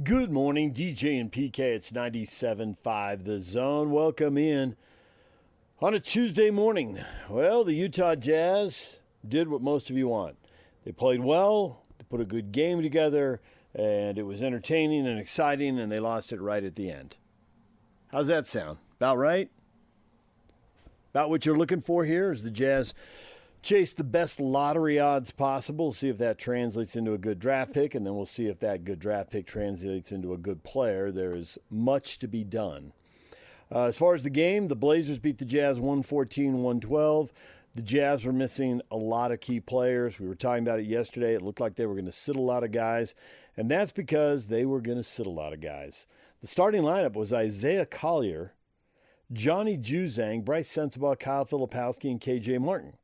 Good morning, DJ and PK. It's 97.5 The Zone. Welcome in on a Tuesday morning. Well, the Utah Jazz did what most of you want. They played well, they put a good game together, and it was entertaining and exciting, and they lost it right at the end. How's that sound? About right? About what you're looking for here is the Jazz chase the best lottery odds possible, see if that translates into a good draft pick, and then we'll see if that good draft pick translates into a good player. There is much to be done. As far as the game, the Blazers beat the Jazz 114-112. The Jazz were missing a lot of key players. We were talking about it yesterday. It looked like they were going to sit a lot of guys, and that's because they were going to sit a lot of guys. The starting lineup was Isaiah Collier, Johnny Johnsen, Bryce Sensabaugh, Kyle Filipowski, and KJ Martin.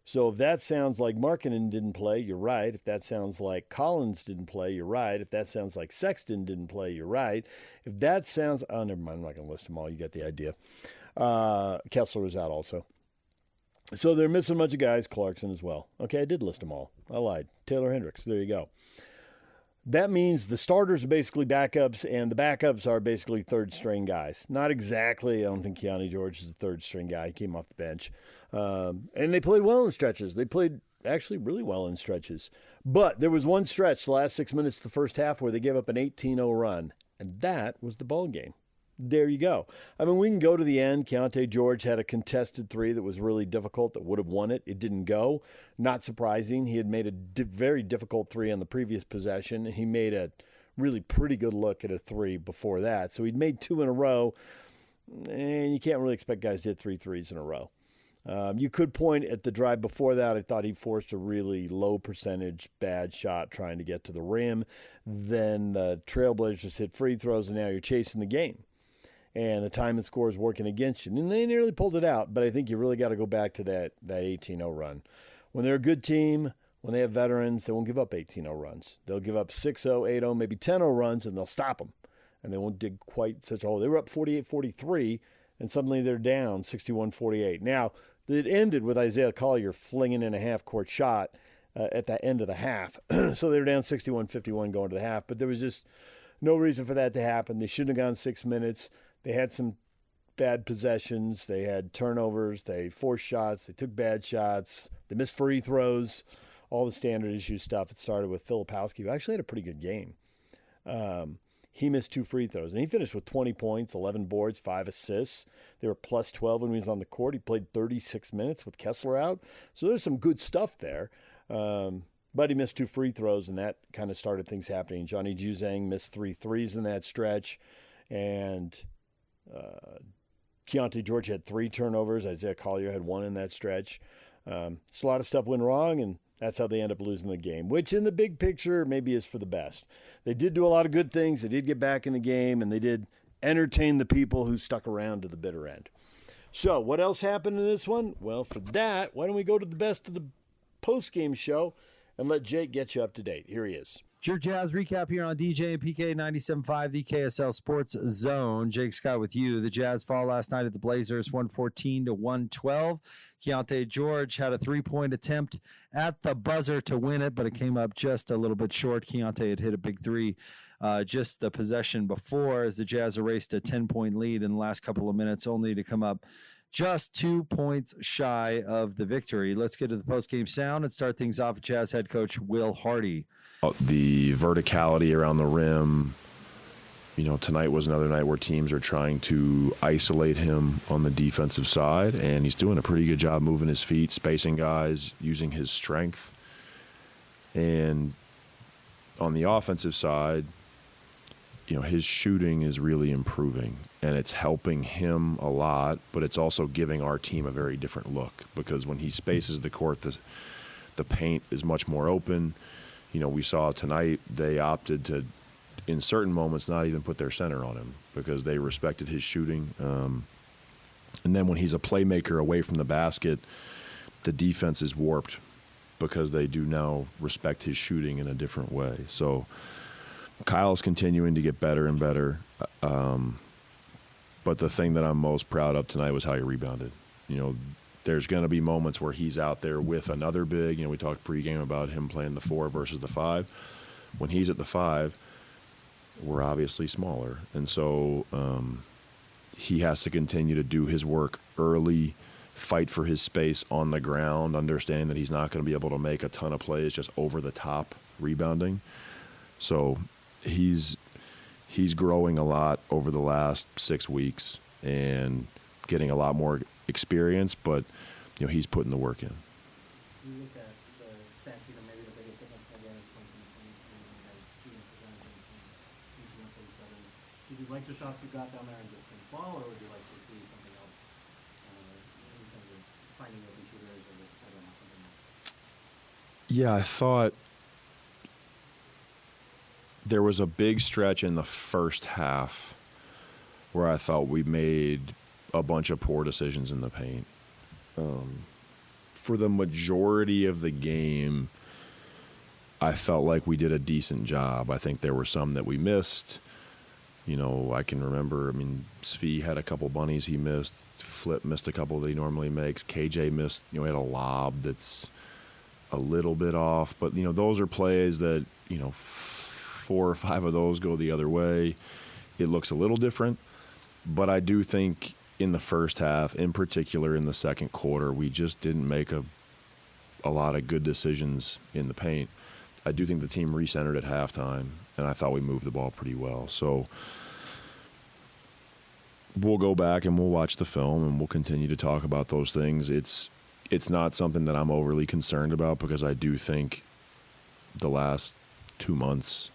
So if that sounds like Markkanen didn't play, you're right. If that sounds like Collins didn't play, you're right. If that sounds like Sexton didn't play, you're right. If that sounds... Oh, never mind. I'm not going to list them all. You got the idea. Kessler was out also. So they're missing a bunch of guys. Clarkson as well. Okay, I did list them all. I lied. Taylor Hendricks. There you go. That means the starters are basically backups, and the backups are basically third-string guys. Not exactly. I don't think Keontae George is a third-string guy. He came off the bench. And they played well in stretches. They played actually really well in stretches. But there was one stretch, the last 6 minutes of the first half, where they gave up an 18-0 run, and that was the ball game. There you go. I mean, we can go to the end. Keontae George had a contested three that was really difficult that would have won it. It didn't go. Not surprising. He had made a very difficult three on the previous possession. He made a really pretty good look at a three before that. So he'd made two in a row, and you can't really expect guys to hit three threes in a row. You could point at the drive before that. I thought he forced a really low percentage bad shot trying to get to the rim. Then the Trailblazers hit free throws, and now you're chasing the game. And the time and score is working against you. And they nearly pulled it out, but I think you really got to go back to that 18-0 run. When they're a good team, when they have veterans, they won't give up 18-0 runs. They'll give up 6-0, 8-0, maybe 10-0 runs, and they'll stop them. And they won't dig quite such a hole. They were up 48-43, and suddenly they're down 61-48. Now, it ended with Isaiah Collier flinging in a half-court shot at the end of the half. So they were down 61-51 going to the half, but there was just no reason for that to happen. They shouldn't have gone 6 minutes. They had some bad possessions. They had turnovers. They forced shots. They took bad shots. They missed free throws, all the standard issue stuff. It started with Filipowski, who actually had a pretty good game. He missed two free throws, and he finished with 20 points, 11 boards, 5 assists. They were plus 12 when he was on the court. He played 36 minutes with Kessler out. So there's some good stuff there. But he missed two free throws, and that kind of started things happening. Johnny Johnsen missed 3 threes in that stretch, and Keontae George had 3 turnovers. Isaiah Collier had 1 in that stretch. So a lot of stuff went wrong, and that's how they end up losing the game, which in the big picture maybe is for the best. They did do a lot of good things. They did get back in the game, and they did entertain the people who stuck around to the bitter end. So what else happened in this one? Well, for that, why don't we go to the best of the post-game show and let Jake get you up to date. Here he is. It's your Jazz recap here on DJ and PK 97.5, the KSL Sports Zone. Jake Scott with you. The Jazz fall last night at the Blazers, 114-112. Keontae George had a three-point attempt at the buzzer to win it, but it came up just a little bit short. Keontae had hit a big three just the possession before as the Jazz erased a 10-point lead in the last couple of minutes, only to come up just 2 points shy of the victory. Let's get to the post-game sound and start things off with Jazz head coach Will Hardy. The verticality around the rim, tonight was another night where teams are trying to isolate him on the defensive side, and he's doing a pretty good job moving his feet, spacing guys, using his strength. And on the offensive side, his shooting is really improving, and it's helping him a lot, but it's also giving our team a very different look because when he spaces the court, the paint is much more open. We saw tonight they opted to, in certain moments, not even put their center on him because they respected his shooting. And then when he's a playmaker away from the basket, the defense is warped because they do now respect his shooting in a different way. So Kyle's continuing to get better and better. But the thing that I'm most proud of tonight was how he rebounded. There's going to be moments where he's out there with another big. We talked pregame about him playing the 4 versus the 5. When he's at the 5, we're obviously smaller. And so he has to continue to do his work early, fight for his space on the ground, understanding that he's not going to be able to make a ton of plays just over the top rebounding. So he's growing a lot over the last 6 weeks and getting a lot more experience, but he's putting the work in. You look at the stat sheet, and maybe the biggest difference again is points in the paint and like shooting percentage and each 137. Did you like the shots you got down there and just couldn't fall, or would you like to see something else in terms of finding open shooters or I don't know, something else? Yeah, I thought there was a big stretch in the first half where I thought we made a bunch of poor decisions in the paint. For the majority of the game, I felt like we did a decent job. I think there were some that we missed. I can remember, Svi had a couple bunnies he missed. Flip missed a couple that he normally makes. KJ missed, he had a lob that's a little bit off. But, those are plays that, 4 or 5 of those go the other way. It looks a little different. But I do think in the first half, in particular in the second quarter, we just didn't make a lot of good decisions in the paint. I do think the team recentered at halftime, and I thought we moved the ball pretty well. So we'll go back and we'll watch the film, and we'll continue to talk about those things. It's not something that I'm overly concerned about, because I do think the last 2 months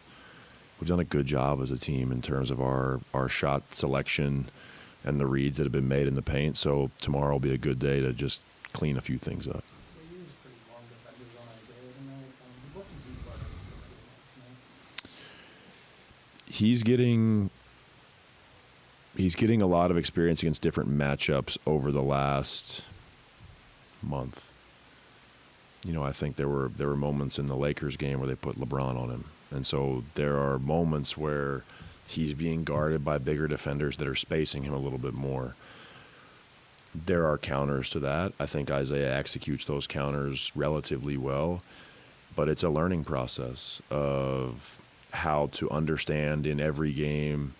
we've done a good job as a team in terms of our shot selection and the reads that have been made in the paint. So tomorrow will be a good day to just clean a few things up. They use pretty long defenders on Isaiah tonight. What can he play? He's getting a lot of experience against different matchups over the last month. I think there were moments in the Lakers game where they put LeBron on him. And so there are moments where he's being guarded by bigger defenders that are spacing him a little bit more. There are counters to that. I think Isaiah executes those counters relatively well, but it's a learning process of how to understand in every game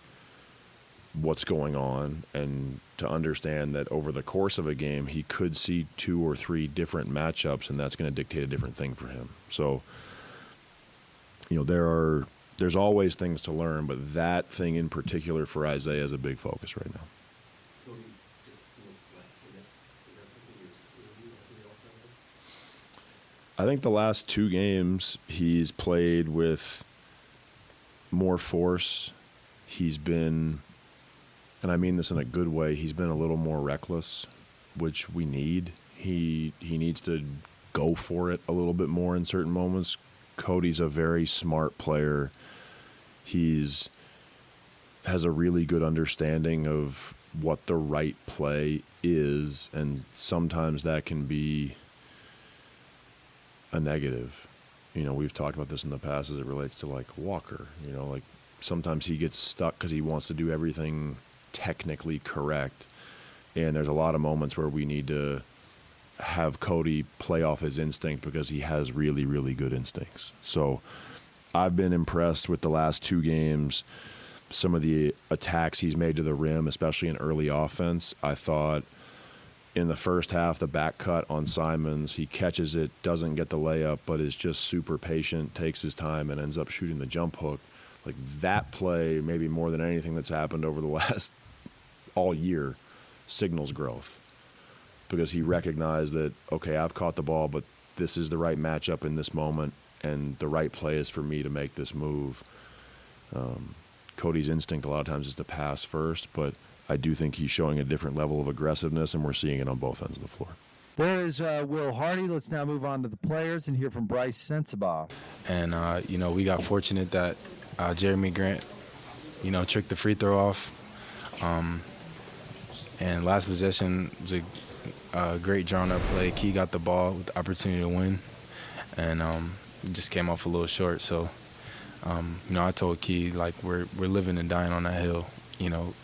what's going on, and to understand that over the course of a game he could see 2 or 3 different matchups, and that's going to dictate a different thing for him. So, there's always things to learn, but that thing in particular for Isaiah is a big focus right now. I think the last 2 games he's played with more force. He's been, and I mean this in a good way, he's been a little more reckless, which we need. He needs to go for it a little bit more in certain moments. Cody's a very smart player. Has a really good understanding of what the right play is, and sometimes that can be a negative. We've talked about this in the past as it relates to like Walker. Sometimes he gets stuck because he wants to do everything technically correct, and there's a lot of moments where we need to have Cody play off his instinct, because he has really, really good instincts. So I've been impressed with the last 2 games, some of the attacks he's made to the rim, especially in early offense. I thought in the first half, the back cut on Simons, he catches it, doesn't get the layup, but is just super patient, takes his time, and ends up shooting the jump hook. Like that play, maybe more than anything that's happened over the last all year, signals growth. Because he recognized that, okay, I've caught the ball, but this is the right matchup in this moment, and the right play is for me to make this move. Cody's instinct a lot of times is to pass first, but I do think he's showing a different level of aggressiveness, and we're seeing it on both ends of the floor. There is Will Hardy. Let's now move on to the players and hear from Bryce Sensabaugh. And, we got fortunate that Jeremy Grant, tricked the free throw off. And last possession was a great drawn-up play. Key got the ball with the opportunity to win, and just came off a little short. So, I told Key, like, we're living and dying on that hill,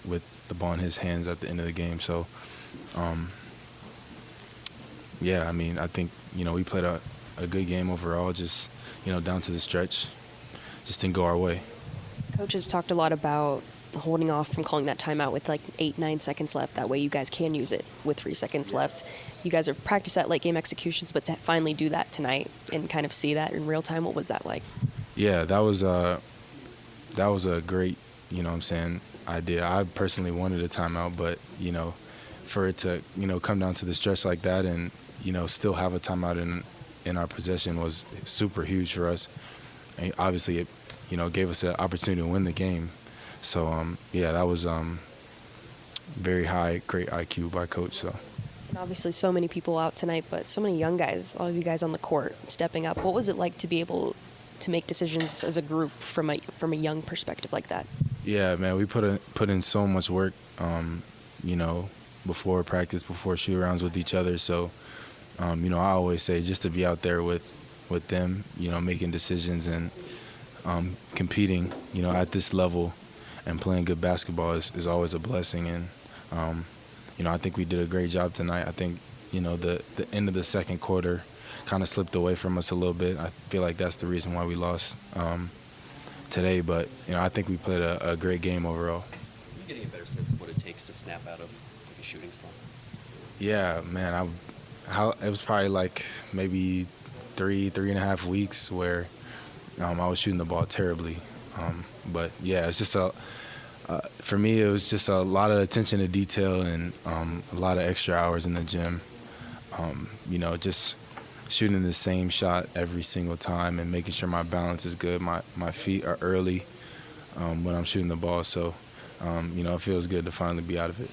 with the ball in his hands at the end of the game. So, I think, we played a good game overall, just, down to the stretch. Just didn't go our way. Coaches talked a lot about holding off from calling that timeout with like 8-9 seconds left. That way you guys can use it with 3 seconds left. You guys have practiced that late game executions, but to finally do that tonight and kind of see that in real time, what was that like? Yeah, that was a great, what I'm saying, idea. I personally wanted a timeout, but, for it to, come down to the stretch like that and, still have a timeout in our possession was super huge for us. And obviously, it, gave us an opportunity to win the game. So, that was very high, great IQ by Coach. So. And obviously so many people out tonight, but so many young guys, all of you guys on the court stepping up. What was it like to be able to make decisions as a group from a young perspective like that? Yeah, man, we put in so much work, before practice, before shoot-arounds with each other. So, I always say just to be out there with them, making decisions and competing, at this level and playing good basketball is always a blessing. And, I think we did a great job tonight. I think, the end of the second quarter kind of slipped away from us a little bit. I feel like that's the reason why we lost today. But, I think we played a great game overall. Are you getting a better sense of what it takes to snap out of like a shooting slump? Yeah, man. It was probably like maybe 3.5 weeks where I was shooting the ball terribly. But, yeah, it's just for me, it was just a lot of attention to detail and a lot of extra hours in the gym. Just shooting the same shot every single time and making sure my balance is good. My feet are early when I'm shooting the ball. So, it feels good to finally be out of it.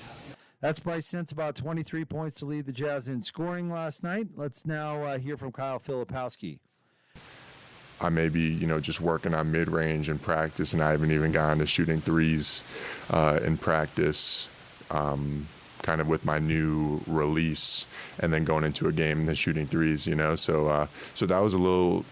That's Bryce Sense, about 23 points to lead the Jazz in scoring last night. Let's now hear from Kyle Filipowski. I may be, just working on mid-range in practice, and I haven't even gotten to shooting threes in practice, kind of with my new release, and then going into a game and then shooting threes, So that was a little,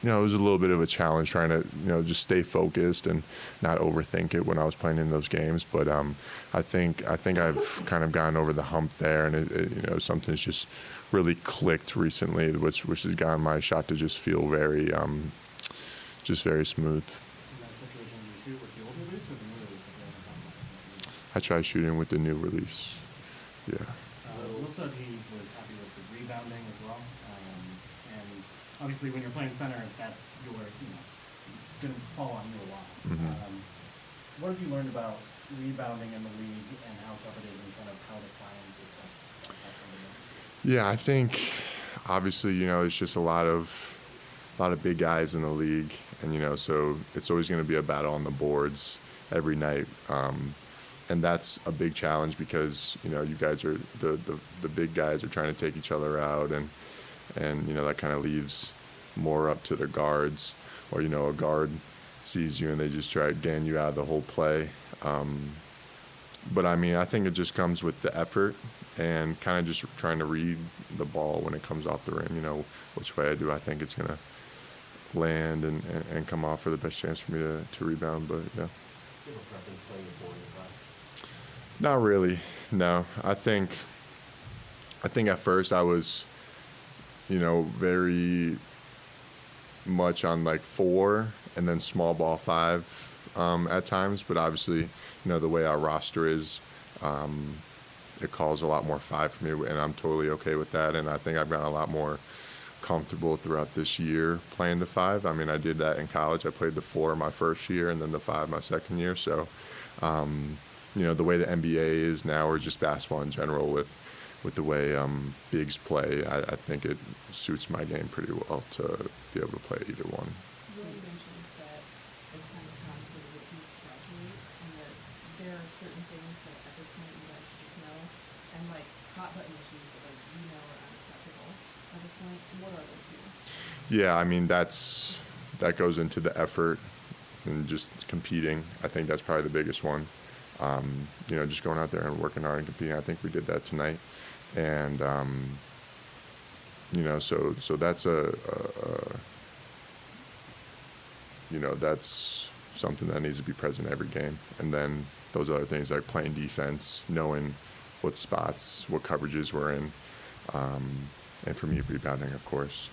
it was a little bit of a challenge trying to, just stay focused and not overthink it when I was playing in those games. But I think I've kind of gotten over the hump there, and it something's just really clicked recently, which has gotten my shot to just feel very, just very smooth. In that situation, you shoot with the old release or the new release? I try shooting with the new release. Yeah. Will said he was happy with the rebounding as well. And obviously, when you're playing center, that's going to fall on you a lot. Mm-hmm. What have you learned about rebounding in the league and how tough it is and kind of how to find success? Yeah, I think obviously, it's just a lot of big guys in the league, and so it's always going to be a battle on the boards every night. And that's a big challenge because, you guys are the big guys are trying to take each other out, and that kind of leaves more up to the guards, or, a guard sees you and they just try getting you out of the whole play. But I think it just comes with the effort and kind of just trying to read the ball when it comes off the rim, which way I do. I think it's going to land and come off for the best chance for me to rebound, but yeah. Do you have a preference playing the board or five? Not really, no. I think at first I was, very much on like 4 and then small ball 5 at times, but obviously, the way our roster is, it calls a lot more 5 for me, and I'm totally okay with that. And I think I've gotten a lot more comfortable throughout this year playing the 5. I did that in college. I played the 4 my first year and then the 5 my second year. So, the way the NBA is now, or just basketball in general, with the way bigs play, I think it suits my game pretty well to be able to play either one. You mentioned that it's kind of time for the rookies to graduate, and that there are certain things that at this point you guys should just know, and like hot button issues that are unacceptable at this point. What are those two? Yeah, that goes into the effort and just competing. I think that's probably the biggest one. Just going out there and working hard and competing. I think we did that tonight, and so that's that's something that needs to be present every game. And then those other things like playing defense, knowing what spots, what coverages we're in, and for me, rebounding, of course.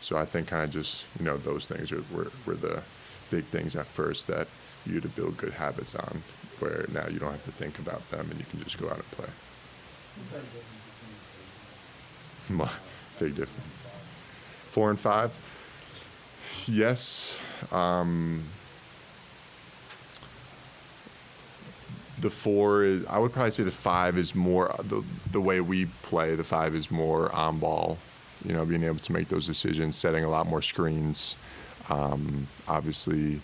So I think kind of just those things were the big things at first that you had to build good habits on, where now you don't have to think about them and you can just go out and play. Big difference. 4 and 5? Yes. The 4 is, I would probably say the 5 is more, the way we play, the 5 is more on ball, being able to make those decisions, setting a lot more screens. Obviously,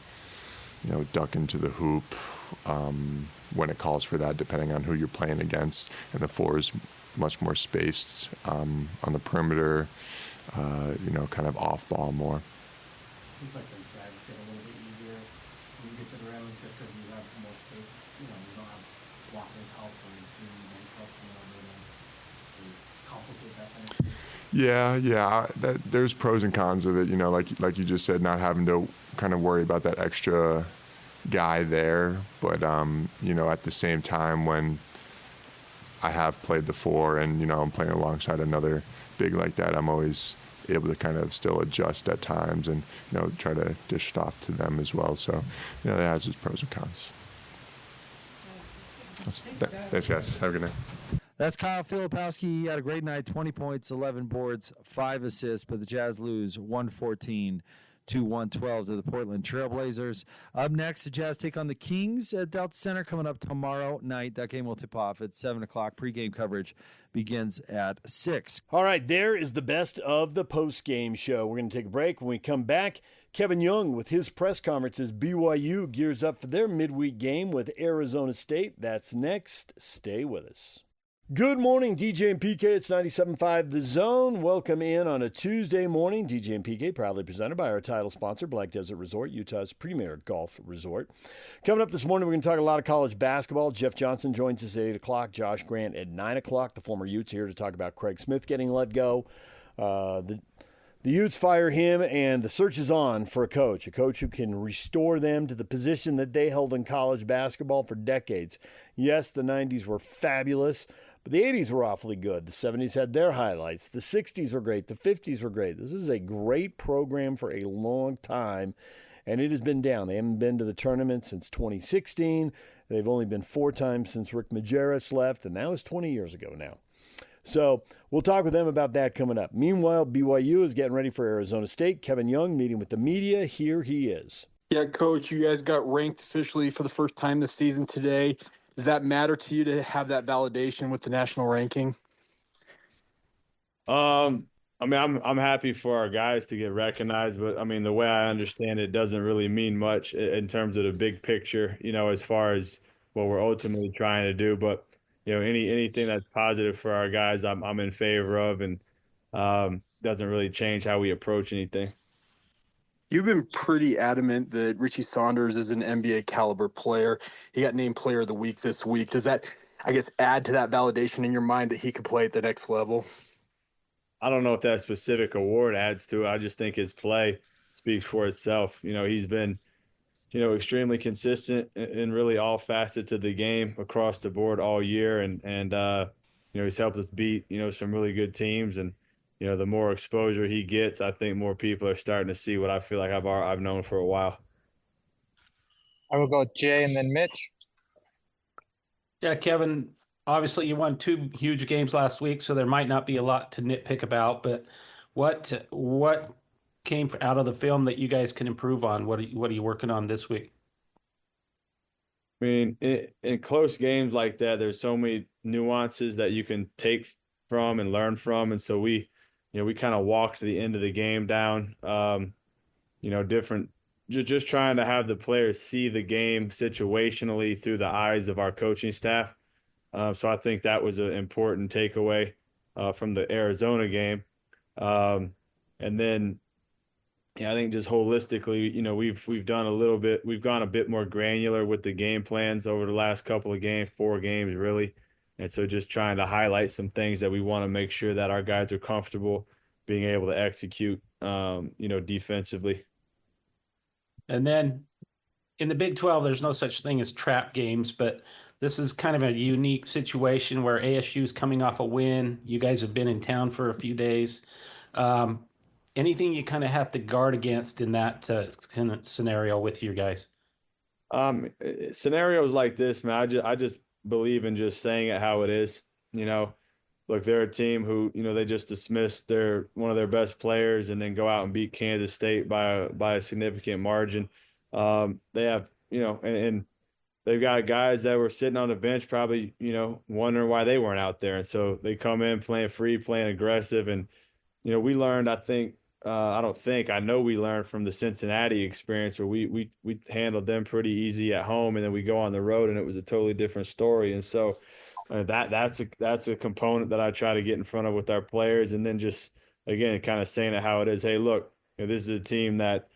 ducking to the hoop when it calls for that, depending on who you're playing against. And the 4 is much more spaced on the perimeter, kind of off ball more. Seems like the drags get a little bit easier when you get to the rim just because you have more space. You don't have Walker's help or Green's help, to complicate that kind of thing. Yeah. There's pros and cons of it. Like you just said, not having to kind of worry about that extra guy there. But at the same time, when I have played the 4 and I'm playing alongside another big like that, I'm always able to kind of still adjust at times and try to dish it off to them as well. So that has its pros and cons. Thanks, guys. Have a good night. That's Kyle Filipowski. He had a great night, 20 points, 11 boards, 5 assists, but the Jazz lose 114 to 112 to the Portland Trailblazers. Up next, the Jazz take on the Kings at Delta Center coming up tomorrow night. That game will tip off at 7 o'clock. Pregame coverage begins at 6. All right, there is the best of the post-game show. We're going to take a break. When we come back, Kevin Young with his press conference as BYU gears up for their midweek game with Arizona State. That's next. Stay with us. Good morning, DJ and PK. It's 97.5 The Zone. Welcome in on a Tuesday morning. DJ and PK proudly presented by our title sponsor, Black Desert Resort, Utah's premier golf resort. Coming up this morning, we're going to talk a lot of college basketball. Jeff Johnsen joins us at 8 o'clock. Josh Grant at 9 o'clock. The former Utes here to talk about Craig Smith getting let go. The Utes fire him, and the search is on for a coach who can restore them to the position that they held in college basketball for decades. Yes, the 90s were fabulous, but the 80s were awfully good. The 70s had their highlights. The 60s were great. The 50s were great. This is a great program for a long time, and it has been down. They haven't been to the tournament since 2016. They've only been 4 times since Rick Majerus left, and that was 20 years ago now. So we'll talk with them about that coming up. Meanwhile, BYU is getting ready for Arizona State. Kevin Young meeting with the media. Here he is. Yeah, Coach, you guys got ranked officially for the first time this season today. Does that matter to you to have that validation with the national ranking? I'm happy for our guys to get recognized, but the way I understand it doesn't really mean much in terms of the big picture, as far as what we're ultimately trying to do. But anything that's positive for our guys, I'm in favor of, and doesn't really change how we approach anything. You've been pretty adamant that Richie Saunders is an NBA caliber player. He got named Player of the Week this week. Does that, add to that validation in your mind that he could play at the next level? I don't know if that specific award adds to it. I just think his play speaks for itself. He's been, extremely consistent in really all facets of the game across the board all year. And he's helped us beat, some really good teams. And, the more exposure he gets, I think more people are starting to see what I feel like I've known for a while. I will go Jay and then Mitch. Yeah, Kevin, obviously you won 2 huge games last week, so there might not be a lot to nitpick about, but what came out of the film that you guys can improve on? What are you working on this week? In close games like that, there's so many nuances that you can take from and learn from. And so we kind of walked the end of the game down, different, just trying to have the players see the game situationally through the eyes of our coaching staff. So I think that was an important takeaway from the Arizona game. And then, I think just holistically, we've done we've gone a bit more granular with the game plans over the last couple of games, 4 games really. And so just trying to highlight some things that we want to make sure that our guys are comfortable being able to execute, defensively. And then in the Big 12, there's no such thing as trap games, but this is kind of a unique situation where ASU is coming off a win. You guys have been in town for a few days. anything you kind of have to guard against in that scenario with you guys? Scenarios like this, man, I just believe in just saying it how it is. You know, look, they're a team who, they just dismissed one of their best players and then go out and beat Kansas State by a significant margin. They have, and they've got guys that were sitting on the bench probably, wondering why they weren't out there. And so they come in playing free, playing aggressive. And, we learned, I know we learned from the Cincinnati experience where we handled them pretty easy at home, and then we go on the road and it was a totally different story. And so that's a component that I try to get in front of with our players, and then just again kind of saying it how it is. Hey, look, this is a team that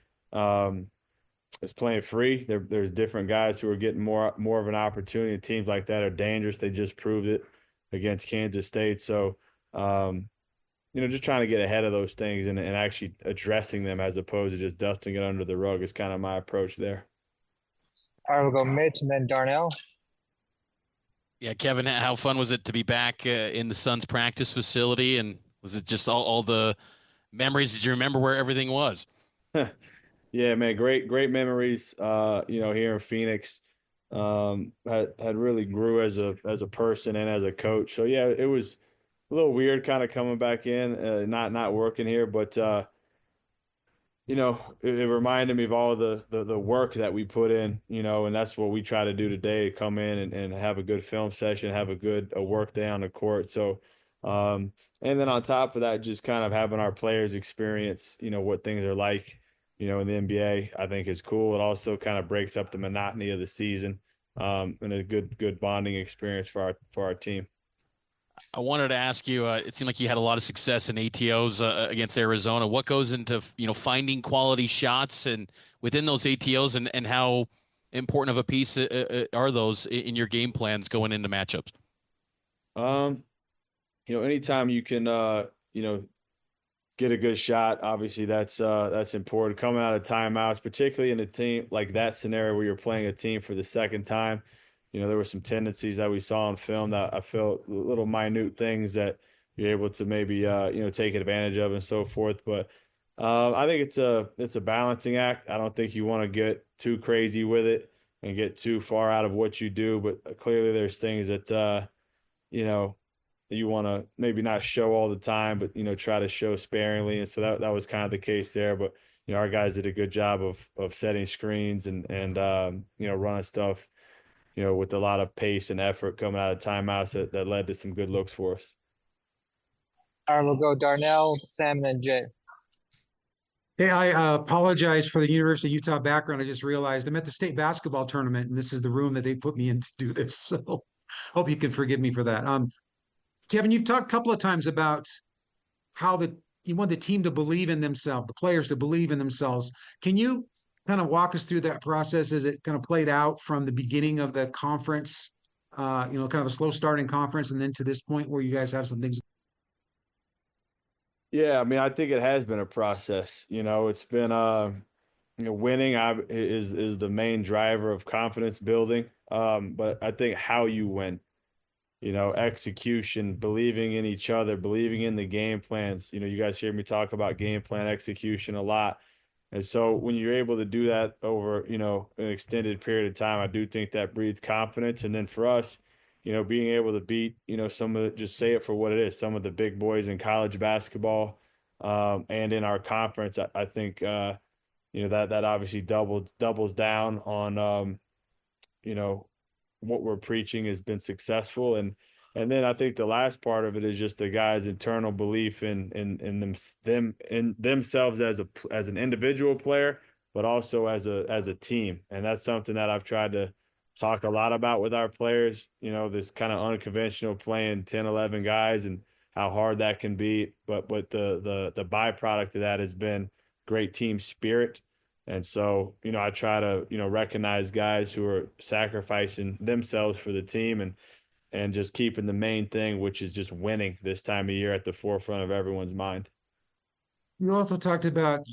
is playing free. There's different guys who are getting more of an opportunity. Teams like that are dangerous. They just proved it against Kansas State. So just trying to get ahead of those things and actually addressing them as opposed to just dusting it under the rug is kind of my approach there. All right, we'll go Mitch and then Darnell. Yeah, Kevin, how fun was it to be back in the Suns practice facility? And was it just all the memories? Did you remember where everything was? Yeah, man, great memories. Here in Phoenix, had really grew as a person and as a coach. So yeah, it was a little weird kind of coming back in, not working here, but it reminded me of all the work that we put in, and that's what we try to do today, come in and have a good film session, have a work day on the court. So, and then on top of that, just kind of having our players experience, what things are like, in the NBA, I think is cool. It also kind of breaks up the monotony of the season, and a good bonding experience for our team. I wanted to ask you, it seemed like you had a lot of success in ATOs against Arizona. What goes into, finding quality shots and within those ATOs, and how important of a piece are those in your game plans going into matchups? Anytime you can, get a good shot, obviously that's important. Coming out of timeouts, particularly in a team like that scenario where you're playing a team for the second time, there were some tendencies that we saw on film that I felt little minute things that you're able to maybe take advantage of and so forth. But I think it's a balancing act. I don't think you want to get too crazy with it and get too far out of what you do. But clearly there's things that you want to maybe not show all the time, but try to show sparingly. And so that was kind of the case there. But our guys did a good job of setting screens and running stuff with a lot of pace and effort coming out of timeouts that led to some good looks for us. All right, we'll go Darnell, Sam, and then Jay. Hey, I apologize for the University of Utah background. I just realized I'm at the state basketball tournament, and this is the room that they put me in to do this. So hope you can forgive me for that. Kevin, you've talked a couple of times about how you want the team to believe in themselves, the players to believe in themselves. Can you kind of walk us through that process as it kind of played out from the beginning of the conference, kind of a slow start in conference, and then to this point where you guys have some things? Yeah, I mean, I think it has been a process. It's been winning is the main driver of confidence building. But I think how you win, execution, believing in each other, believing in the game plans. You guys hear me talk about game plan execution a lot. And so when you're able to do that over, an extended period of time, I do think that breeds confidence. And then for us, being able to beat, some of just say it for what it is, some of the big boys in college basketball and in our conference, I think, that obviously doubles down on, what we're preaching has been successful. And then I think the last part of it is just the guys' internal belief in themselves as an individual player, but also as a team. And that's something that I've tried to talk a lot about with our players, this kind of unconventional playing 10, 11 guys and how hard that can be. But the byproduct of that has been great team spirit. And so, I try to, recognize guys who are sacrificing themselves for the team and just keeping the main thing, which is just winning this time of year at the forefront of everyone's mind. You also talked about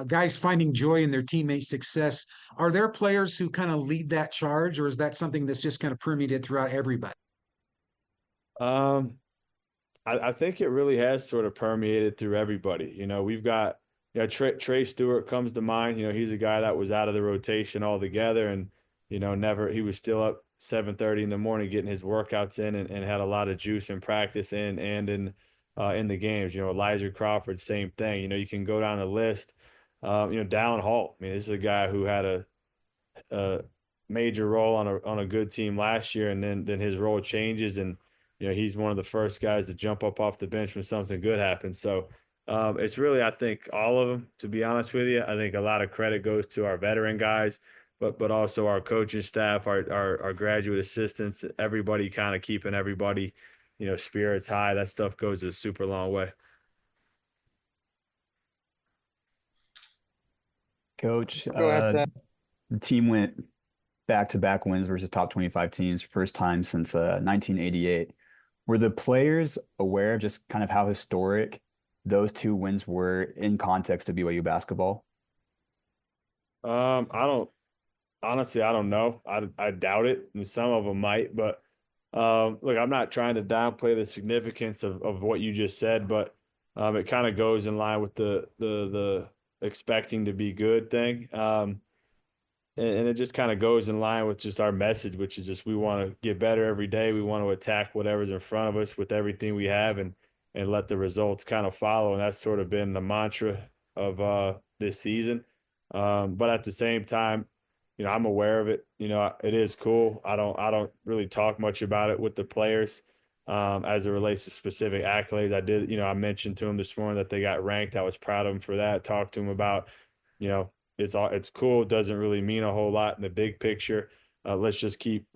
guys finding joy in their teammates' success. Are there players who kind of lead that charge, or is that something that's just kind of permeated throughout everybody? I think it really has sort of permeated through everybody. We've got, Trey Stewart comes to mind. He's a guy that was out of the rotation altogether, and he was still up 7:30 in the morning getting his workouts in, and had a lot of juice in practice and in the games. Elijah Crawford, same thing. You can go down the list. Dallin Hall. I mean, this is a guy who had a major role on a good team last year, and then his role changes, and he's one of the first guys to jump up off the bench when something good happens. So it's really, I think, all of them, to be honest with you. I think a lot of credit goes to our veteran guys, but also our coaching staff, our graduate assistants, everybody kind of keeping everybody, spirits high. That stuff goes a super long way. Coach, Go ahead, Seth. the team went back-to-back wins versus top 25 teams, first time since 1988. Were the players aware of just kind of how historic those two wins were in context of BYU basketball? I don't know. I doubt it. And some of them might, but look, I'm not trying to downplay the significance of what you just said, but it kind of goes in line with the expecting to be good thing. And it just kind of goes in line with just our message, which is just we want to get better every day. We want to attack whatever's in front of us with everything we have, and let the results kind of follow. And that's sort of been the mantra of this season. But at the same time, I'm aware of it. It is cool. I don't really talk much about it with the players as it relates to specific accolades. I did, I mentioned to them this morning that they got ranked. I was proud of them for that. Talked to them about, it's cool. It doesn't really mean a whole lot in the big picture. Let's just keep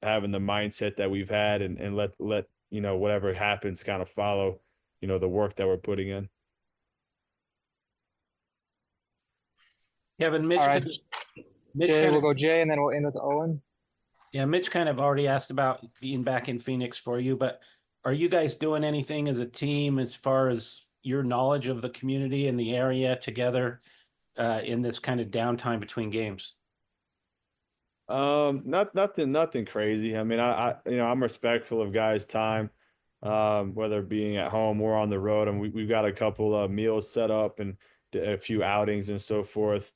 having the mindset that we've had, and let whatever happens kind of follow, the work that we're putting in. Kevin, Mitch. All right. Jay, we'll go Jay, and then we'll end with Owen. Yeah, Mitch kind of already asked about being back in Phoenix for you, but are you guys doing anything as a team as far as your knowledge of the community and the area together in this kind of downtime between games? Nothing crazy. I mean, I'm respectful of guys' time, whether being at home or on the road, and we've got a couple of meals set up and a few outings and so forth.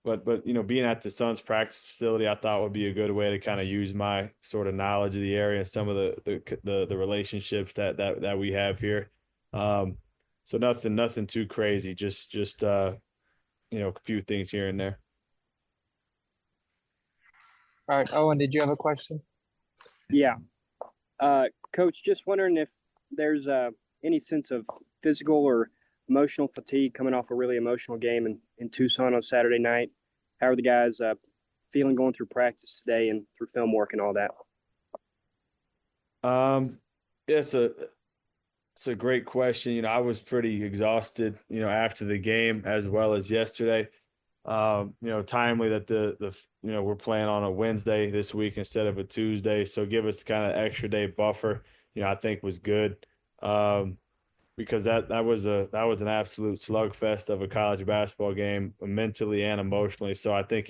But being at the Suns practice facility, I thought would be a good way to kind of use my sort of knowledge of the area and some of the relationships that we have here. So nothing too crazy. Just a few things here and there. All right, Owen, did you have a question? Yeah. Coach, just wondering if there's any sense of physical or emotional fatigue coming off a really emotional game in Tucson on Saturday night. How are the guys feeling going through practice today and through film work and all that? It's a great question. I was pretty exhausted, after the game as well as yesterday. Timely that we're playing on a Wednesday this week instead of a Tuesday, so give us kind of extra day buffer. I think was good. Because that was an absolute slugfest of a college basketball game, mentally and emotionally. So I think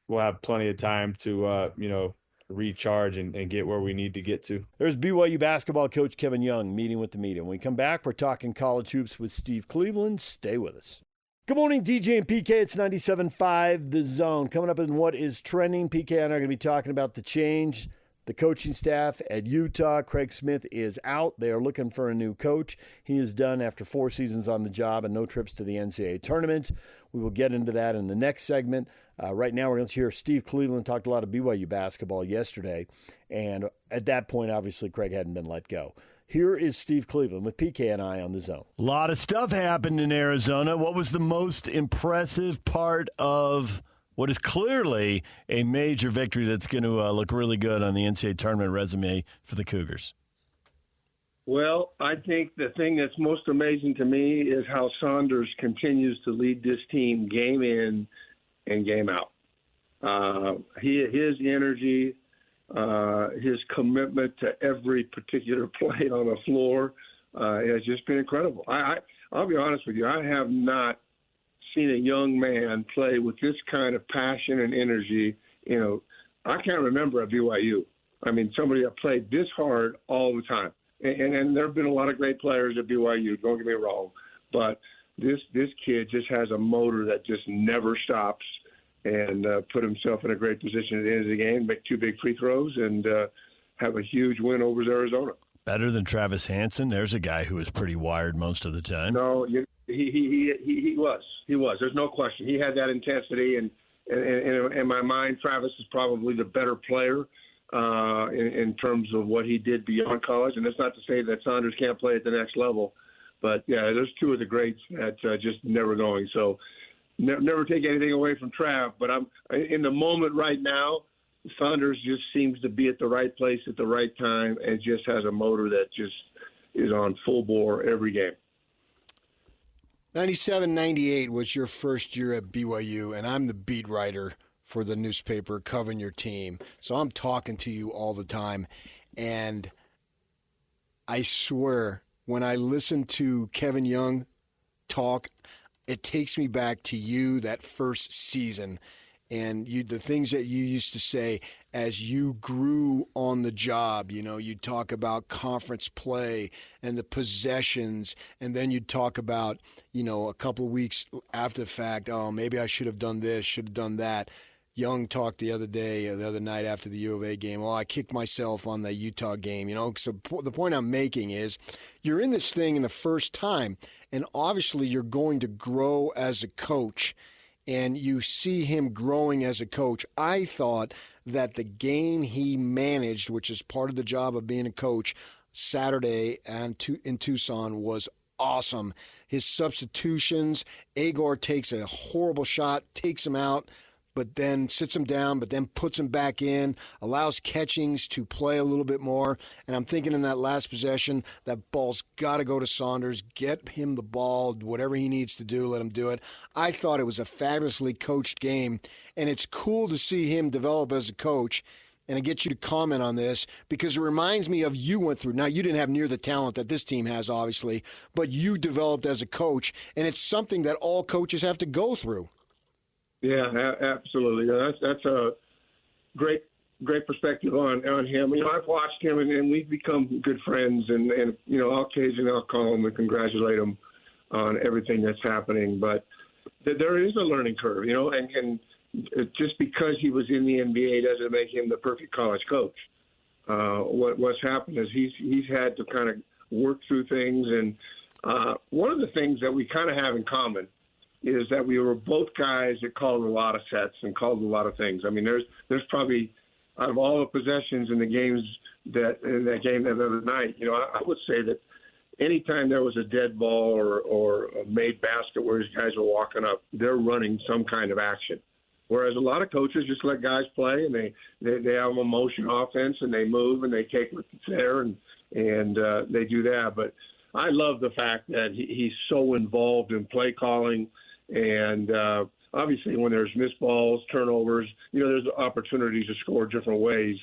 we'll have plenty of time to recharge and get where we need to get to. There's BYU basketball coach Kevin Young meeting with the media. When we come back, we're talking college hoops with Steve Cleveland. Stay with us. Good morning, DJ and PK. It's 97.5 The Zone. Coming up in what is trending, PK and I are going to be talking about the change. The coaching staff at Utah, Craig Smith, is out. They are looking for a new coach. He is done after 4 seasons on the job and no trips to the NCAA tournament. We will get into that in the next segment. Right now, we're going to hear Steve Cleveland talked a lot of BYU basketball yesterday. And at that point, obviously, Craig hadn't been let go. Here is Steve Cleveland with PK and I on The Zone. A lot of stuff happened in Arizona. What was the most impressive part of what is clearly a major victory that's going to look really good on the NCAA tournament resume for the Cougars? Well, I think the thing that's most amazing to me is how Saunders continues to lead this team game in and game out. His energy, his commitment to every particular play on the floor has just been incredible. I'll be honest with you, I have not seen a young man play with this kind of passion and energy. I can't remember at BYU. I mean, somebody that played this hard all the time. And there have been a lot of great players at BYU, don't get me wrong. But this kid just has a motor that just never stops, and put himself in a great position at the end of the game, make 2 big free throws, and have a huge win over Arizona. Better than Travis Hansen. There's a guy who was pretty wired most of the time. No, he was. He was. There's no question. He had that intensity, and in my mind, Travis is probably the better player in terms of what he did beyond college. And that's not to say that Saunders can't play at the next level, but yeah, there's 2 of the greats that just never going. So never take anything away from Trav, but I'm in the moment right now. Saunders just seems to be at the right place at the right time and just has a motor that just is on full bore every game. 97-98 was your first year at BYU, and I'm the beat writer for the newspaper covering your team. So I'm talking to you all the time. And I swear, when I listen to Kevin Young talk, it takes me back to you that first season. And the things that you used to say as you grew on the job, you'd talk about conference play and the possessions, and then you'd talk about, a couple of weeks after the fact, oh, maybe I should have done this, should have done that. Young talked the other night after the U of A game, I kicked myself on the Utah game, So the point I'm making is you're in this thing in the first time, and obviously you're going to grow as a coach. And you see him growing as a coach. I thought that the game he managed, which is part of the job of being a coach, Saturday in Tucson was awesome. His substitutions, Agor takes a horrible shot, takes him out, but then sits him down, but then puts him back in, allows Catchings to play a little bit more. And I'm thinking in that last possession, that ball's got to go to Saunders, get him the ball, whatever he needs to do, let him do it. I thought it was a fabulously coached game, and it's cool to see him develop as a coach. And I get you to comment on this because it reminds me of you went through. Now, you didn't have near the talent that this team has, obviously, but you developed as a coach, and it's something that all coaches have to go through. Yeah, absolutely. That's a great perspective on him. I've watched him, and we've become good friends. And occasionally I'll call him and congratulate him on everything that's happening. But there is a learning curve, and just because he was in the NBA doesn't make him the perfect college coach. What's happened is he's had to kind of work through things. And one of the things that we kind of have in common is that we were both guys that called a lot of sets and called a lot of things. I mean, there's probably, out of all the possessions in the games in that game that other night, I would say that anytime there was a dead ball or a made basket where these guys were walking up, they're running some kind of action. Whereas a lot of coaches just let guys play, and they have a motion offense, and they move and they take what's there and they do that. But I love the fact that he's so involved in play calling. And obviously when there's missed balls, turnovers, there's opportunities to score different ways.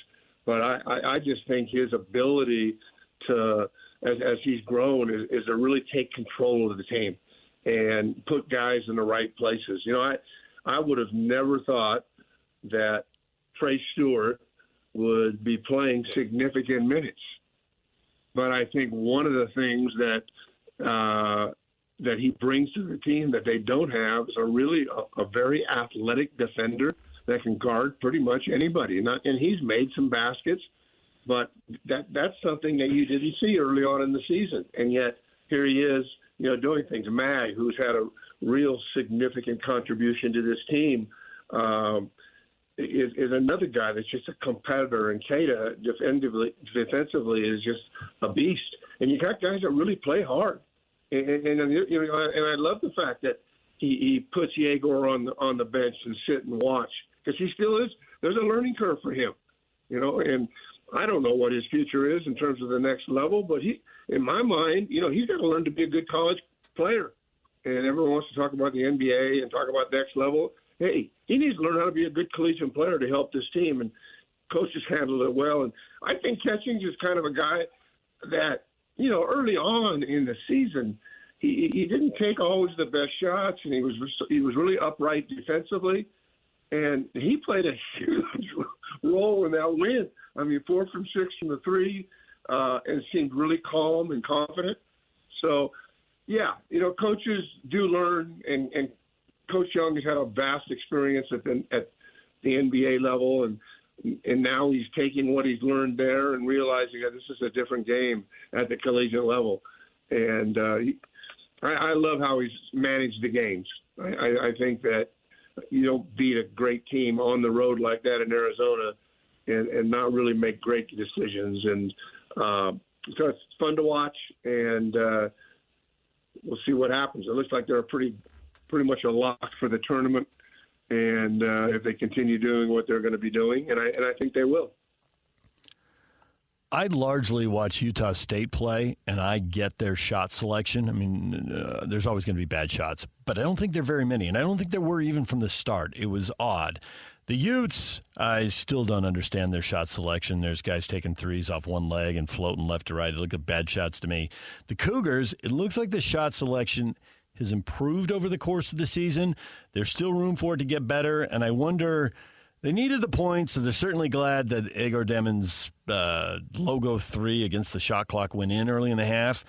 But I just think his ability to, as he's grown, is to really take control of the team and put guys in the right places. I would have never thought that Trey Stewart would be playing significant minutes. But I think one of the things that he brings to the team that they don't have is a very athletic defender that can guard pretty much anybody. And he's made some baskets, but that's something that you didn't see early on in the season. And yet here he is, doing things. Mag, who's had a real significant contribution to this team, is another guy that's just a competitor. And Keita defensively is just a beast. And you got guys that really play hard. And I love the fact that he puts Yegor on the bench and sit and watch, because he still is. There's a learning curve for him, and I don't know what his future is in terms of the next level, but in my mind, he's got to learn to be a good college player. And everyone wants to talk about the NBA and talk about next level. Hey, he needs to learn how to be a good collegiate player to help this team, and coaches handled it well. And I think Catchings is kind of a guy that, early on in the season, he didn't take always the best shots, and he was really upright defensively, and he played a huge roll and they'll win. I mean, 4 from 6 from the three, and seemed really calm and confident. So, yeah, coaches do learn, and Coach Young has had a vast experience at the NBA level, and now he's taking what he's learned there and realizing that this is a different game at the collegiate level. And I love how he's managed the games. I think that you don't beat a great team on the road like that in Arizona and not really make great decisions. And so it's fun to watch, and we'll see what happens. It looks like they're pretty much a lock for the tournament, and if they continue doing what they're going to be doing, and I think they will. I largely watch Utah State play, and I get their shot selection. I mean, there's always going to be bad shots, but I don't think there are very many, and I don't think there were even from the start. It was odd. The Utes, I still don't understand their shot selection. There's guys taking threes off one leg and floating left to right. It looked like bad shots to me. The Cougars, it looks like the shot selection has improved over the course of the season. There's still room for it to get better, and I wonder, they needed the points, so they're certainly glad that Igor Demon's logo 3 against the shot clock went in early in the half,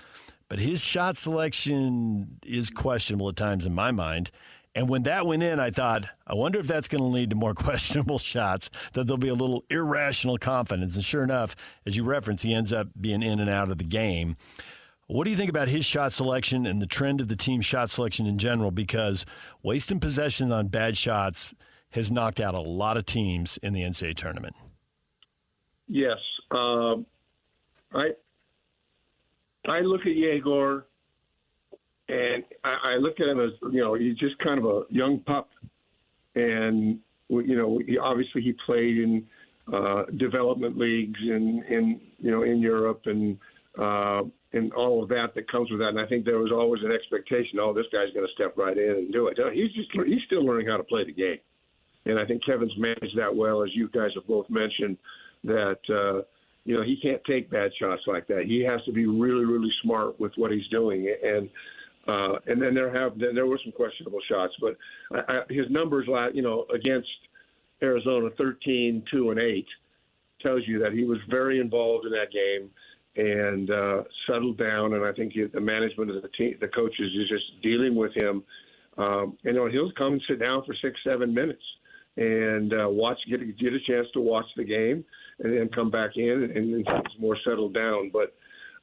but his shot selection is questionable at times in my mind. And when that went in, I thought, I wonder if that's going to lead to more questionable shots, that there'll be a little irrational confidence. And sure enough, as you referenced, he ends up being in and out of the game. What do you think about his shot selection and the trend of the team's shot selection in general? Because wasting possession on bad shots has knocked out a lot of teams in the NCAA tournament. Yes. I look at Yegor, and I look at him as, he's just kind of a young pup. And, he played in development leagues in Europe and all of that comes with that. And I think there was always an expectation, this guy's going to step right in and do it. He's still learning how to play the game. And I think Kevin's managed that well, as you guys have both mentioned, that, he can't take bad shots like that. He has to be really, really smart with what he's doing. And then there were some questionable shots, but his numbers, against Arizona, 13, 2, and 8, tells you that he was very involved in that game and settled down. And I think the management of the team, the coaches, is just dealing with him. He'll come and sit down for 6-7 minutes and get a chance to watch the game, and then come back in and he's more settled down. But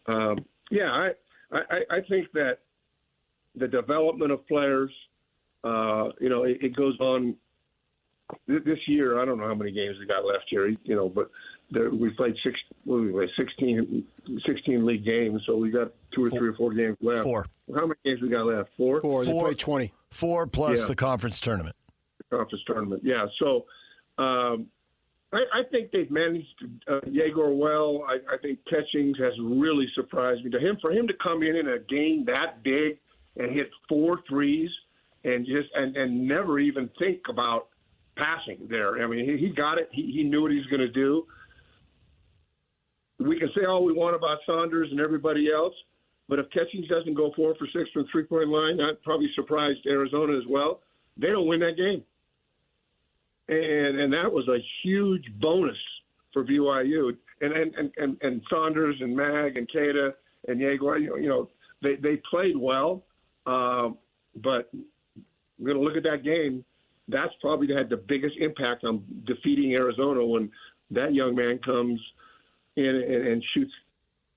I think that the development of players, it goes on. This year, I don't know how many games we got left here, but we played 16 league games, so we got 2 or 3 or 4 games left. 4. How many games we got left? 4? 4. They played 20. 4 plus the conference tournament. Yeah. So I think they've managed Yegor well. I think Catchings has really surprised me. For him to come in a game that big and hit 4 threes and never even think about passing there. I mean, he got it. He knew what he was going to do. We can say all we want about Saunders and everybody else, but if Catchings doesn't go 4 for 6 from the 3-point line, that probably surprised Arizona as well. They don't win that game. And that was a huge bonus for BYU. And Saunders and Mag and Keita and Yegor, they played well. But we're going to look at that game. That's probably had the biggest impact on defeating Arizona when that young man comes in and shoots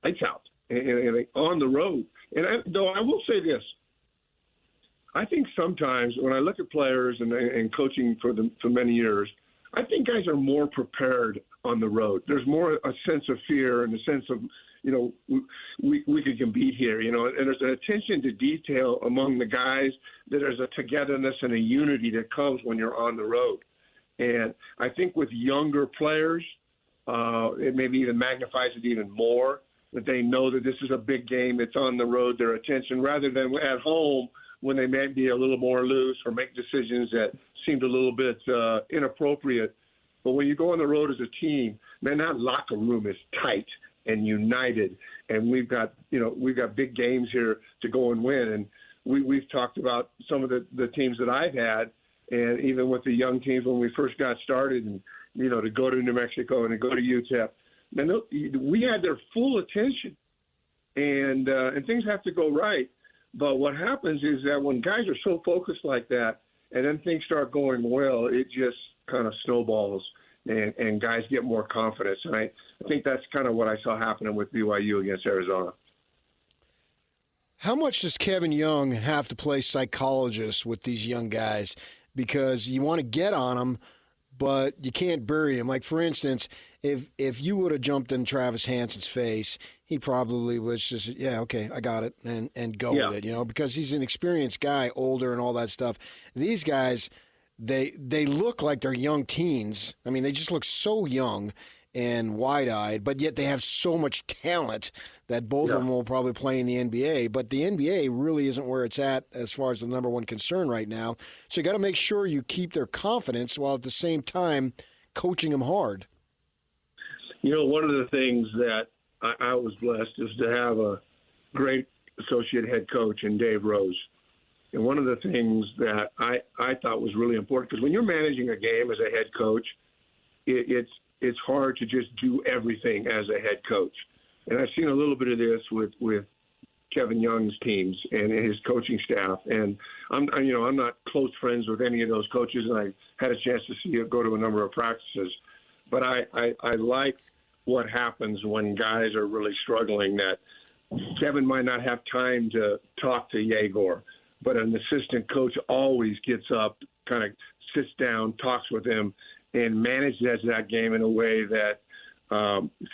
lights out and on the road. Though I will say this. I think sometimes when I look at players and coaching for many years, I think guys are more prepared on the road. There's more a sense of fear and a sense of, we could compete here, and there's an attention to detail among the guys, that there's a togetherness and a unity that comes when you're on the road. And I think with younger players, it maybe even magnifies it even more, that they know that this is a big game. It's on the road, their attention, rather than at home, when they may be a little more loose or make decisions that seemed a little bit inappropriate. But when you go on the road as a team, man, that locker room is tight and united. And we've got big games here to go and win. And we've talked about some of the teams that I've had, And even with the young teams when we first got started, and to go to New Mexico and to go to UTEP, and we had their full attention, and things have to go right. But what happens is that when guys are so focused like that, and then things start going well, it just kind of snowballs, and guys get more confidence. And I think that's kind of what I saw happening with BYU against Arizona. How much does Kevin Young have to play psychologist with these young guys? Because you want to get on them, but you can't bury him. Like, for instance, if you would have jumped in Travis Hansen's face, he probably was just, yeah, okay, I got it, and go with it, because he's an experienced guy, older and all that stuff. These guys, they look like they're young teens. I mean, they just look so young and wide-eyed, but yet they have so much talent that both of them will probably play in the NBA. But the NBA really isn't where it's at as far as the number one concern right now. So you got to make sure you keep their confidence while at the same time coaching them hard. One of the things that I was blessed is to have a great associate head coach in Dave Rose. And one of the things that I thought was really important, because when you're managing a game as a head coach, it's hard to just do everything as a head coach. And I've seen a little bit of this with Kevin Young's teams and his coaching staff. And I'm not close friends with any of those coaches, and I had a chance to go to a number of practices. But I like what happens when guys are really struggling, that Kevin might not have time to talk to Yegor, but an assistant coach always gets up, kind of sits down, talks with him, and manages that game in a way that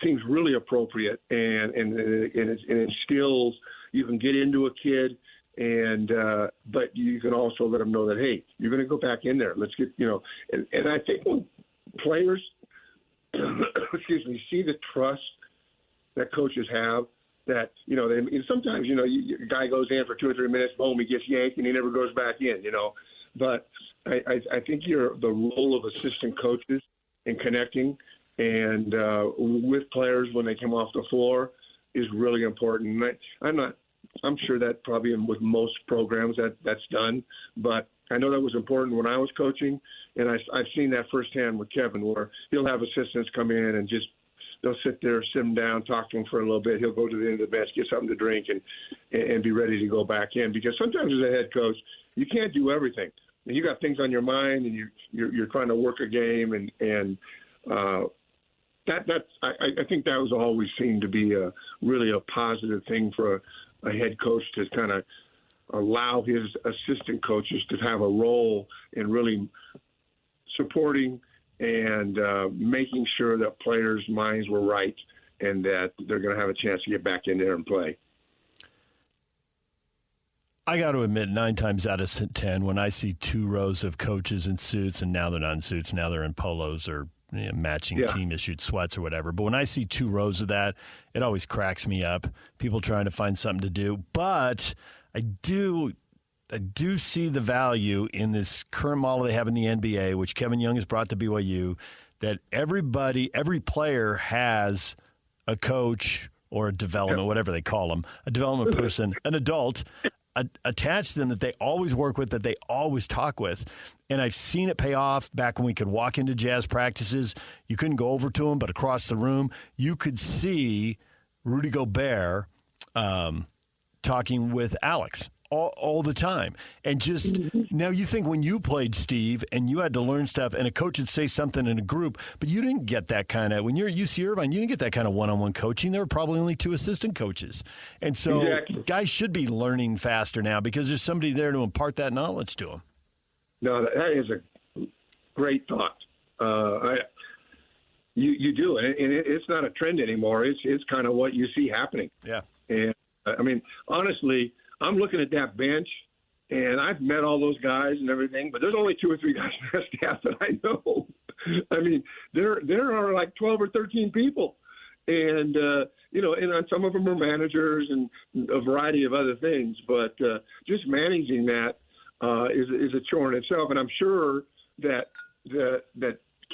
seems really appropriate, and it instills. You can get into a kid, but you can also let them know that, hey, you're going to go back in there. Let's get and I think when players, see the trust that coaches have, that sometimes a guy goes in for 2 or 3 minutes, boom, he gets yanked, and he never goes back in. But I think the role of assistant coaches in connecting and with players when they come off the floor is really important. I'm sure that probably with most programs that's done, but I know that was important when I was coaching, and I've seen that firsthand with Kevin, where he'll have assistants come in and they'll sit him down, talk to him for a little bit. He'll go to the end of the bench, get something to drink, and be ready to go back in. Because sometimes as a head coach, you can't do everything. And you got things on your mind, and you're trying to work a game, and I think that was always seemed to be really a positive thing for a head coach, to kind of allow his assistant coaches to have a role in really supporting and making sure that players' minds were right and that they're going to have a chance to get back in there and play. I got to admit, 9 times out of 10, when I see 2 rows of coaches in suits, and now they're not in suits, now they're in polos or matching team issued sweats or whatever. But when I see 2 rows of that, it always cracks me up. People trying to find something to do. But I do see the value in this current model they have in the NBA, which Kevin Young has brought to BYU, that every player has a coach or a development, whatever they call them, a development person, an adult attached to them that they always work with, that they always talk with. And I've seen it pay off back when we could walk into Jazz practices. You couldn't go over to them, but across the room, you could see Rudy Gobert talking with Alex all the time. And just now you think when you played, Steve, and you had to learn stuff and a coach would say something in a group, but you didn't get that kind of, when you're at UC Irvine, you didn't get that kind of one-on-one coaching. There were probably only 2 assistant coaches. And so guys should be learning faster now because there's somebody there to impart that knowledge to them. No, that is a great thought. You do, and it's not a trend anymore. It's kind of what you see happening. Yeah. And I mean, honestly, I'm looking at that bench, and I've met all those guys and everything, but there's only 2 or 3 guys on that staff that I know. I mean, there are like 12 or 13 people, and and some of them are managers and a variety of other things. But just managing that is a chore in itself, and I'm sure that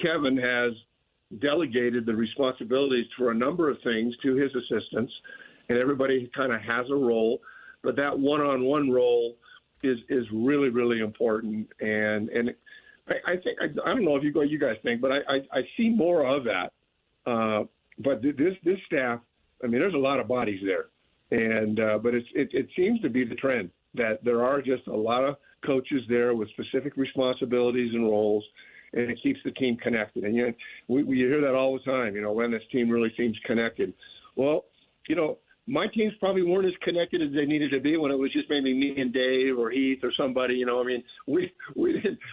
Kevin has delegated the responsibilities for a number of things to his assistants, and everybody kind of has a role. But that one-on-one role is really, really important. And I think I don't know if you guys think, but I see more of that. But this staff, I mean, there's a lot of bodies there, and but it seems to be the trend that there are just a lot of coaches there with specific responsibilities and roles, and it keeps the team connected. And we hear that all the time. When this team really seems connected. Well, my teams probably weren't as connected as they needed to be when it was just maybe me and Dave or Heath or somebody. I mean, we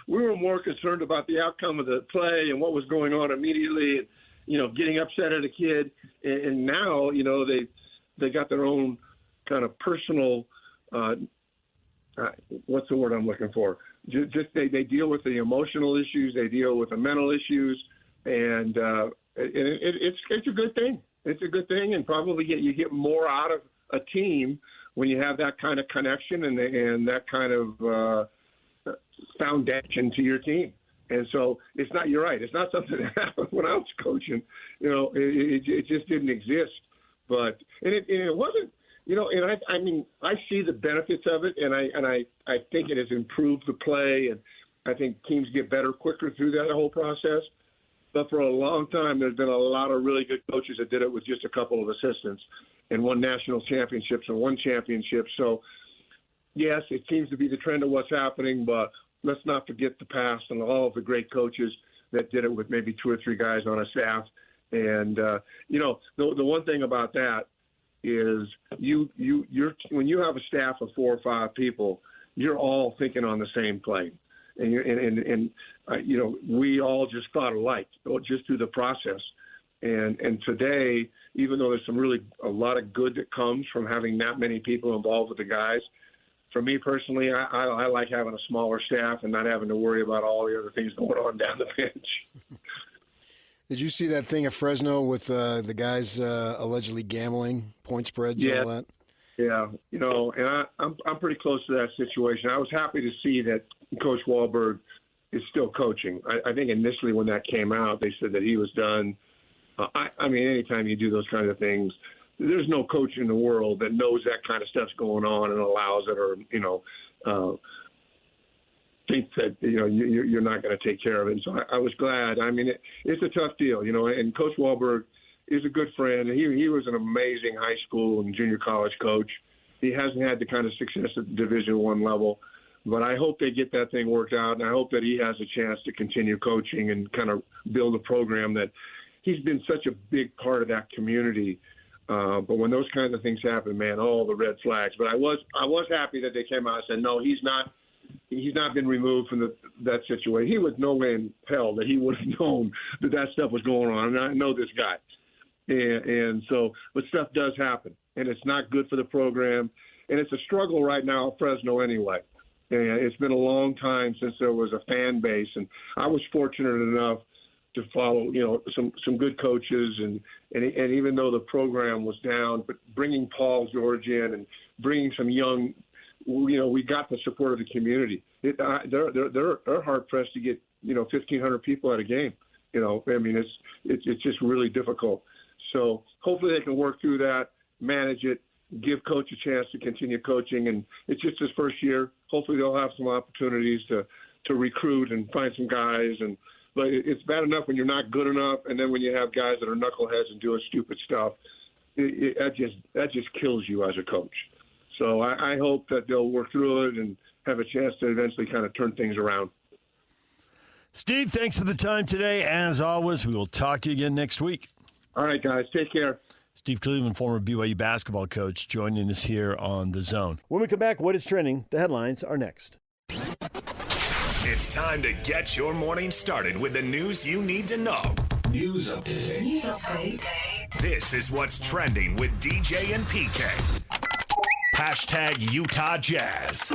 were more concerned about the outcome of the play and what was going on immediately, and getting upset at a kid. And now, they got their own kind of personal. What's the word I'm looking for? Just they deal with the emotional issues, they deal with the mental issues, and it's a good thing. It's a good thing, and probably you get more out of a team when you have that kind of connection and that kind of foundation to your team. And so it's not. You're right. It's not something that happened when I was coaching. It just didn't exist. But it wasn't. And I mean, I see the benefits of it, and I think it has improved the play, and I think teams get better quicker through that whole process. But for a long time, there's been a lot of really good coaches that did it with just a couple of assistants and won national championships and won championships. So, yes, it seems to be the trend of what's happening, but let's not forget the past and all of the great coaches that did it with maybe 2 or 3 guys on a staff. And, the one thing about that is you're when you have a staff of 4 or 5 people, you're all thinking on the same plane. And we all just thought alike just through the process. And today, even though there's a lot of good that comes from having that many people involved with the guys, for me personally, I like having a smaller staff and not having to worry about all the other things going on down the bench. Did you see that thing at Fresno with the guys allegedly gambling point spreads and all that? Yeah, and I'm pretty close to that situation. I was happy to see that Coach Wahlberg is still coaching. I think initially when that came out, they said that he was done. I mean, anytime you do those kinds of things, there's no coach in the world that knows that kind of stuff's going on and allows it, or think that you're not going to take care of it. And so I was glad. I mean, it's a tough deal, and Coach Wahlberg is a good friend. He was an amazing high school and junior college coach. He hasn't had the kind of success at the Division I level, but I hope they get that thing worked out, and I hope that he has a chance to continue coaching and kind of build a program that he's been such a big part of that community. But when those kinds of things happen, man, all the red flags. But I was happy that they came out and said, no, he's not been removed from that situation. He was no way in hell that he would have known that stuff was going on. And I know this guy. And so, but stuff does happen, and it's not good for the program. And it's a struggle right now at Fresno anyway. And it's been a long time since there was a fan base, and I was fortunate enough to follow, some good coaches, and even though the program was down, but bringing Paul George in and bringing some young, we got the support of the community. They're hard pressed to get 1,500 people at a game. I mean, it's just really difficult. So hopefully they can work through that, manage it, give Coach a chance to continue coaching. And it's just his first year. Hopefully they'll have some opportunities to recruit and find some guys. But it's bad enough when you're not good enough, and then when you have guys that are knuckleheads and doing stupid stuff, that just kills you as a coach. So I hope that they'll work through it and have a chance to eventually kind of turn things around. Steve, thanks for the time today. As always, we will talk to you again next week. All right, guys. Take care. Steve Cleveland, former BYU basketball coach, joining us here on The Zone. When we come back, what is trending? The headlines are next. It's time to get your morning started with the news you need to know. News update. This is what's trending with DJ and PK. Hashtag Utah Jazz.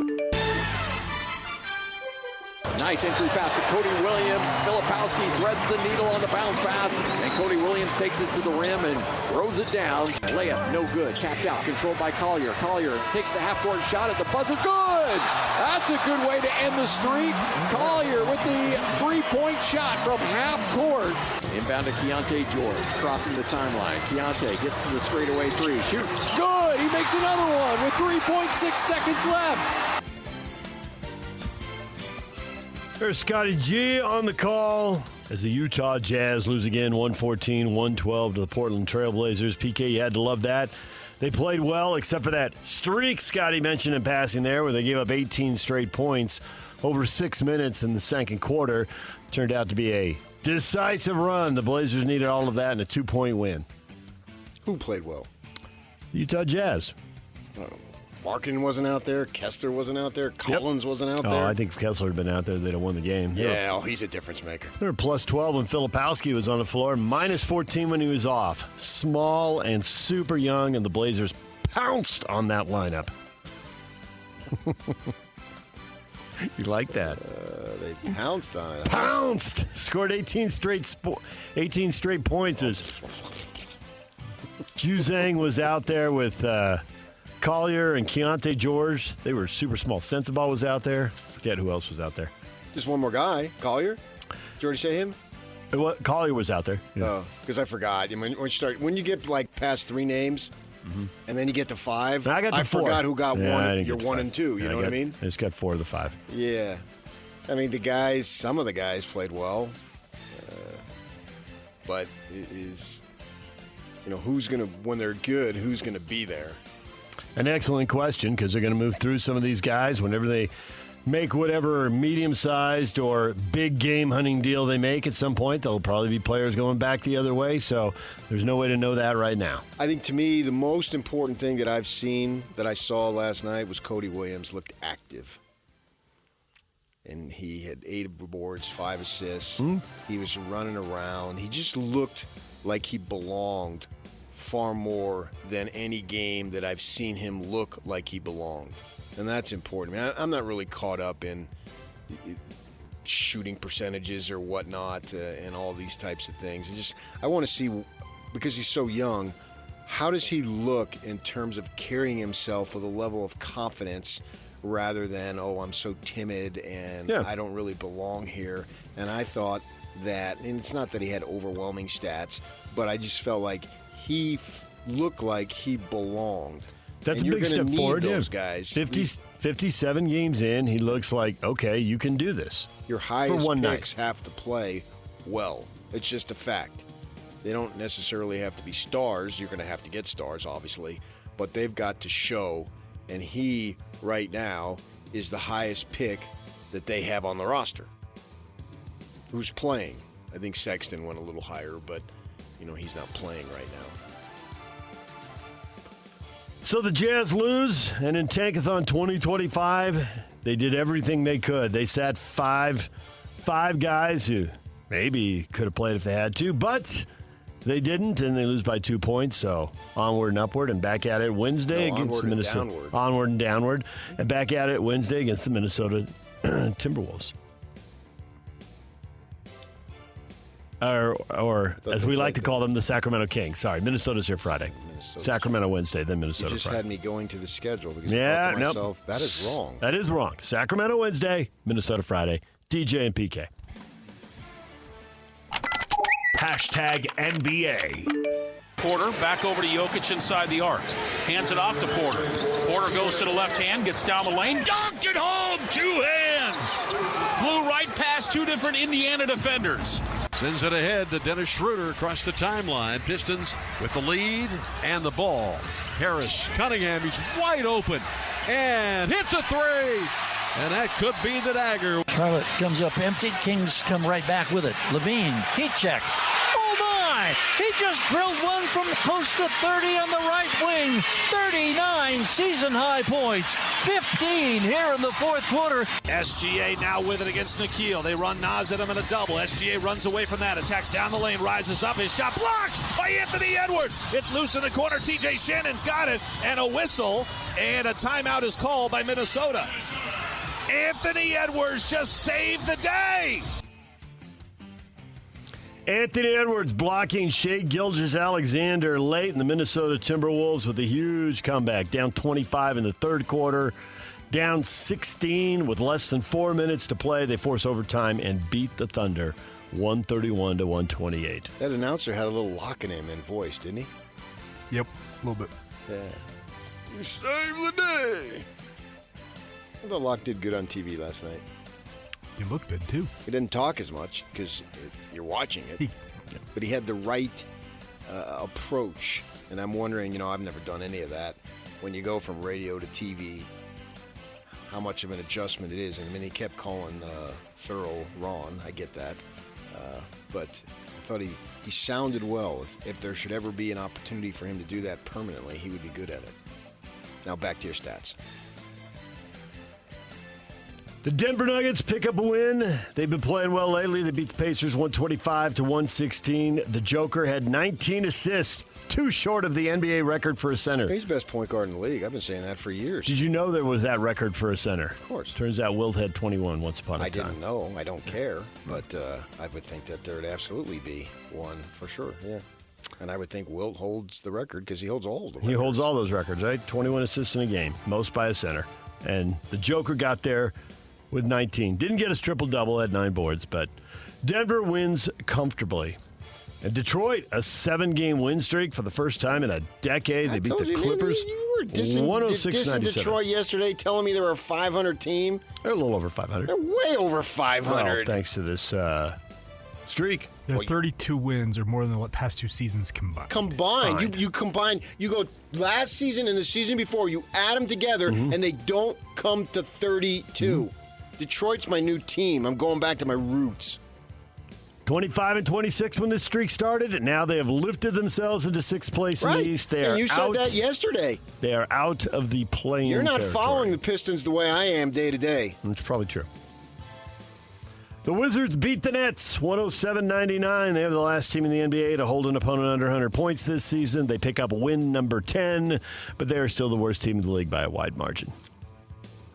Nice entry pass to Cody Williams. Filipowski threads the needle on the bounce pass, and Cody Williams takes it to the rim and throws it down. Layup, no good. Tapped out, controlled by Collier. Collier takes the half-court shot at the buzzer. Good! That's a good way to end the streak. Collier with the three-point shot from half-court. Inbound to Keontae George, crossing the timeline. Keontae gets to the straightaway three, shoots. Good! He makes another one with 3.6 seconds left. There's Scotty G on the call as the Utah Jazz lose again 114-112 to the Portland Trailblazers. PK, you had to love that. They played well, except for that streak Scotty mentioned in passing there, where they gave up 18 straight points over 6 minutes in the second quarter. Turned out to be a decisive run. The Blazers needed all of that in a 2-point win. Who played well? The Utah Jazz. Markin wasn't out there. Kessler wasn't out there. Collins wasn't out there. I think if Kessler had been out there, they'd have won the game. Yeah, he's a difference maker. They were plus 12 when Filipowski was on the floor, minus 14 when he was off. Small and super young, and the Blazers pounced on that lineup. You like that? They pounced on it. Pounced! Scored 18 straight points. Johnsen was out there with Collier and Keontae George. They were super small. Sensabaugh was out there. Forget who else was out there. Just one more guy. Collier? Did you already say him? Collier was out there. Yeah. Oh, because I forgot. When you get like past 3 names, and then you get to 5, I forgot who got one. You're 1 and 2. You know what I mean? I just got 4 of the 5. Yeah. I mean, some of the guys played well. But it is, who's going to, when they're good, who's going to be there? An excellent question, because they're going to move through some of these guys whenever they make whatever medium-sized or big game hunting deal they make at some point. There'll probably be players going back the other way, so there's no way to know that right now. I think, to me, the most important thing that I saw last night was Cody Williams looked active. And he had 8 boards, 5 assists. He was running around. He just looked like he belonged far more than any game that I've seen him look like he belonged. And that's important. I mean, I'm not really caught up in shooting percentages or whatnot and all these types of things. I want to see, because he's so young, how does he look in terms of carrying himself with a level of confidence rather than, I'm so timid and I don't really belong here. And I thought that, and it's not that he had overwhelming stats, but I just felt like he looked like he belonged. That's and a big step forward. Those guys. 57 games in, he looks like, okay, you can do this. Your highest picks have to play well. It's just a fact. They don't necessarily have to be stars. You're going to have to get stars, obviously, but they've got to show. And he, right now, is the highest pick that they have on the roster. Who's playing? I think Sexton went a little higher, but he's not playing right now. So the Jazz lose, and in Tankathon 2025, they did everything they could. They sat five guys who maybe could have played if they had to, but they didn't, and they lose by 2 points. So onward and upward, and back at it Wednesday against the Minnesota. Onward and downward, and back at it Wednesday against the Minnesota Timberwolves. Or as we like to call them, the Sacramento Kings. Sorry, Minnesota's here Friday. Sacramento Wednesday, then Minnesota You just Friday. had me going to the schedule because I thought to myself, that is wrong. That is wrong. Sacramento Wednesday, Minnesota Friday. DJ and PK. Hashtag NBA. Porter back over to Jokic inside the arc. Hands it off to Porter. Porter goes to the left hand, gets down the lane, dunked it home, 2 hands. Blew right past 2 different Indiana defenders. Sends it ahead to Dennis Schroeder across the timeline. Pistons with the lead and the ball. Harris, Cunningham, he's wide open and hits a 3. And that could be the dagger. Charlotte comes up empty. Kings come right back with it. Levine, heat check. Oh my! He just drilled one from close to 30 on the right wing. 39 season high points. 15 here in the fourth quarter. SGA now with it against Nikhil. They run Nas at him in a double. SGA runs away from that. Attacks down the lane. Rises up. His shot blocked by Anthony Edwards. It's loose in the corner. TJ Shannon's got it. And a whistle. And a timeout is called by Minnesota. Anthony Edwards just saved the day. Anthony Edwards blocking Shai Gilgeous-Alexander late in the Minnesota Timberwolves with a huge comeback. Down 25 in the third quarter. Down 16 with less than 4 minutes to play. They force overtime and beat the Thunder 131-128. That announcer had a little lock in him in voice, didn't he? Yep, a little bit. Yeah. You saved the day. I thought Locke did good on TV last night. He looked good, too. He didn't talk as much because you're watching it. But he had the right approach. And I'm wondering, I've never done any of that. When you go from radio to TV, how much of an adjustment it is. And he kept calling Thurl Ron. I get that. But I thought he sounded well. If there should ever be an opportunity for him to do that permanently, he would be good at it. Now back to your stats. The Denver Nuggets pick up a win. They've been playing well lately. They beat the Pacers 125-116. The Joker had 19 assists, 2 short of the NBA record for a center. He's the best point guard in the league. I've been saying that for years. Did you know there was that record for a center? Of course. Turns out Wilt had 21 once upon a time. I didn't know. I don't care. But I would think that there would absolutely be one for sure, yeah. And I would think Wilt holds the record because he holds all the records. He holds all those records, right? 21 assists in a game, most by a center. And the Joker got there with 19. Didn't get his triple-double, had 9 boards, but Denver wins comfortably. And Detroit, a 7-game win streak for the first time in a decade. They beat the Clippers. You were dissing Detroit yesterday, telling me they were a 500 team. They're a little over 500. They're way over 500. Well, thanks to this streak. Their 32 wins are more than the past 2 seasons combined. You combine. You go last season and the season before. You add them together, and they don't come to 32. Detroit's my new team. I'm going back to my roots. 25-26 when this streak started, and now they have lifted themselves into 6th place in the East. They are and you said that yesterday. They are out of the play-in You're not territory. following the Pistons the way I am day to day. That's probably true. The Wizards beat the Nets 107-99. They have the last team in the NBA to hold an opponent under 100 points this season. They pick up win number 10, but they are still the worst team in the league by a wide margin.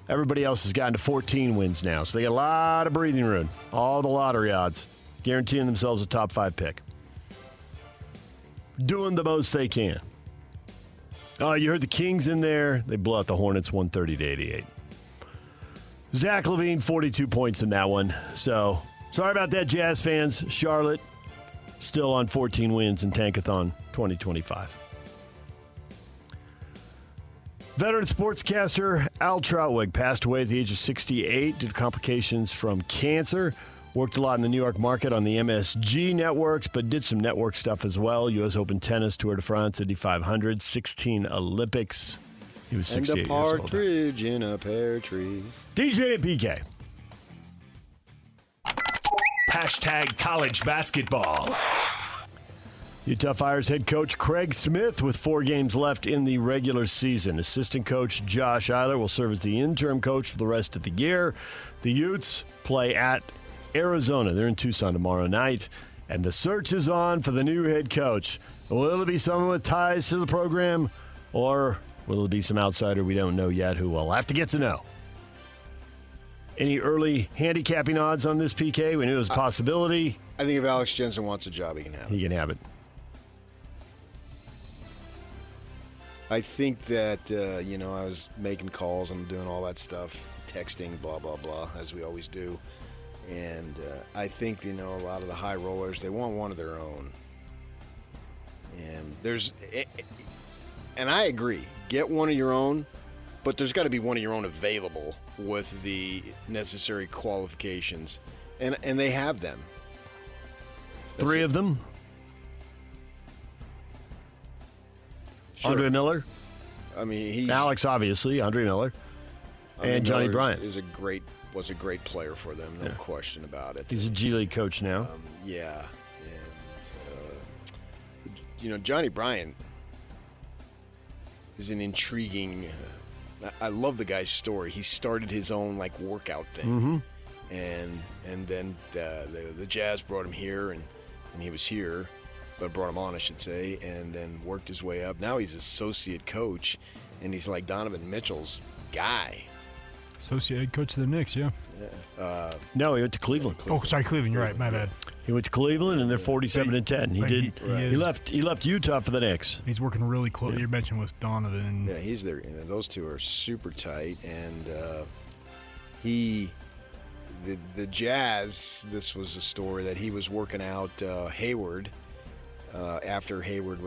Everybody else has gotten to 14 wins now, so they got a lot of breathing room. All the lottery odds, guaranteeing themselves a top 5 pick. Doing the most they can. You heard the Kings in there. They blew out the Hornets 130-88. Zach LaVine, 42 points in that one. So, sorry about that, Jazz fans. Charlotte, still on 14 wins in Tankathon 2025. Veteran sportscaster Al Trautwig passed away at the age of 68 due to complications from cancer. Worked a lot in the New York market on the MSG networks, but did some network stuff as well. U.S. Open tennis, Tour de France, Indy 500, 16 Olympics. He was 68 years old. And a partridge in a pear tree. DJ and PK. Hashtag college basketball. Utah Fire's head coach Craig Smith with 4 games left in the regular season. Assistant coach Josh Eiler will serve as the interim coach for the rest of the year. The Utes play at Arizona. They're in Tucson tomorrow night. And the search is on for the new head coach. Will it be someone with ties to the program, or will it be some outsider we don't know yet who we'll have to get to know? Any early handicapping odds on this, PK? We knew it was a possibility. I think if Alex Johnsen wants a job, he can have it. He can have it. I think that, I was making calls and doing all that stuff, texting, blah, blah, blah, as we always do. And I think, a lot of the high rollers, they want one of their own. And I agree, get one of your own, but there's got to be one of your own available with the necessary qualifications. And they have them. 3 of them. Sure. Andre Miller. I mean, he's Alex, obviously, Andre Miller, and Johnny Bryant was a great player for them, no question about it. He's a G League coach now. Yeah, and Johnny Bryant is an intriguing. I love the guy's story. He started his own workout thing, and then the Jazz brought him here, and he was here. But brought him on, I should say, and then worked his way up. Now he's associate coach, and he's like Donovan Mitchell's guy. Associate head coach of the Knicks, yeah. No, he went to Cleveland. Oh, sorry, Cleveland. You're right. My bad. He went to Cleveland, and they're 47-10. He left Utah for the Knicks. He's working really close. You mentioned with Donovan. Yeah, he's there. Those two are super tight, and the Jazz. This was a story that he was working out Hayward. After Hayward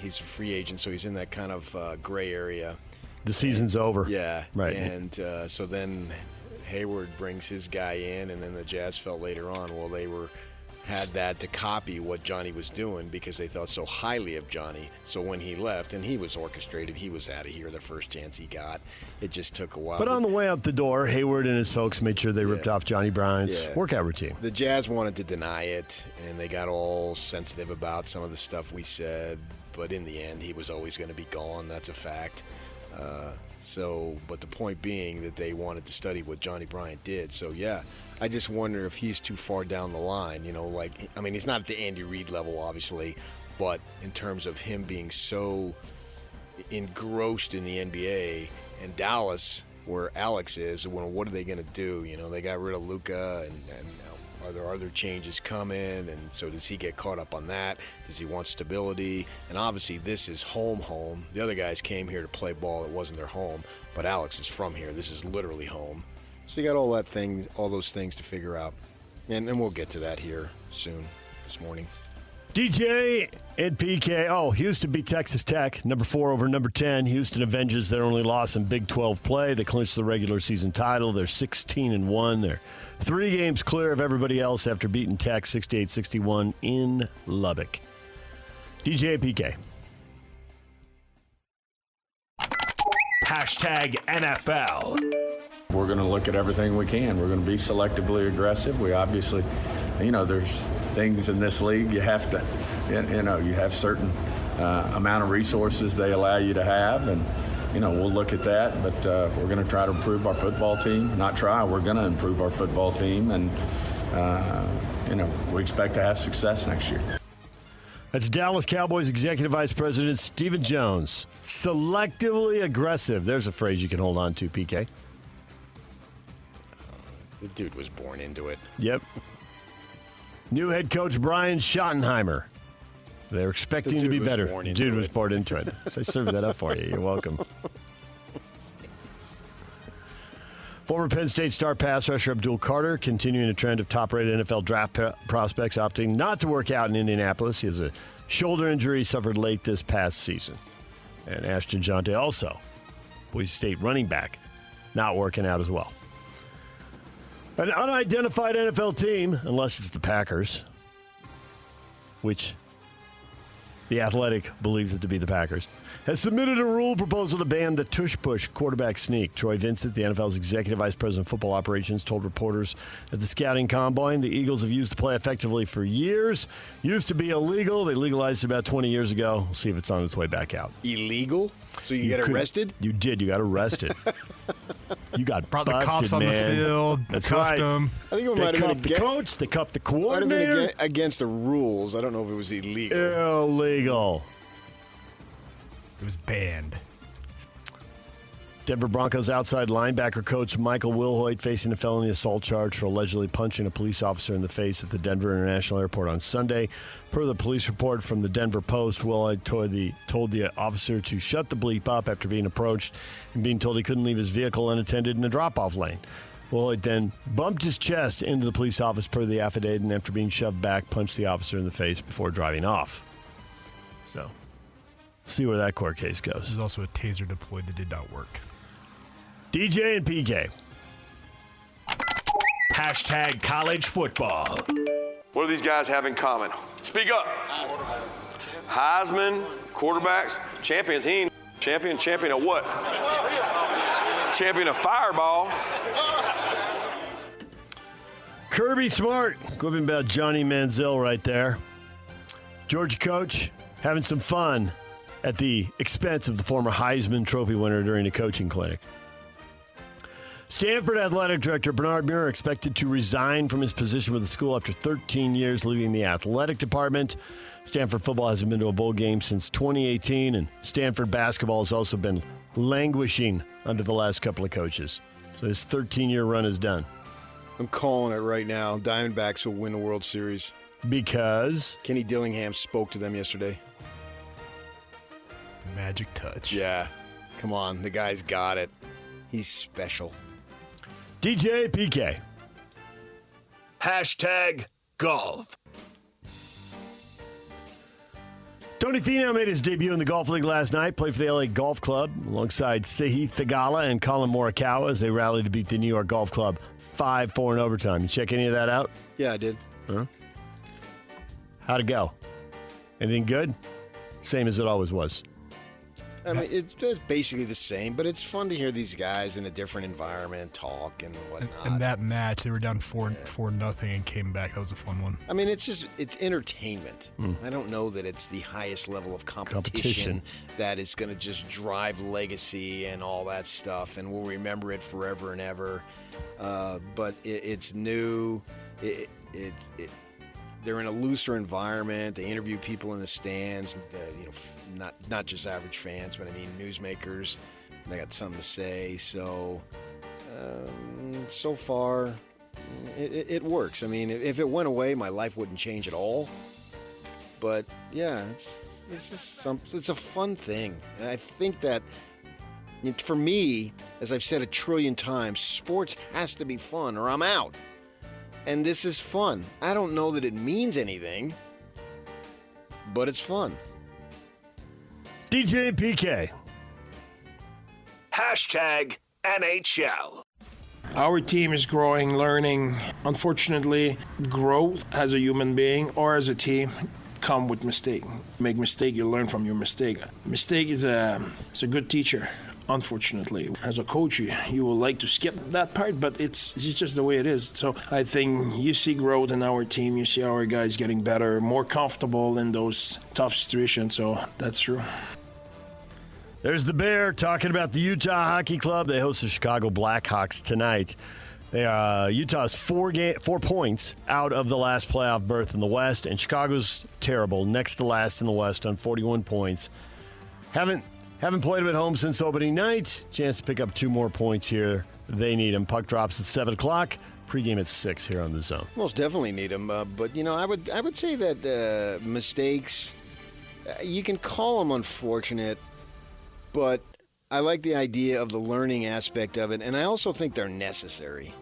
he's a free agent, so he's in that kind of gray area. The season's over. Yeah. Right. And so then Hayward brings his guy in, and then the Jazz felt later on, well, they had that to copy what Johnny was doing because they thought so highly of Johnny. So when he left, and he was orchestrated, he was out of here the first chance he got. It just took a while. But on the way out the door, Hayward and his folks made sure they ripped off Johnny Bryant's workout routine. The Jazz wanted to deny it, and they got all sensitive about some of the stuff we said. But in the end, he was always going to be gone. That's a fact. But the point being that they wanted to study what Johnny Bryant did. So, yeah, I just wonder if he's too far down the line. He's not at the Andy Reid level, obviously, but in terms of him being so engrossed in the NBA and Dallas, where Alex is, what are they going to do? They got rid of Luka, and are there other changes coming? And so does he get caught up on that? Does he want stability? And obviously this is home. The other guys came here to play ball. It wasn't their home. But Alex is from here. This is literally home. So you got all those things to figure out. And we'll get to that here soon this morning. DJ and PK. Oh, Houston beat Texas Tech, number 4 over number 10. Houston avenges their only loss in Big 12 play. They clinched the regular season title. They're 16-1. They're 3 games clear of everybody else after beating Tech 68-61 in Lubbock. DJ and PK. #NFL. We're going to look at everything we can. We're going to be selectively aggressive. We obviously, there's things in this league you have to, you have certain amount of resources they allow you to have, and we'll look at that. But we're going to try to improve our football team. We're going to improve our football team, and we expect to have success next year. That's Dallas Cowboys Executive Vice President Stephen Jones. Selectively aggressive. There's a phrase you can hold on to, PK. The dude was born into it. Yep. New head coach Brian Schottenheimer. They're expecting to be better. Dude was born into it. So I served that up for you. You're welcome. Former Penn State star pass rusher Abdul Carter continuing a trend of top-rated NFL draft prospects opting not to work out in Indianapolis. He has a shoulder injury suffered late this past season. And Ashton Jonte also, Boise State running back, not working out as well. An unidentified NFL team, unless it's the Packers, which The Athletic believes it to be the Packers, has submitted a rule proposal to ban the tush-push quarterback sneak. Troy Vincent, the NFL's Executive Vice President of Football Operations, told reporters at the Scouting Combine the Eagles have used the play effectively for years. Used to be illegal. They legalized it about 20 years ago. We'll see if it's on its way back out. Illegal? So you get arrested? You did. You got arrested. You got brought busted, the cops on man. the field. That's cuffed right. them. I think it They might have cuffed been the coach. They cuffed the coordinator. Might have been against the rules. I don't know if it was illegal. Illegal. It was banned. Denver Broncos outside linebacker coach Michael Wilhoit facing a felony assault charge for allegedly punching a police officer in the face at the Denver International Airport on Sunday. Per the police report from the Denver Post, Wilhoit told the officer to shut the bleep up after being approached and being told he couldn't leave his vehicle unattended in a drop-off lane. Wilhoit then bumped his chest into the police office per the affidavit, and after being shoved back, punched the officer in the face before driving off. So, see where that court case goes. There's also a taser deployed that did not work. DJ and PK. #college football. What do these guys have in common? Speak up. Heisman, quarterbacks, champions. He ain't champion of what? Champion of fireball. Kirby Smart, quipping about Johnny Manziel right there. Georgia coach having some fun at the expense of the former Heisman Trophy winner during a coaching clinic. Stanford Athletic Director Bernard Muir expected to resign from his position with the school after 13 years leading the athletic department. Stanford football hasn't been to a bowl game since 2018, and Stanford basketball has also been languishing under the last couple of coaches. So this 13-year run is done. I'm calling it right now. Diamondbacks will win the World Series. Because? Kenny Dillingham spoke to them yesterday. Magic touch. Yeah. Come on. The guy's got it. He's special. DJ PK. #golf. Tony Finau made his debut in the Golf League last night, played for the LA Golf Club alongside Sahith Theegala and Colin Morikawa as they rallied to beat the New York Golf Club 5-4 in overtime. You check any of that out? Yeah, I did. Huh? How'd it go? Anything good? Same as it always was. I mean, it's basically the same, but it's fun to hear these guys in a different environment talk and whatnot. In that match, they were down 4-0 and came back. That was a fun one. I mean, it's entertainment. I don't know that it's the highest level of competition. That is going to just drive legacy and all that stuff, and we'll remember it forever and ever. But it's new. They're in a looser environment. They interview people in the stands, not just average fans, but I mean newsmakers. They got something to say. So, so far, it works. I mean, if it went away, my life wouldn't change at all. But yeah, it's a fun thing. And I think that for me, as I've said a trillion times, sports has to be fun or I'm out. And this is fun. I don't know that it means anything, but it's fun. DJ and PK. #NHL. Our team is growing, learning. Unfortunately, growth as a human being or as a team come with mistake. Make mistake, you learn from your mistake. Mistake is a good teacher. Unfortunately, as a coach, you will like to skip that part, but it's just the way it is. So I think you see growth in our team. You see our guys getting better, more comfortable in those tough situations. So that's true. There's the Bear talking about the Utah Hockey Club. They host the Chicago Blackhawks tonight. They are Utah's 4 points out of the last playoff berth in the West, and Chicago's terrible, next to last in the West on 41 points. Haven't played them at home since opening night. Chance to pick up 2 more points here. They need them. Puck drops at 7 o'clock. Pregame at 6 here on the Zone. Most definitely need them. But, I would say that mistakes, you can call them unfortunate, but I like the idea of the learning aspect of it, and I also think they're necessary.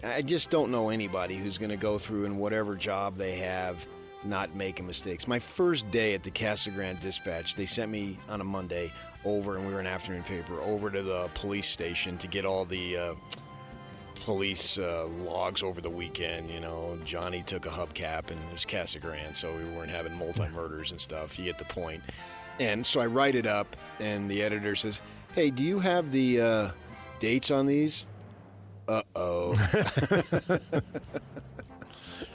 I just don't know anybody who's going to go through in whatever job they have not making mistakes. My first day at the Casa Grande Dispatch, they sent me on a Monday over, and we were an afternoon paper, over to the police station to get all the police logs over the weekend. Johnny took a hubcap, and it was Casa Grande, so we weren't having multi-murders and stuff. You get the point. And so I write it up, and the editor says, "Hey, do you have the dates on these?" Uh-oh.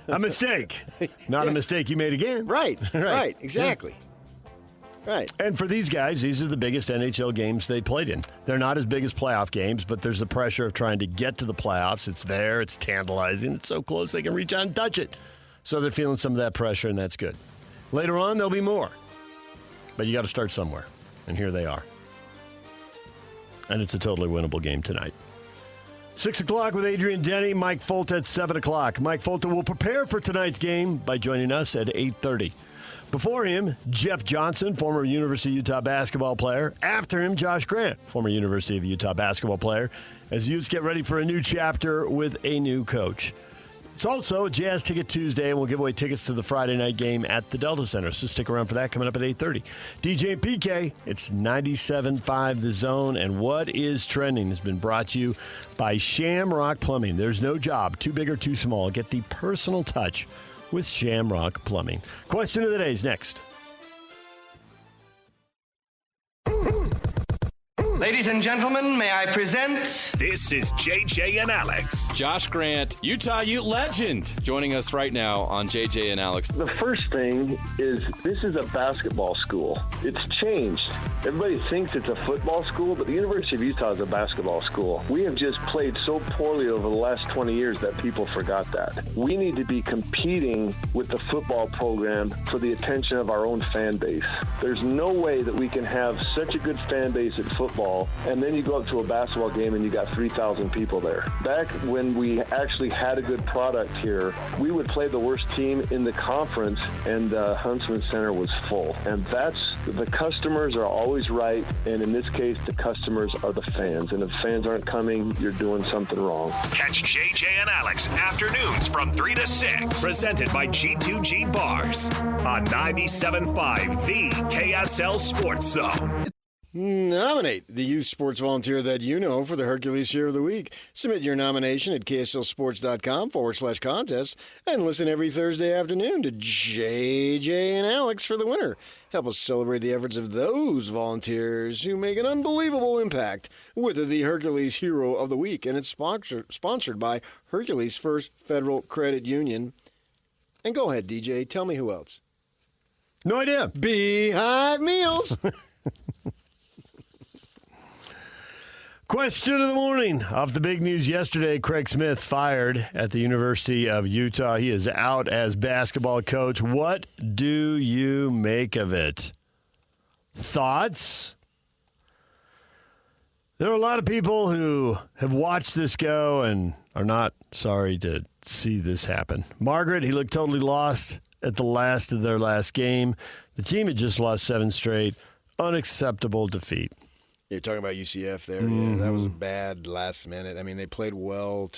A mistake. Not a mistake you made again. Right, exactly. Yeah. Right. And for these guys, these are the biggest NHL games they played in. They're not as big as playoff games, but there's the pressure of trying to get to the playoffs. It's there. It's tantalizing. It's so close they can reach out and touch it. So they're feeling some of that pressure, and that's good. Later on, there'll be more. But you got to start somewhere. And here they are. And it's a totally winnable game tonight. 6 o'clock with Adrian Denny, Mike Folta at 7 o'clock. Mike Folta will prepare for tonight's game by joining us at 8:30. Before him, Jeff Johnsen, former University of Utah basketball player. After him, Josh Grant, former University of Utah basketball player, as Utes get ready for a new chapter with a new coach. It's also Jazz Ticket Tuesday, and we'll give away tickets to the Friday night game at the Delta Center. So stick around for that coming up at 8:30. DJ and PK, it's 97.5 The Zone, and what is trending has been brought to you by Shamrock Plumbing. There's no job too big or too small. Get the personal touch with Shamrock Plumbing. Question of the day is next. Ladies and gentlemen, may I present... This is JJ and Alex. Josh Grant, Utah Ute legend, joining us right now on JJ and Alex. The first thing is this is a basketball school. It's changed. Everybody thinks it's a football school, but the University of Utah is a basketball school. We have just played so poorly over the last 20 years that people forgot that. We need to be competing with the football program for the attention of our own fan base. There's no way that we can have such a good fan base at football basketball, and then you go up to a basketball game and you got 3,000 people there. Back when we actually had a good product here, we would play the worst team in the conference, and Huntsman Center was full. And the customers are always right, and in this case, the customers are the fans. And if fans aren't coming, you're doing something wrong. Catch JJ and Alex afternoons from 3 to 6. Presented by G2G Bars on 97.5, the KSL Sports Zone. Nominate the youth sports volunteer that you know for the Hercules Hero of the Week. Submit your nomination at kslsports.com/contest and listen every Thursday afternoon to JJ and Alex for the winner. Help us celebrate the efforts of those volunteers who make an unbelievable impact with the Hercules Hero of the Week. And it's sponsored by Hercules First Federal Credit Union. And go ahead, DJ, tell me who else. No idea. Beehive Meals. Question of the morning. Off the big news yesterday, Craig Smith fired at the University of Utah. He is out as basketball coach. What do you make of it? Thoughts? There are a lot of people who have watched this go and are not sorry to see this happen. Margaret, he looked totally lost at the last of their last game. The team had just lost 7 straight. Unacceptable defeat. You're talking about UCF there. Mm-hmm. Yeah, that was a bad last minute. I mean, they played well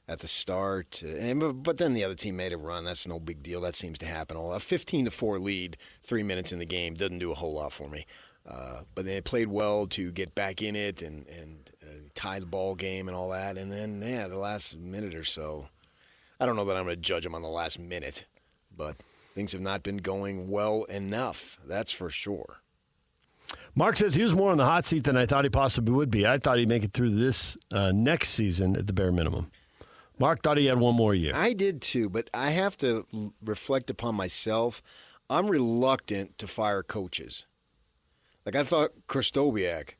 at the start, but then the other team made a run. That's no big deal. That seems to happen. A 15-4 lead, 3 minutes in the game doesn't do a whole lot for me. But they played well to get back in it and tie the ball game and all that. And then, the last minute or so, I don't know that I'm going to judge them on the last minute, but things have not been going well enough. That's for sure. Mark says he was more on the hot seat than I thought he possibly would be. I thought he'd make it through this next season at the bare minimum. Mark thought he had one more year. I did too, but I have to reflect upon myself. I'm reluctant to fire coaches. Like I thought Krzysztofiak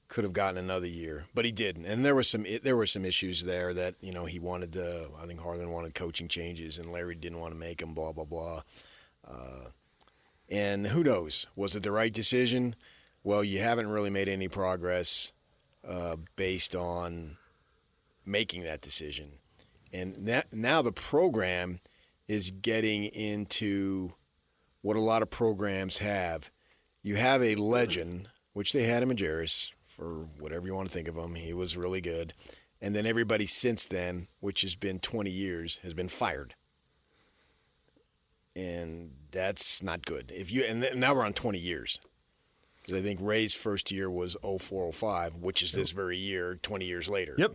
could have gotten another year, but he didn't. And there were some issues there that he wanted to. I think Harlan wanted coaching changes, and Larry didn't want to make them. Blah blah blah. And who knows? Was it the right decision? Well, you haven't really made any progress based on making that decision. And now the program is getting into what a lot of programs have. You have a legend, which they had in Majerus, for whatever you want to think of him. He was really good. And then everybody since then, which has been 20 years, has been fired. And that's not good. Now we're on 20 years. I think Ray's first year was 04-05, which is this very year, 20 years later. Yep.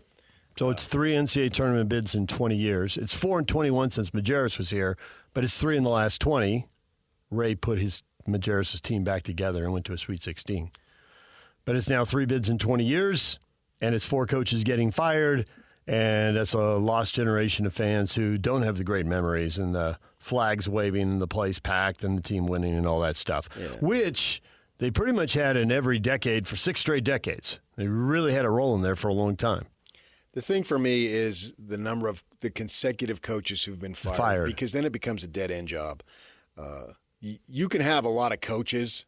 So it's 3 NCAA tournament bids in 20 years. It's 4 in 21 since Majerus was here, but it's 3 in the last 20. Ray put his Majerus' team back together and went to a Sweet 16. But it's now 3 bids in 20 years, and it's 4 coaches getting fired, and that's a lost generation of fans who don't have the great memories and the flags waving and the place packed and the team winning and all that stuff, which they pretty much had in every decade for 6 straight decades. They really had a role in there for a long time. The thing for me is the number of the consecutive coaches who've been fired. Because then it becomes a dead-end job. You can have a lot of coaches.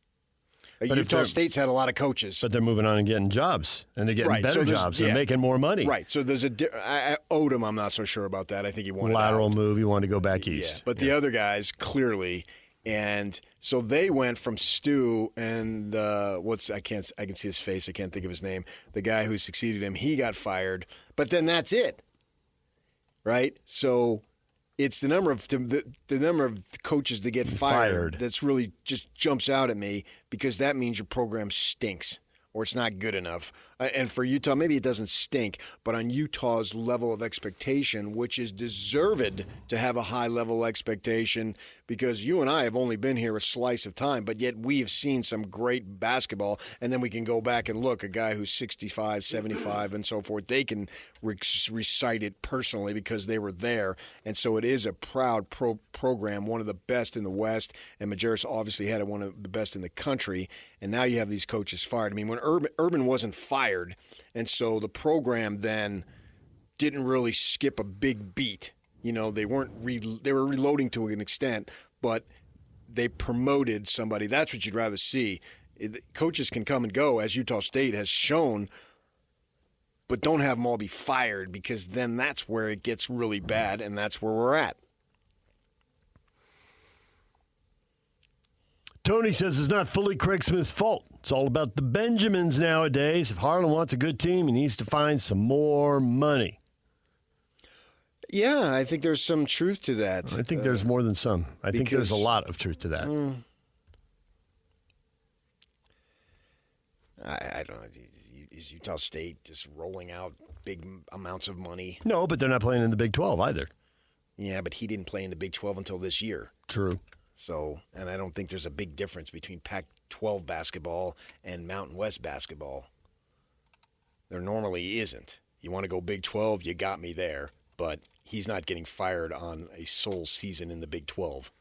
Utah State's had a lot of coaches. But they're moving on and getting jobs, and they're getting better jobs. They're making more money. Right. So there's Odom, I'm not so sure about that. I think he wanted lateral move. He wanted to go back east. Yeah. But the other guys, clearly. And so they went from Stu and I can see his face. I can't think of his name. The guy who succeeded him, he got fired. But then that's it, right? So it's the number of coaches that get fired that's really just jumps out at me, because that means your program stinks or it's not good enough. And for Utah, maybe it doesn't stink, but on Utah's level of expectation, which is deserved to have a high level expectation, because you and I have only been here a slice of time, but yet we've seen some great basketball, and then we can go back and look, a guy who's 65, 75, and so forth, they can recite it personally because they were there. And so it is a proud program, one of the best in the West, and Majerus obviously had one of the best in the country, and now you have these coaches fired. I mean, when Urban wasn't fired, and so the program then didn't really skip a big beat. They weren't they were reloading to an extent, but they promoted somebody. That's what you'd rather see. Coaches can come and go, as Utah State has shown, but don't have them all be fired, because then that's where it gets really bad, and that's where we're at. Tony says it's not fully Craig Smith's fault. It's all about the Benjamins nowadays. If Harlan wants a good team, he needs to find some more money. Yeah, I think there's some truth to that. I think there's more than some. I think there's a lot of truth to that. I don't know. Is Utah State just rolling out big amounts of money? No, but they're not playing in the Big 12 either. Yeah, but he didn't play in the Big 12 until this year. True. So, and I don't think there's a big difference between Pac-12 basketball and Mountain West basketball. There normally isn't. You want to go Big 12, you got me there. But he's not getting fired on a sole season in the Big 12.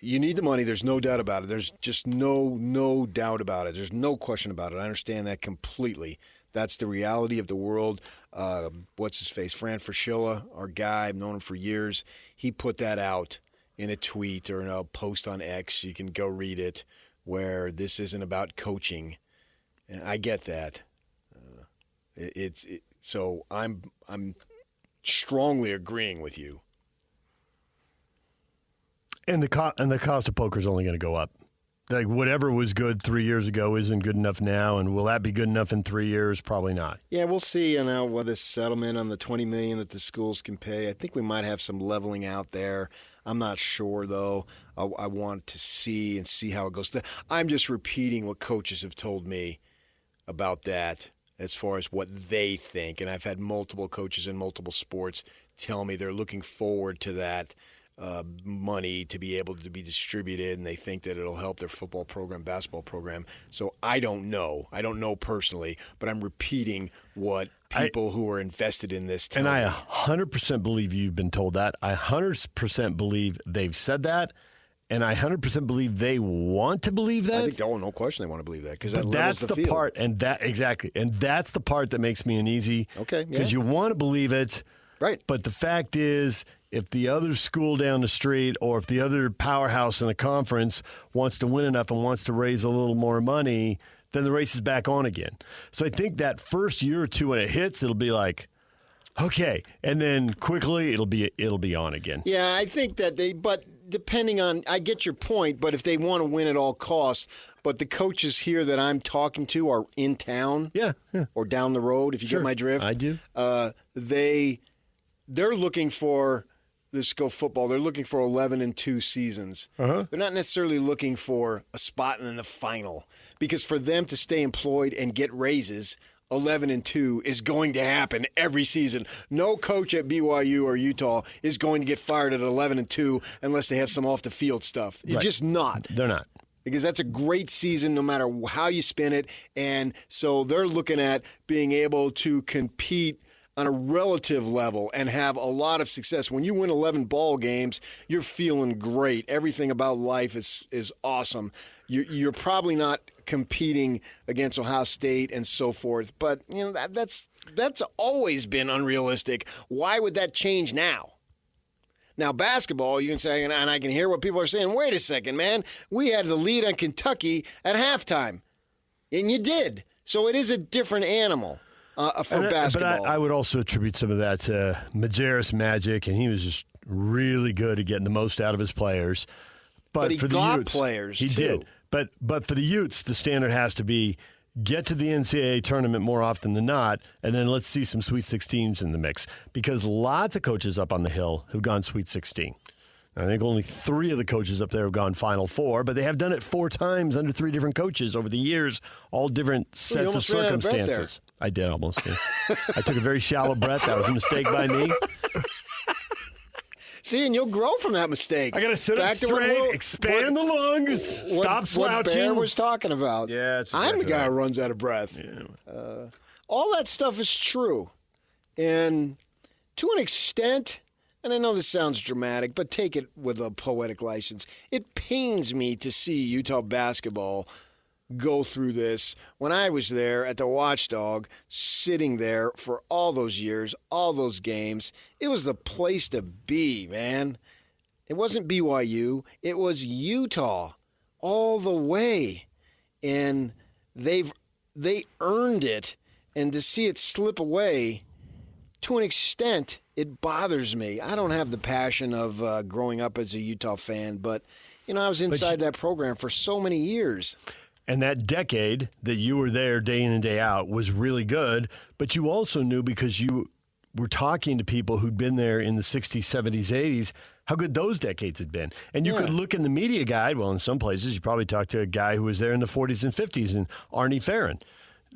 You need the money. There's no doubt about it. There's just no doubt about it. There's no question about it. I understand that completely. That's the reality of the world. What's his face? Fran Fraschilla, our guy, I've known him for years. He put that out in a tweet or in a post on X. You can go read it, where this isn't about coaching. And I get that. So I'm strongly agreeing with you. And the cost of poker is only going to go up. Like, whatever was good 3 years ago isn't good enough now, and will that be good enough in 3 years? Probably not. Yeah, we'll see. What this settlement on the $20 million that the schools can pay. I think we might have some leveling out there. I'm not sure though. I want to see how it goes. I'm just repeating what coaches have told me about that, as far as what they think. And I've had multiple coaches in multiple sports tell me they're looking forward to that money to be able to be distributed, and they think that it'll help their football program, basketball program. So I don't know. I don't know personally, but I'm repeating what people who are invested in this tell me. And I 100% believe you've been told that. I 100% believe they've said that. And I 100% believe they want to believe that. I think, no question they want to believe that, because that levels that's the field. Part, and that's the part that makes me uneasy. Okay, because you want to believe it, right? But the fact is, if the other school down the street, or if the other powerhouse in the conference wants to win enough and wants to raise a little more money, then the race is back on again. So I think that first year or two when it hits, it'll be like, okay, and then quickly it'll be on again. Yeah, I think that but depending on, I get your point, but if they want to win at all costs, but the coaches here that I'm talking to are in town, or down the road, if you get my drift. I do. They're looking for this go football. They're looking for 11-2 seasons. They're not necessarily looking for a spot in the final, because for them to stay employed and get raises, 11-2 is going to happen every season. No coach at BYU or Utah is going to get fired at 11-2 unless they have some off the field stuff. You're just not. They're not. Because that's a great season no matter how you spin it. And so they're looking at being able to compete on a relative level and have a lot of success. When you win 11 ball games, you're feeling great. Everything about life is awesome. You're probably not competing against Ohio State and so forth, but that's always been unrealistic. Why would that change now? Now, basketball, you can say, and I can hear what people are saying, wait a second, man, we had the lead on Kentucky at halftime, and you did. So it is a different animal. For basketball. But I would also attribute some of that to Majerus Magic, and he was just really good at getting the most out of his players. But he for got the Utes, players, he too. did. But for the Utes, the standard has to be get to the NCAA tournament more often than not, and then let's see some Sweet 16s in the mix. Because lots of coaches up on the Hill have gone Sweet 16. I think only 3 of the coaches up there have gone Final Four, but they have done it 4 times under 3 different coaches over the years, all different sets of circumstances. I did almost. Yeah. I took a very shallow breath. That was a mistake by me. See, and you'll grow from that mistake. I got to sit up straight, expand the lungs, stop slouching. What Bear was talking about. Yeah, I'm the guy who runs out of breath. Yeah. All that stuff is true. And to an extent, and I know this sounds dramatic, but take it with a poetic license, it pains me to see Utah basketball go through this. When I was there at the Watchdog, sitting there for all those years, all those games, it was the place to be, man. It wasn't BYU. It was Utah all the way. And they earned it. And to see it slip away, to an extent, it bothers me. I don't have the passion of growing up as a Utah fan, but, I was inside that program for so many years. And that decade that you were there day in and day out was really good, but you also knew, because you were talking to people who'd been there in the 60s, 70s, 80s, how good those decades had been. And you could look in the media guide. Well, in some places, you probably talked to a guy who was there in the 40s and 50s, and Arnie Farron.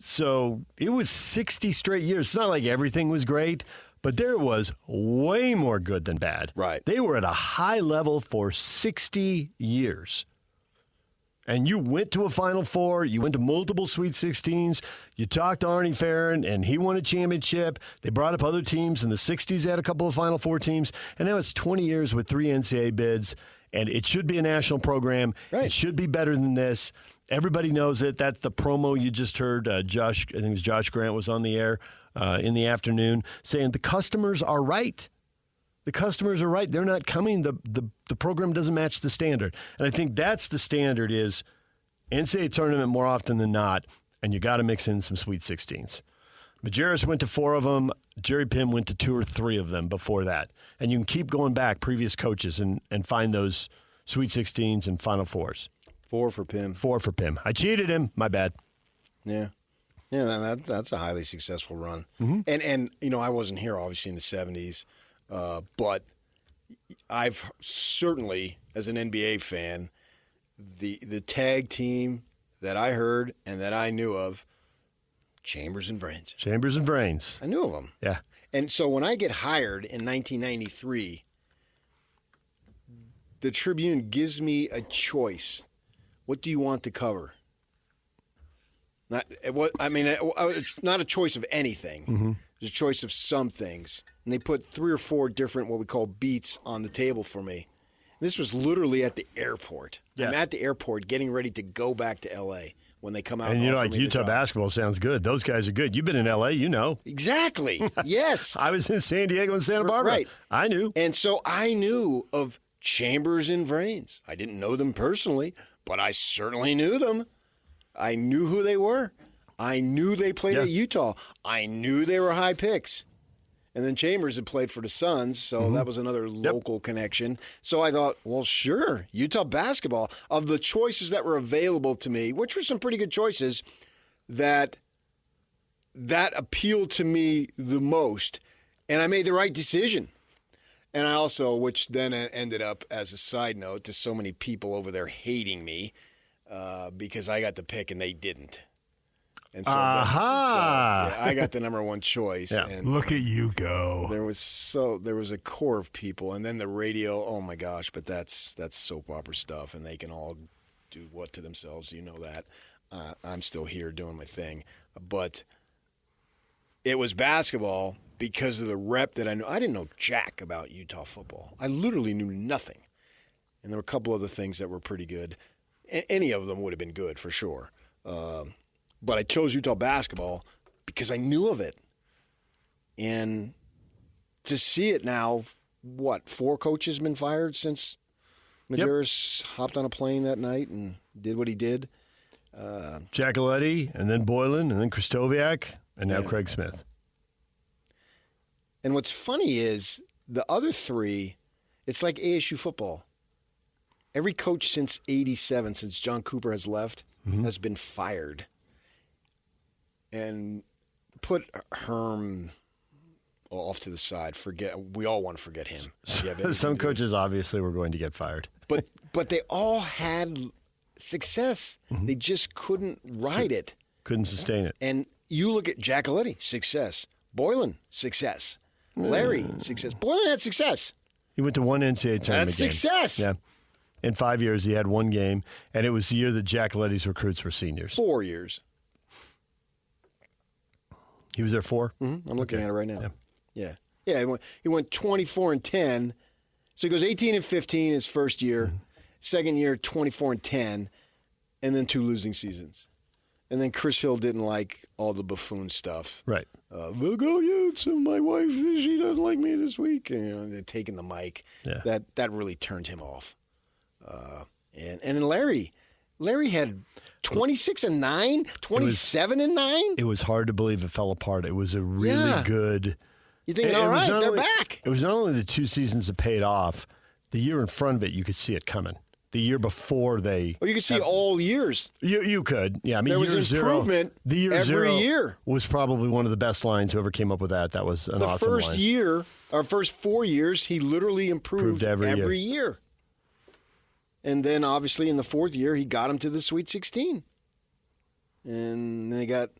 So it was 60 straight years. It's not like everything was great, but there was way more good than bad. Right. They were at a high level for 60 years. And you went to a Final Four. You went to multiple Sweet 16s. You talked to Arnie Farron, and he won a championship. They brought up other teams. In the 60s, they had a couple of Final Four teams. And now it's 20 years with 3 NCAA bids, and it should be a national program. Right. It should be better than this. Everybody knows it. That's the promo you just heard. Josh, I think it was Josh Grant, was on the air in the afternoon saying the customers are right. The customers are right. They're not coming. The program doesn't match the standard. And I think that's the standard is NCAA tournament more often than not, and you got to mix in some Sweet 16s. Majerus went to 4 of them. Jerry Pym went to 2 or 3 of them before that. And you can keep going back, previous coaches, and find those Sweet 16s and Final Fours. 4 for Pym. 4 for Pym. I cheated him. My bad. Yeah. Yeah, that's a highly successful run. Mm-hmm. And I wasn't here, obviously, in the 70s. But I've certainly, as an NBA fan, the tag team that I heard and that I knew of, Chambers and Brains. Chambers and Brains. I knew of them. Yeah. And so when I get hired in 1993, the Tribune gives me a choice. What do you want to cover? Not a choice of anything. Mm-hmm. It was a choice of some things. And they put 3 or 4 different what we call beats on the table for me. This was literally at the airport. Yeah. I'm at the airport getting ready to go back to L.A. when they come out. And Utah basketball sounds good. Those guys are good. You've been in L.A., you know. Exactly. Yes. I was in San Diego and Santa Barbara. Right. I knew. And so I knew of Chambers and Brains. I didn't know them personally, but I certainly knew them. I knew who they were. I knew they played at Utah. I knew they were high picks. And then Chambers had played for the Suns, so that was another local connection. So I thought, well, sure, Utah basketball. Of the choices that were available to me, which were some pretty good choices, that appealed to me the most. And I made the right decision. And I also, which then ended up as a side note to so many people over there hating me because I got the pick and they didn't. And so, I got the number 1 choice. Yeah. And look at you go. There was a core of people, and then the radio. Oh my gosh! But that's soap opera stuff, and they can all do what to themselves. You know that. I'm still here doing my thing, but it was basketball because of the rep that I knew. I didn't know jack about Utah football. I literally knew nothing, and there were a couple other things that were pretty good. Any of them would have been good for sure. But I chose Utah basketball because I knew of it. And to see it now, 4 coaches been fired since Majerus hopped on a plane that night and did what he did? Giacoletti, and then Boylan, and then Krzyzewski, and now Craig Smith. And what's funny is the other 3, it's like ASU football. Every coach since 87, since John Cooper has left, has been fired. And put Herm off to the side. We all want to forget him. Some coaches obviously were going to get fired. But they all had success. Mm-hmm. They just couldn't ride it. Couldn't sustain it. And you look at Giacoletti, success. Boylan, success. Larry, success. Boylan had success. He went to 1 NCAA tournament game. That's success. Yeah. In 5 years, he had 1 game, and it was the year that Giacoletti's recruits were seniors. 4 years. He was there 4? Mm-hmm. I'm looking at it right now. Yeah. He went 24-10. So he goes 18-15 his first year. Mm-hmm. Second year, 24-10, and then 2 losing seasons. And then Chris Hill didn't like all the buffoon stuff. Right. We'll go Utes, and my wife, she doesn't like me this week. And, they're taking the mic. Yeah. That really turned him off. And then Larry had 26-9, 27-9. It was hard to believe it fell apart. It was a really good. You think, all right, they're back. It was not only the 2 seasons that paid off. The year in front of it, you could see it coming. The year before they. Well, you could see all years. You could. Yeah, I mean, there was improvement the year every zero year. Was probably one of the best lines. Whoever came up with that was an awesome line. The first year, our first 4 years, he literally improved every year. And then, obviously, in the 4th year, he got him to the Sweet 16. And they got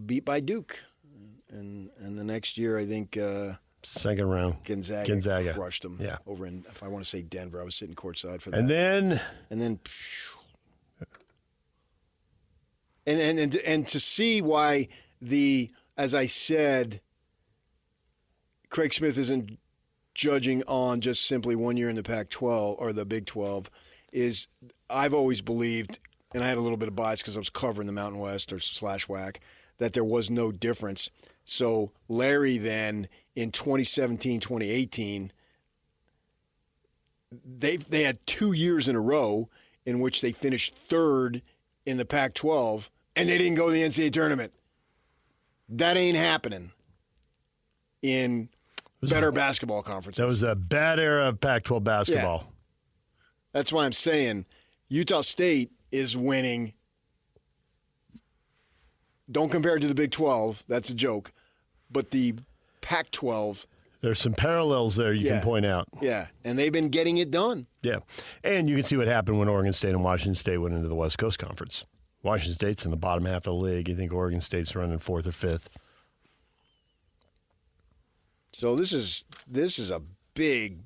beat by Duke. And the next year, I think... second round. Gonzaga crushed them. Yeah. Over in, if I want to say Denver, I was sitting courtside for that. And then to see why as I said, Craig Smith isn't judging on just simply 1 year in the Pac-12 or the Big 12 is I've always believed, and I had a little bit of bias because I was covering the Mountain West or /WAC, that there was no difference. So Larry then in 2017, 2018, they had 2 years in a row in which they finished 3rd in the Pac-12 and they didn't go to the NCAA tournament. That ain't happening in better basketball conferences. That was a bad era of Pac-12 basketball. Yeah. That's why I'm saying Utah State is winning. Don't compare it to the Big 12. That's a joke. But the Pac-12. There's some parallels there you can point out. Yeah, and they've been getting it done. Yeah, and you can see what happened when Oregon State and Washington State went into the West Coast Conference. Washington State's in the bottom half of the league. You think Oregon State's running 4th or 5th. So this is a big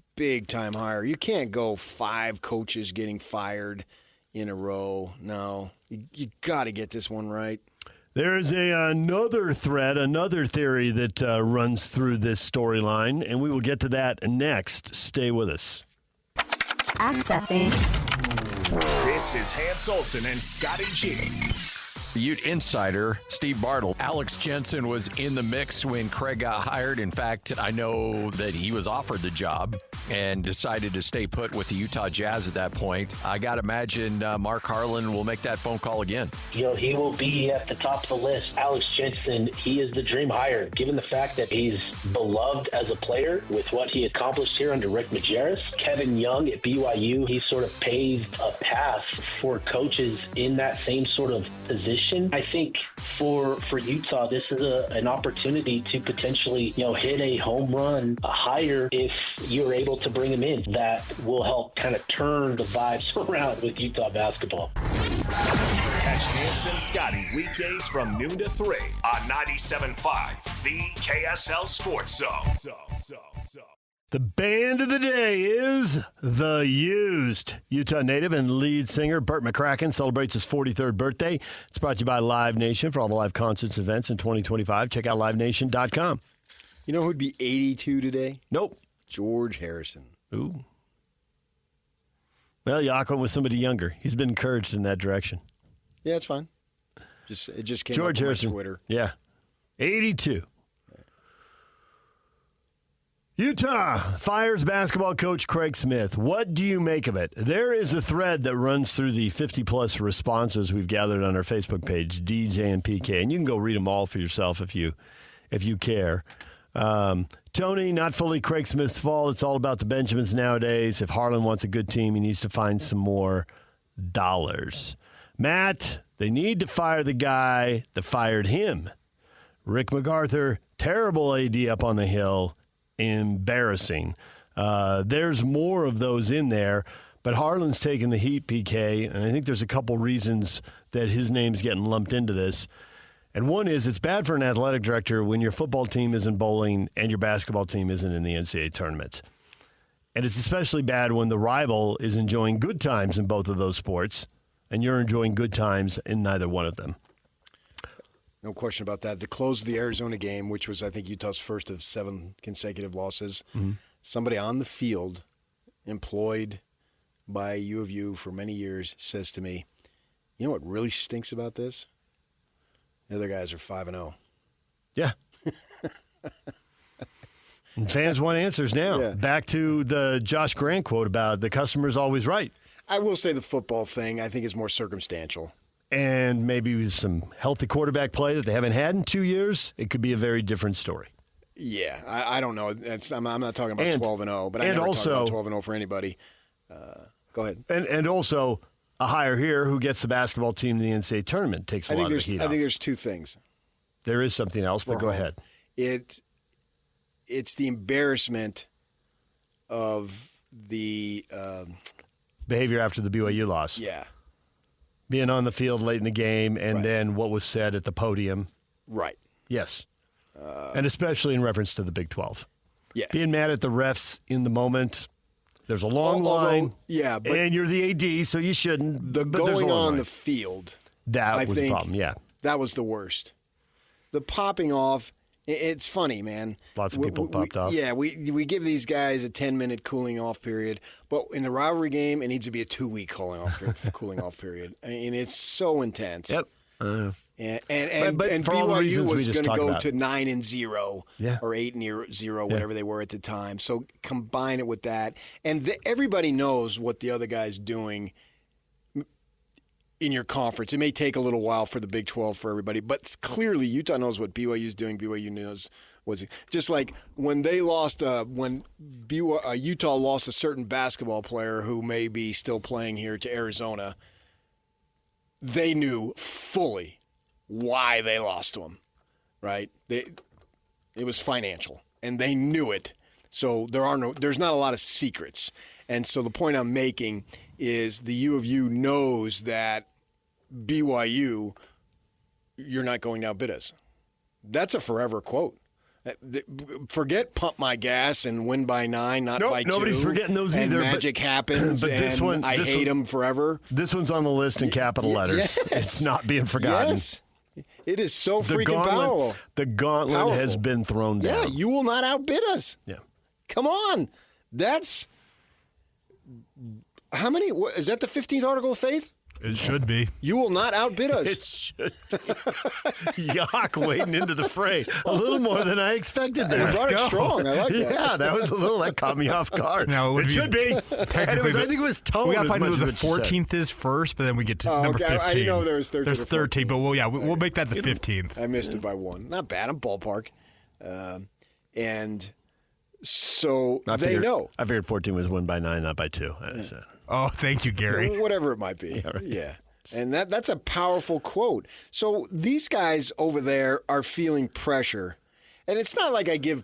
time hire. You can't go 5 coaches getting fired in a row. No, you got to get this one right. There's another thread, another theory that runs through this storyline, and we will get to that next. Stay with us. Accessing. This is Hans Olsen and Scotty G. Ute insider Steve Bartle. Alex Johnsen was in the mix when Craig got hired. In fact, I know that he was offered the job and decided to stay put with the Utah Jazz at that point. I got to imagine Mark Harlan will make that phone call again. He will be at the top of the list. Alex Johnsen, he is the dream hire, given the fact that he's beloved as a player with what he accomplished here under Rick Majerus. Kevin Young at BYU, he sort of paved a path for coaches in that same sort of position. I think for Utah, this is an opportunity to potentially, hit a home run, a hire if you're able to bring him in. That will help kind of turn the vibes around with Utah basketball. Catch Hans and Scotty weekdays from noon to 3 on 97.5, the KSL Sports Zone. The band of the day is The Used. Utah native and lead singer Burt McCracken celebrates his 43rd birthday. It's brought to you by Live Nation for all the live concerts and events in 2025. Check out livenation.com. You know who'd be 82 today? Nope. George Harrison. Ooh. Well, Yaakov was somebody younger. He's been encouraged in that direction. Yeah, it's fine. It just came George up on Harrison. my Twitter. Yeah. 82. Utah fires basketball coach Craig Smith. What do you make of it? There is a thread that runs through the 50-plus responses we've gathered on our Facebook page, DJ and PK, and you can go read them all for yourself if you care. Tony, not fully Craig Smith's fault. It's all about the Benjamins nowadays. If Harlan wants a good team, he needs to find some more dollars. Matt, they need to fire the guy that fired him. Rick MacArthur, terrible AD up on the Hill. Embarrassing. There's more of those in there, but Harlan's taking the heat, PK, and I think there's a couple reasons that his name's getting lumped into this. And one is it's bad for an athletic director when your football team isn't bowling and your basketball team isn't in the NCAA tournament. And it's especially bad when the rival is enjoying good times in both of those sports and you're enjoying good times in neither one of them. No question about that. The close of the Arizona game, which was, I think, Utah's first of 7 consecutive losses, somebody on the field employed by U of U for many years says to me, You know what really stinks about this? The other guys are 5-0. Yeah. And fans want answers now. Yeah. Back to the Josh Grant quote about the customer's always right. I will say the football thing, I think, is more circumstantial. And maybe with some healthy quarterback play that they haven't had in 2 years, it could be a very different story. Yeah, I don't know. I'm not talking about 12-0, but I never talk about 12-0 for anybody. Go ahead. And also a hire here who gets the basketball team in the NCAA tournament takes a lot of the heat I off. think there's two things. There is something else, but go ahead. It's the embarrassment of the behavior after the BYU loss. Yeah. Being on the field late in the game and then what was said at the podium. Right. Yes. And especially in reference to the Big 12. Yeah. Being mad at the refs in the moment. There's a long line. Yeah. But and you're the AD, so you shouldn't. The going on the field. That was the problem, yeah. That was the worst. The popping off. It's funny, man. Lots of people popped off. Yeah, we give these guys a 10-minute cooling off period, but in the rivalry game, it needs to be a 2-week cooling off period. I mean, it's so intense. Yep. And but for all the BYU reasons we was just going to go talked to about. 9-0 or 8-0, whatever they were at the time. So combine it with that, and everybody knows what the other guy's doing in your conference. It may take a little while for the Big 12 for everybody, but clearly Utah knows what BYU's doing. BYU knows what's just like when they lost. When Utah lost a certain basketball player who may be still playing here to Arizona, they knew fully why they lost to him. Right? It was financial, and they knew it. So there's not a lot of secrets. And so the point I'm making is the U of U knows that BYU, you're not going to outbid us. That's a forever quote. Forget pump my gas and win by 9, not by 2. Nobody's forgetting those and either. Magic happens, but this and one, I hate them forever. This one's on the list in capital letters. Yes. It's not being forgotten. Yes. It is so freaking powerful. The gauntlet has been thrown down. Yeah, you will not outbid us. Yeah. Come on. That's how many? Is that the 15th article of faith? It should be. You will not outbid us. It should be. Yuck, wading into the fray. A little more than I expected there. You brought it strong. I like that. Yeah, that caught me off guard. Now, it should be. And it was, I think it was tone. We got to as find much who the as what you 14th is first, but then we get to number okay. 15. I didn't know there was 13. There's 13, but we'll make that the 15th. I missed it by 1. Not bad. I'm ballpark. And so they know. I figured 14 was won by 9, not by 2. Oh, thank you, Gary. Whatever it might be. Yeah. And that's a powerful quote. So these guys over there are feeling pressure. And it's not like I give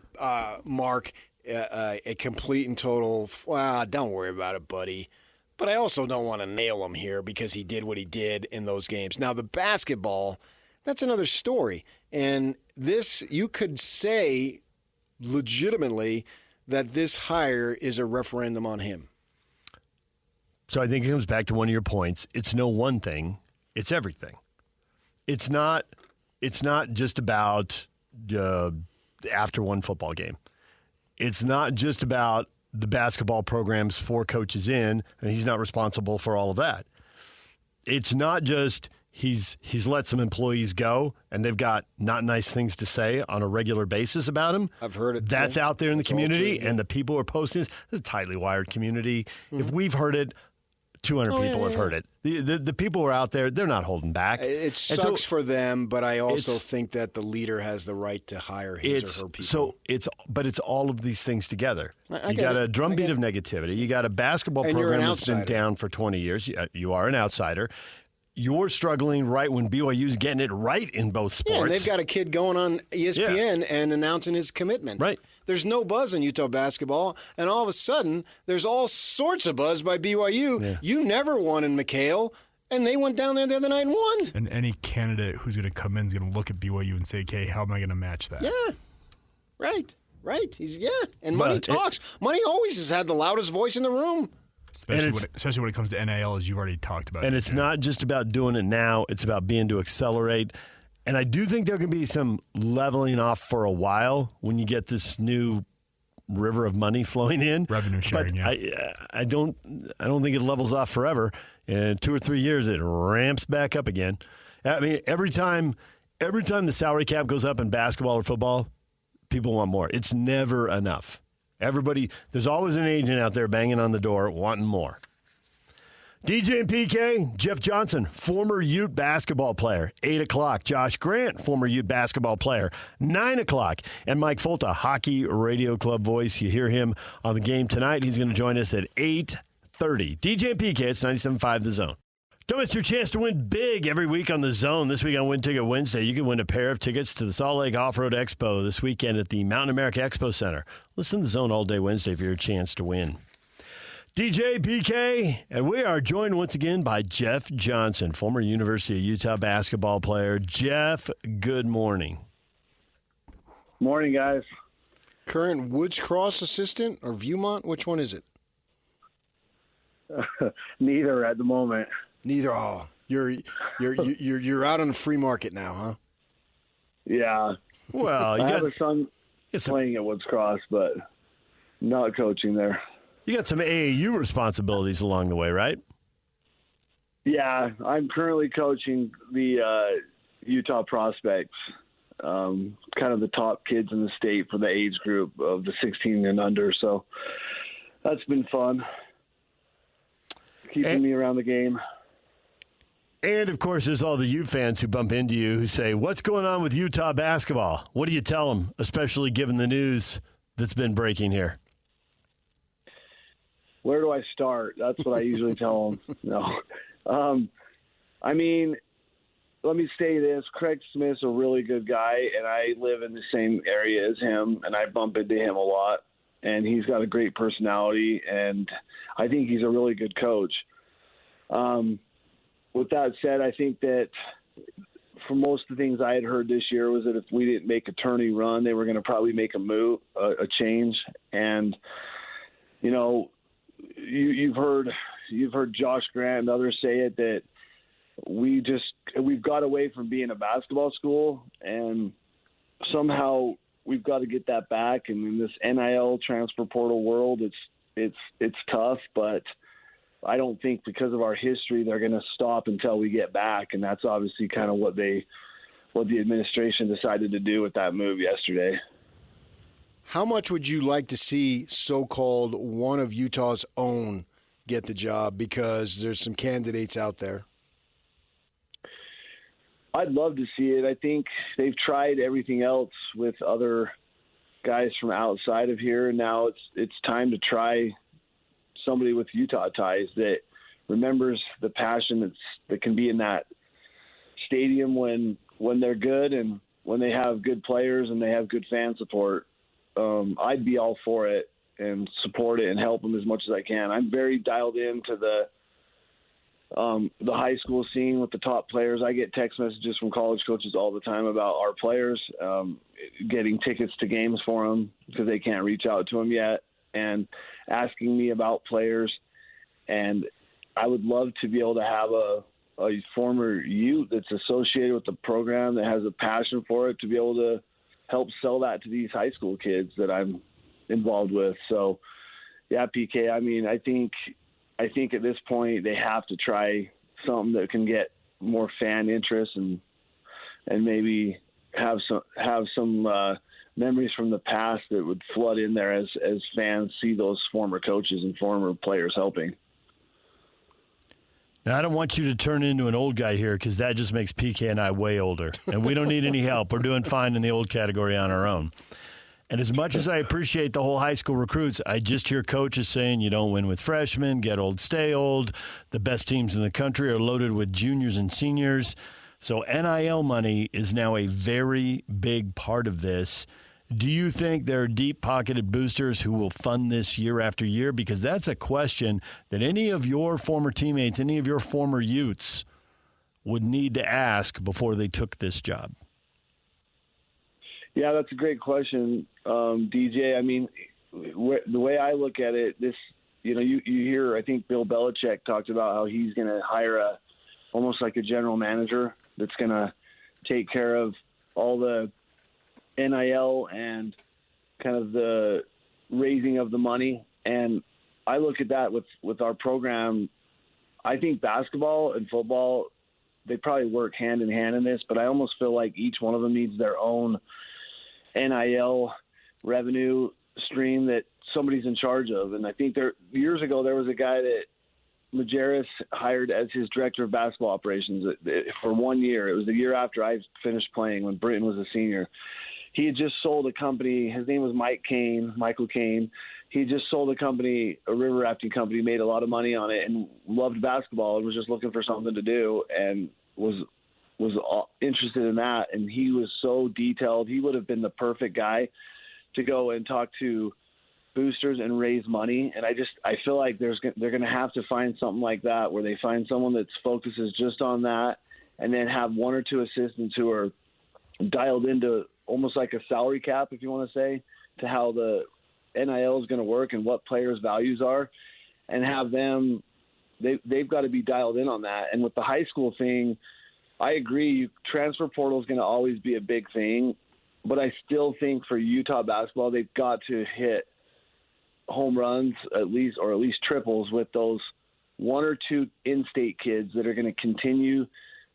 Mark a complete and total, don't worry about it, buddy. But I also don't want to nail him here because he did what he did in those games. Now, the basketball, that's another story. And this, you could say legitimately that this hire is a referendum on him. So I think it comes back to one of your points. It's no one thing. It's everything. It's not just about after one football game. It's not just about the basketball program's 4 coaches in, and he's not responsible for all of that. It's not just he's let some employees go, and they've got not nice things to say on a regular basis about him. I've heard it. That's out there in the community, true, and the people are posting this. It's a tightly wired community. Mm-hmm. If we've heard it, 200 people have heard it. The people who are out there, they're not holding back. It sucks for them, but I also think that the leader has the right to hire his or her people. So it's all of these things together. You got a drumbeat of negativity. You got a basketball program that's been down for 20 years. You are an outsider. You're struggling right when BYU's getting it right in both sports. Yeah, and they've got a kid going on ESPN and announcing his commitment. Right. There's no buzz in Utah basketball, and all of a sudden, there's all sorts of buzz by BYU. Yeah. You never won in McHale, and they went down there the other night and won. And any candidate who's going to come in is going to look at BYU and say, okay, how am I going to match that? Yeah, right. And money talks. Money always has had the loudest voice in the room. Especially when it comes to NIL, as you've already talked about. And it's not just about doing it now. It's about being to accelerate. And I do think there can be some leveling off for a while when you get this new river of money flowing in. Revenue sharing, but yeah. I don't think it levels off forever. In 2 or 3 years, it ramps back up again. I mean, every time the salary cap goes up in basketball or football, people want more. It's never enough. There's always an agent out there banging on the door wanting more. DJ and PK, Jeff Johnsen, former Ute basketball player, 8 o'clock. Josh Grant, former Ute basketball player, 9 o'clock. And Mike Folta, hockey radio club voice. You hear him on the game tonight. He's going to join us at 8:30. DJ and PK, it's 97.5 The Zone. Don't miss your chance to win big every week on The Zone. This week on Win Ticket Wednesday, you can win a pair of tickets to the Salt Lake Off-Road Expo this weekend at the Mountain America Expo Center. Listen to The Zone all day Wednesday for your chance to win. DJ, PK, and we are joined once again by Jeff Johnsen, former University of Utah basketball player. Jeff, good morning. Morning, guys. Current Woods Cross assistant or Viewmont? Which one is it? Neither at the moment. Neither. Oh, you're out on the free market now, huh? Yeah. Well, I have a son playing at Woods Cross, but not coaching there. You got some AAU responsibilities along the way, right? Yeah, I'm currently coaching the Utah prospects, kind of the top kids in the state for the age group of the 16 and under. So that's been fun, keeping me around the game. And, of course, there's all the Ute fans who bump into you who say, what's going on with Utah basketball? What do you tell them, especially given the news that's been breaking here? Where do I start? That's what I usually tell them. No. I mean, let me say this. Craig Smith's a really good guy, and I live in the same area as him, and I bump into him a lot. And he's got a great personality, and I think he's a really good coach. With that said, I think that for most of the things I had heard this year was that if we didn't make a tourney run, they were going to probably make a move, a change. And, you know, you've heard Josh Grant and others say it, that we've got away from being a basketball school, and somehow we've got to get that back. And in this NIL transfer portal world, it's tough, but I don't think because of our history they're going to stop until we get back, and that's obviously kind of what the administration decided to do with that move yesterday. How much would you like to see so-called one of Utah's own get the job, because there's some candidates out there? I'd love to see it. I think they've tried everything else with other guys from outside of here, and now it's time to try somebody with Utah ties that remembers the passion that can be in that stadium when they're good and when they have good players and they have good fan support. I'd be all for it and support it and help them as much as I can. I'm very dialed into the high school scene with the top players. I get text messages from college coaches all the time about our players, getting tickets to games for them because they can't reach out to them yet, and asking me about players. And I would love to be able to have a former Ute that's associated with the program that has a passion for it to be able to help sell that to these high school kids that I'm involved with. So, yeah, PK, I mean, I think at this point they have to try something that can get more fan interest and maybe have some memories from the past that would flood in there as fans see those former coaches and former players helping. Now, I don't want you to turn into an old guy here, because that just makes PK and I way older, and we don't need any help. We're doing fine in the old category on our own. And as much as I appreciate the whole high school recruits, I just hear coaches saying you don't win with freshmen, get old, stay old. The best teams in the country are loaded with juniors and seniors. So NIL money is now a very big part of this. Do you think there are deep-pocketed boosters who will fund this year after year? Because that's a question that any of your former teammates, any of your former Utes would need to ask before they took this job. Yeah, that's a great question, DJ. I mean, the way I look at it, you hear, I think Bill Belichick talked about how he's going to hire almost like a general manager that's going to take care of all the NIL and kind of the raising of the money. And I look at that with our program. I think basketball and football, they probably work hand in hand in this, but I almost feel like each one of them needs their own NIL revenue stream that somebody's in charge of. And I think years ago there was a guy that Majerus hired as his director of basketball operations for 1 year. It was the year after I finished playing when Britton was a senior. He had just sold a company. His name was Michael Kane. He had just sold a company, a river rafting company, made a lot of money on it and loved basketball and was just looking for something to do and was interested in that. And he was so detailed. He would have been the perfect guy to go and talk to boosters and raise money. And I feel like they're going to have to find something like that where they find someone that focuses just on that and then have one or two assistants who are dialed into almost like a salary cap, if you want to say, to how the NIL is going to work and what players' values are, and have them, they've got to be dialed in on that. And with the high school thing, I agree, transfer portal is going to always be a big thing, but I still think for Utah basketball, they've got to hit home runs at least triples with those one or two in-state kids that are going to continue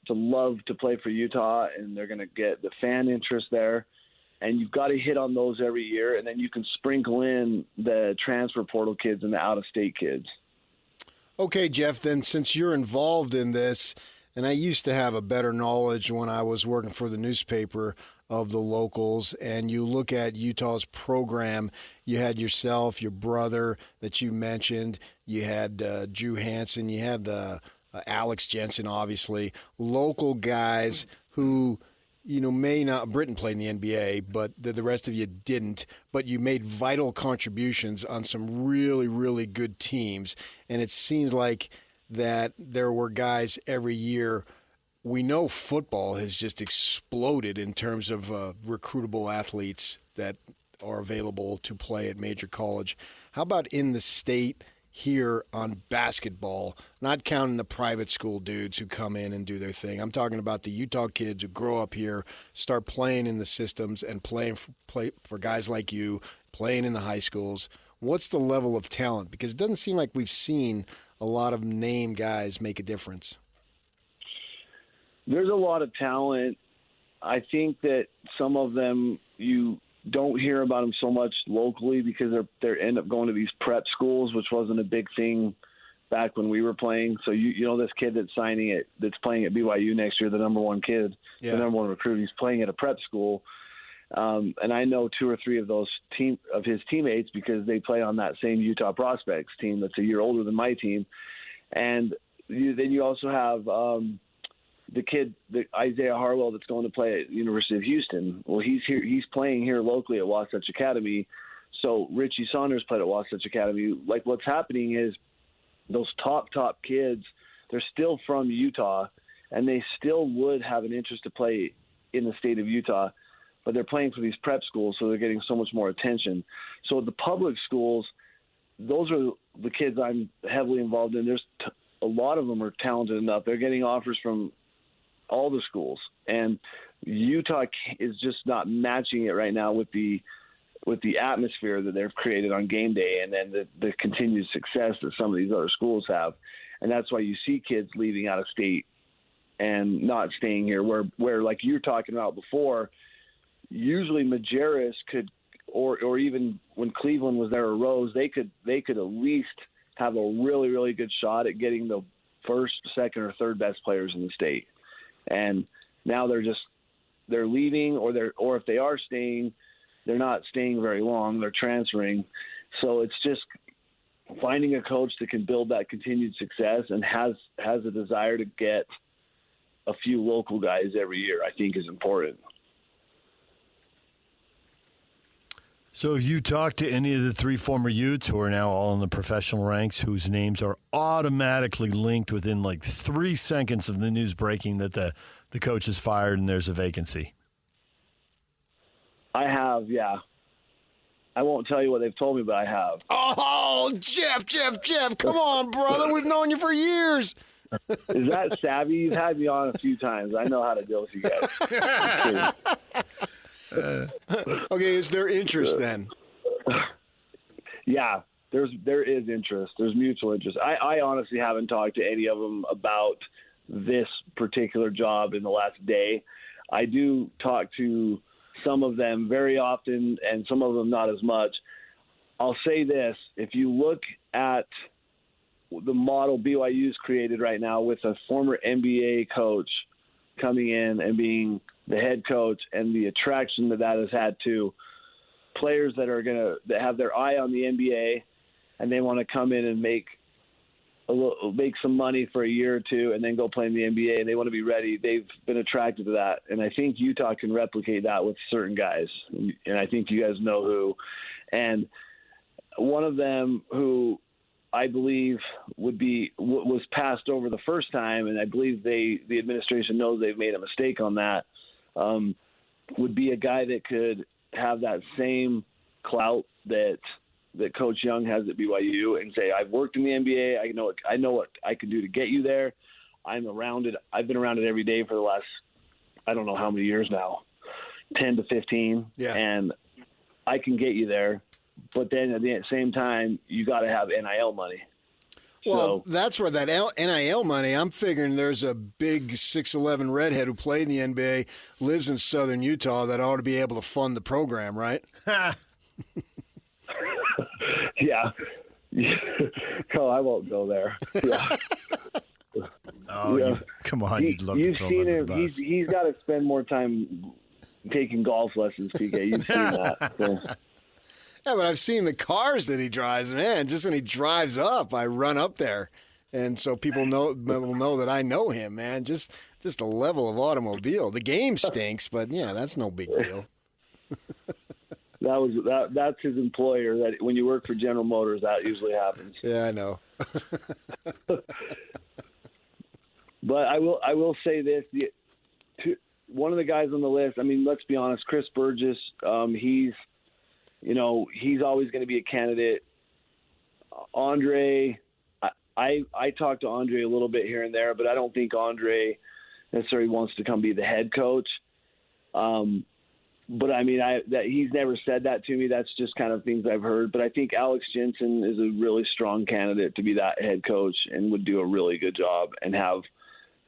to love to play for Utah, and they're going to get the fan interest there. And you've got to hit on those every year, and then you can sprinkle in the transfer portal kids and the out-of-state kids. Okay, Jeff, then since you're involved in this, and I used to have a better knowledge when I was working for the newspaper of the locals, and you look at Utah's program, you had yourself, your brother that you mentioned, you had Drew Hansen, you had Alex Johnsen, obviously, local guys who, may not, Britton played in the NBA, but the rest of you didn't, but you made vital contributions on some really, really good teams. And it seems like that there were guys every year. We know football has just exploded in terms of recruitable athletes that are available to play at major college. How about in the state here on basketball, not counting the private school dudes who come in and do their thing? I'm talking about the Utah kids who grow up here, start playing in the systems and play for guys like you, playing in the high schools. What's the level of talent? Because it doesn't seem like we've seen a lot of name guys make a difference. There's a lot of talent. I think that some of them you don't hear about them so much locally because they end up going to these prep schools, which wasn't a big thing back when we were playing. So you know this kid that's playing at BYU next year, the number one kid, the number one recruit, he's playing at a prep school. And I know two or three of his teammates because they play on that same Utah Prospects team that's a year older than my team. And then you also have the kid, Isaiah Harwell, that's going to play at University of Houston. Well, he's playing here locally at Wasatch Academy. So Richie Saunders played at Wasatch Academy. Like, what's happening is those top kids, they're still from Utah, and they still would have an interest to play in the state of Utah, but they're playing for these prep schools, so they're getting so much more attention. So the public schools, those are the kids I'm heavily involved in. There's a lot of them are talented enough. They're getting offers from all the schools, and Utah is just not matching it right now with the atmosphere that they've created on game day, and then the continued success that some of these other schools have. And that's why you see kids leaving out of state and not staying here, where like you're talking about before, usually Majerus could, or even when Cleveland was there or Rose, they could at least have a really, really good shot at getting the first, second, or third best players in the state. And now they're leaving, or if they are staying, they're not staying very long. They're transferring. So it's just finding a coach that can build that continued success and has a desire to get a few local guys every year, I think is important. So have you talked to any of the three former Utes who are now all in the professional ranks, whose names are automatically linked within like 3 seconds of the news breaking that the coach is fired and there's a vacancy? I have, yeah. I won't tell you what they've told me, but I have. Oh, Jeff, come on, brother. We've known you for years. Is that savvy? You've had me on a few times. I know how to deal with you guys. Okay, is there interest then? Yeah, there is interest. There's mutual interest. I honestly haven't talked to any of them about this particular job in the last day. I do talk to some of them very often and some of them not as much. I'll say this. If you look at the model BYU's created right now with a former NBA coach coming in and being the head coach and the attraction that has had to players that have their eye on the NBA and they want to come in and make some money for a year or two and then go play in the NBA and they want to be ready. They've been attracted to that. And I think Utah can replicate that with certain guys. And I think you guys know who. And one of them who I believe was passed over the first time, and I believe the administration knows they've made a mistake on that, would be a guy that could have that same clout that Coach Young has at BYU and say, I've worked in the NBA. I know what I can do to get you there. I'm around it. I've been around it every day for the last, I don't know how many years now, 10 to 15. Yeah. And I can get you there. But then at the same time, you got to have NIL money. Well, that's where that NIL money, I'm figuring there's a big 6'11" redhead who played in the NBA, lives in southern Utah, that ought to be able to fund the program, right? Yeah. Oh, I won't go there. Yeah. Oh, yeah. Come on. You'd love to throw him under the bus. He's got to spend more time taking golf lessons, PK. You've seen that. So. Yeah, but I've seen the cars that he drives. Man, just when he drives up, I run up there. And so people will know that I know him, man. Just the level of automobile. The game stinks, but, yeah, that's no big deal. That's his employer. That when you work for General Motors, that usually happens. Yeah, I know. But I will say this: one of the guys on the list. I mean, let's be honest. Chris Burgess. He's always going to be a candidate. Andre. I talked to Andre a little bit here and there, but I don't think Andre necessarily wants to come be the head coach. But I mean, that he's never said that to me. That's just kind of things I've heard. But I think Alex Johnsen is a really strong candidate to be that head coach and would do a really good job and have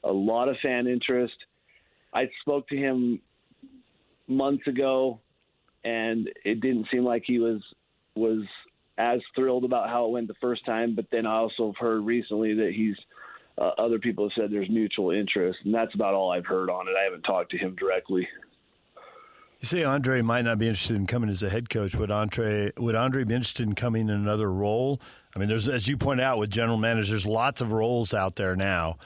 a lot of fan interest. I spoke to him months ago, and it didn't seem like he was as thrilled about how it went the first time. But then I also have heard recently that he's other people have said there's mutual interest, and that's about all I've heard on it. I haven't talked to him directly. You say Andre might not be interested in coming as a head coach. Would Andre be interested in coming in another role? I mean, there's, as you point out, with general managers, there's lots of roles out there now.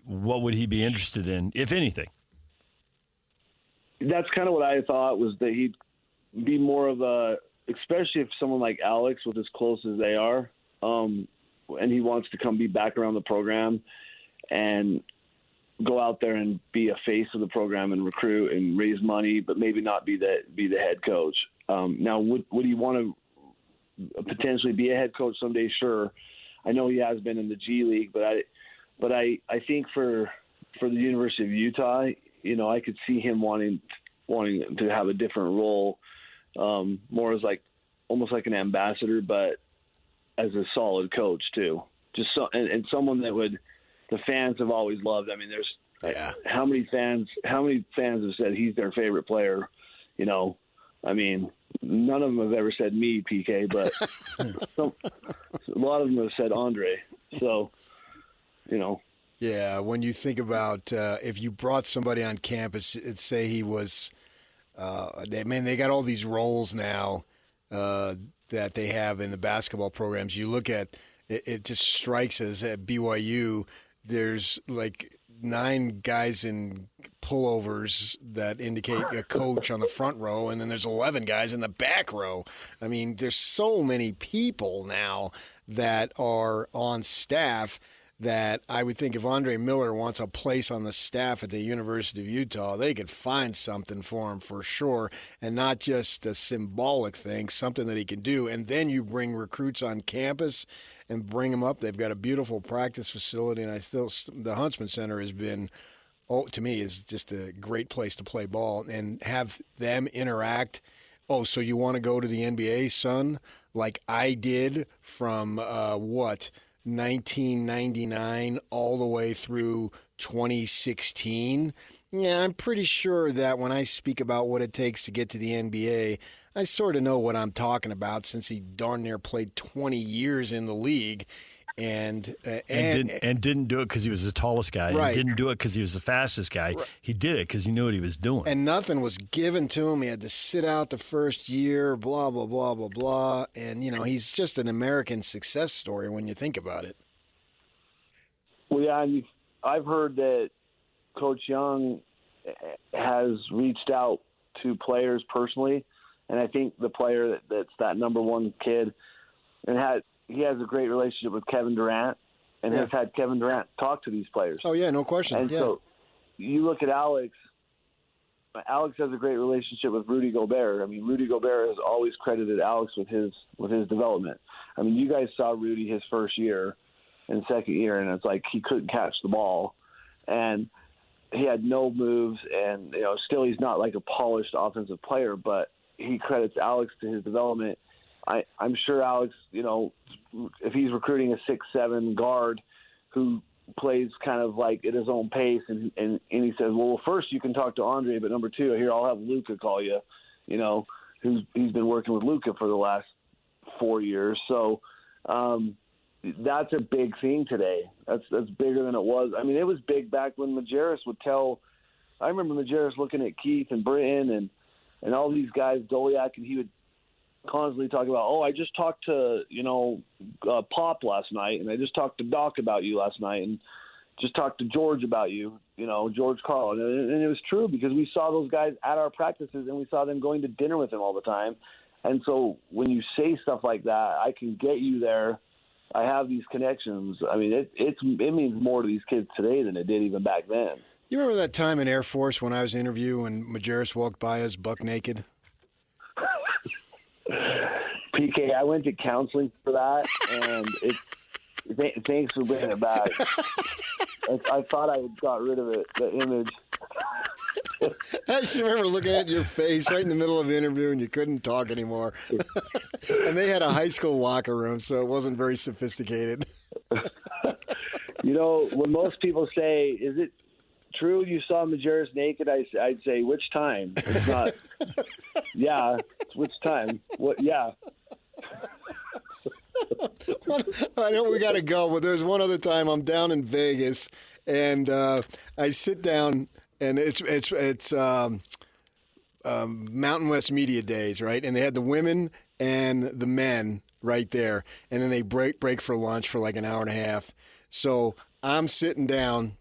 What would he be interested in, if anything? That's kind of what I thought, was that he'd be more of a, especially if someone like Alex, with as close as they are, and he wants to come be back around the program and go out there and be a face of the program and recruit and raise money, but maybe not be the head coach. Now, would he want to potentially be a head coach someday? Sure. I know he has been in the G League, but I think for the University of Utah, I could see him wanting to have a different role, more as almost like an ambassador, but as a solid coach too. Just and someone that the fans have always loved. I mean, there's how many fans have said he's their favorite player? I mean, none of them have ever said me, PK, but a lot of them have said Andre. So, Yeah, when you think about if you brought somebody on campus, say he was, they got all these roles now that they have in the basketball programs. You look at it, just strikes us at BYU. There's like 9 guys in pullovers that indicate a coach on the front row, and then there's 11 guys in the back row. I mean, there's so many people now that are on staff that I would think if Andre Miller wants a place on the staff at the University of Utah, they could find something for him for sure, and not just a symbolic thing, something that he can do. And then you bring recruits on campus and bring them up. They've got a beautiful practice facility, and the Huntsman Center has been, to me, is just a great place to play ball and have them interact Oh, so you want to go to the NBA, son? Like I did from 1999 all the way through 2016? Yeah, I'm pretty sure that when I speak about what it takes to get to the NBA, I sort of know what I'm talking about since he darn near played 20 years in the league. And didn't do it because he was the tallest guy. Right. He didn't do it because he was the fastest guy. Right. He did it because he knew what he was doing. And nothing was given to him. He had to sit out the first year, blah, blah, blah, blah, blah. And, he's just an American success story when you think about it. Well, yeah, and I've heard that Coach Young has reached out to players personally, and I think the player that's that number one kid, and he has a great relationship with Kevin Durant, and has had Kevin Durant talk to these players. Oh, yeah, no question. And so you look at Alex. Alex has a great relationship with Rudy Gobert. I mean, Rudy Gobert has always credited Alex with his development. I mean, you guys saw Rudy his first year and second year, and it's like he couldn't catch the ball, and he had no moves, and still he's not like a polished offensive player, but he credits Alex to his development. I'm sure Alex, if he's recruiting a 6'7" guard who plays kind of like at his own pace, and he says, well, first you can talk to Andre, but number two, here I'll have Luka call you, he's been working with Luka for the last 4 years. So that's a big thing today. That's bigger than it was. I mean, it was big back when Majerus would tell. I remember Majerus looking at Keith and Britton and all these guys, Doliak, and he would constantly talk about, I just talked to Pop last night, and I just talked to Doc about you last night, and just talked to George about you, George Carl. And it was true because we saw those guys at our practices, and we saw them going to dinner with him all the time. And so when you say stuff like that, I can get you there. I have these connections. I mean, it means more to these kids today than it did even back then. You remember that time in Air Force when I was interviewing and Majerus walked by us buck naked? PK, I went to counseling for that, and thanks for bringing it back. I thought I had got rid of it, the image. I just remember looking at your face right in the middle of the interview, and you couldn't talk anymore. And they had a high school locker room, so it wasn't very sophisticated. When most people say, is it true you saw Majerus naked, I'd say, which time? It's not. Yeah, which time? What? Yeah. I know we got to go, but there's one other time I'm down in Vegas, and I sit down, and it's Mountain West Media Days, right? And they had the women and the men right there, and then they break for lunch for like an hour and a half. So I'm sitting down,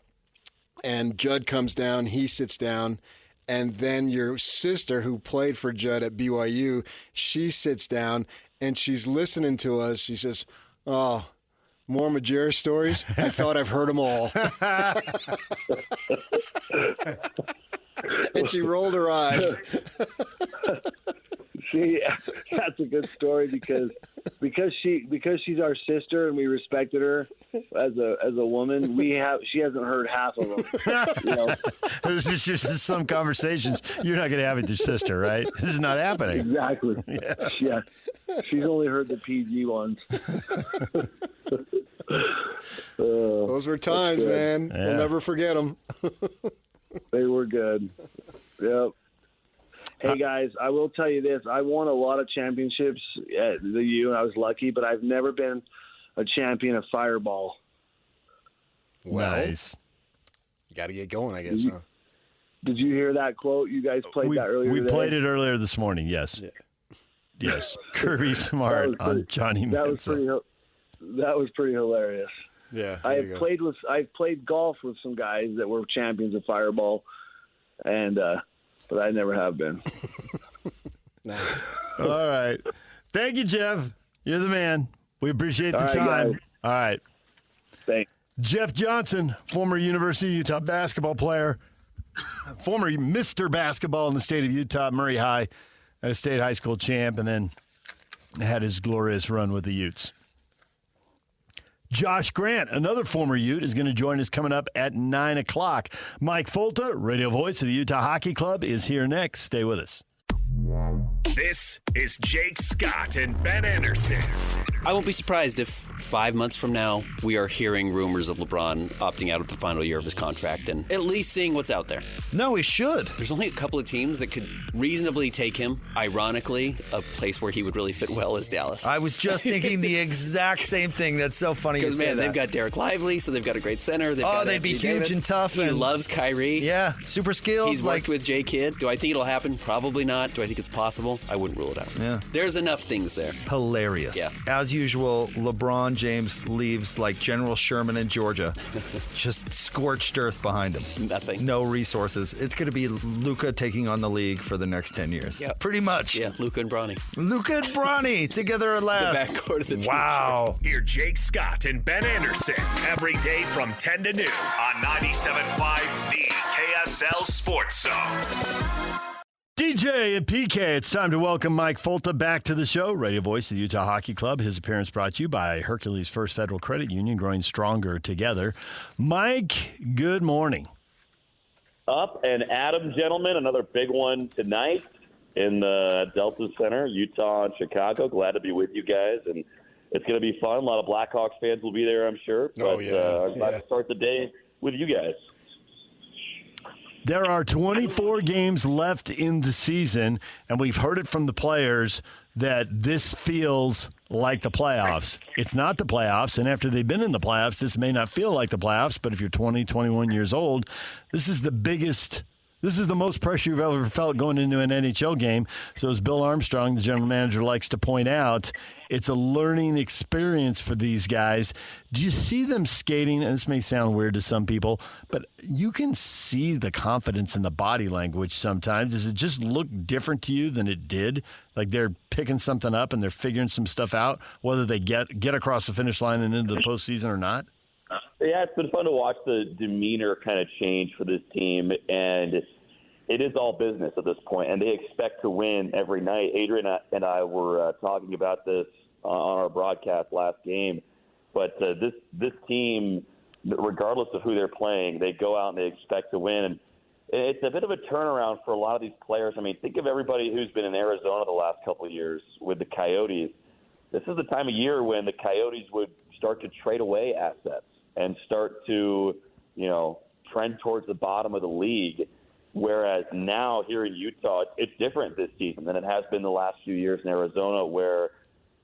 and Judd comes down, he sits down, and then your sister, who played for Judd at BYU, she sits down, and she's listening to us. She says, "Oh, more Majerus stories? I thought I've heard them all." And she rolled her eyes. See, that's a good story because she's our sister and we respected her as a woman. She hasn't heard half of them. This is just some conversations you're not going to have with your sister, right? This is not happening. Exactly. Yeah. She's only heard the PG ones. Those were times, man. Yeah. We'll never forget them. They were good. Yep. Hey, guys, I will tell you this. I won a lot of championships at the U, and I was lucky, but I've never been a champion of Fireball. Nice. You got to get going, I guess, huh? Did you hear that quote? You guys played that earlier We today? played it earlier this morning, yes. Yeah. Yes. Kirby Smart on Johnny Manziel. That was pretty hilarious. Yeah. I've played golf with some guys that were champions of Fireball, and but I never have been. All right. Thank you, Jeff. You're the man. We appreciate the time. Guys. All right. Thanks. Jeff Johnsen, former University of Utah basketball player, former Mr. Basketball in the state of Utah, Murray High, at a state high school champ, and then had his glorious run with the Utes. Josh Grant, another former Ute, is going to join us coming up at 9 o'clock. Mike Folta, radio voice of the Utah Hockey Club, is here next. Stay with us. This is Jake Scott and Ben Anderson. I won't be surprised if 5 months from now we are hearing rumors of LeBron opting out of the final year of his contract and at least seeing what's out there. No, he should. There's only a couple of teams that could reasonably take him. Ironically, a place where he would really fit well is Dallas. I was just thinking the exact same thing. That's so funny you say that. Because, man, they've got Derek Lively, so they've got a great center. They'd be huge and tough. He loves Kyrie. Yeah, super skilled. He's worked with J. Kidd. Do I think it'll happen? Probably not. Do I think it's possible? I wouldn't rule it out. Yeah. There's enough things there. Hilarious. Yeah. As usual, LeBron James leaves like General Sherman in Georgia. Just scorched earth behind him. Nothing. No resources. It's going to be Luka taking on the league for the next 10 years. Yeah. Pretty much. Yeah, Luka and Bronny. Luka and Bronny together at last. The backcourt of the future. Wow. Hear Jake Scott and Ben Anderson every day from 10 to noon on 97.5 The KSL Sports Zone. DJ and PK, it's time to welcome Mike Folta back to the show, radio voice of the Utah Hockey Club. His appearance brought to you by Hercules First Federal Credit Union, growing stronger together. Mike, good morning. Up and Adam, gentlemen, another big one tonight in the Delta Center, Utah and Chicago. Glad to be with you guys, and it's going to be fun. A lot of Blackhawks fans will be there, I'm sure. But I'm glad to start the day with you guys. There are 24 games left in the season, and we've heard it from the players that this feels like the playoffs. It's not the playoffs, and after they've been in the playoffs, this may not feel like the playoffs, but if you're 20, 21 years old, this is the most pressure you've ever felt going into an NHL game. So as Bill Armstrong, the general manager, likes to point out, it's a learning experience for these guys. Do you see them skating? And this may sound weird to some people, but you can see the confidence in the body language sometimes. Does it just look different to you than it did? Like they're picking something up and they're figuring some stuff out, whether they get across the finish line and into the postseason or not? Yeah, it's been fun to watch the demeanor kind of change for this team, and it is all business at this point, and they expect to win every night. Adrian and I were talking about this on our broadcast last game, but this team, regardless of who they're playing, they go out and they expect to win. And it's a bit of a turnaround for a lot of these players. I mean, think of everybody who's been in Arizona the last couple of years with the Coyotes. This is the time of year when the Coyotes would start to trade away assets and start to, trend towards the bottom of the league. Whereas now here in Utah, it's different this season than it has been the last few years in Arizona, where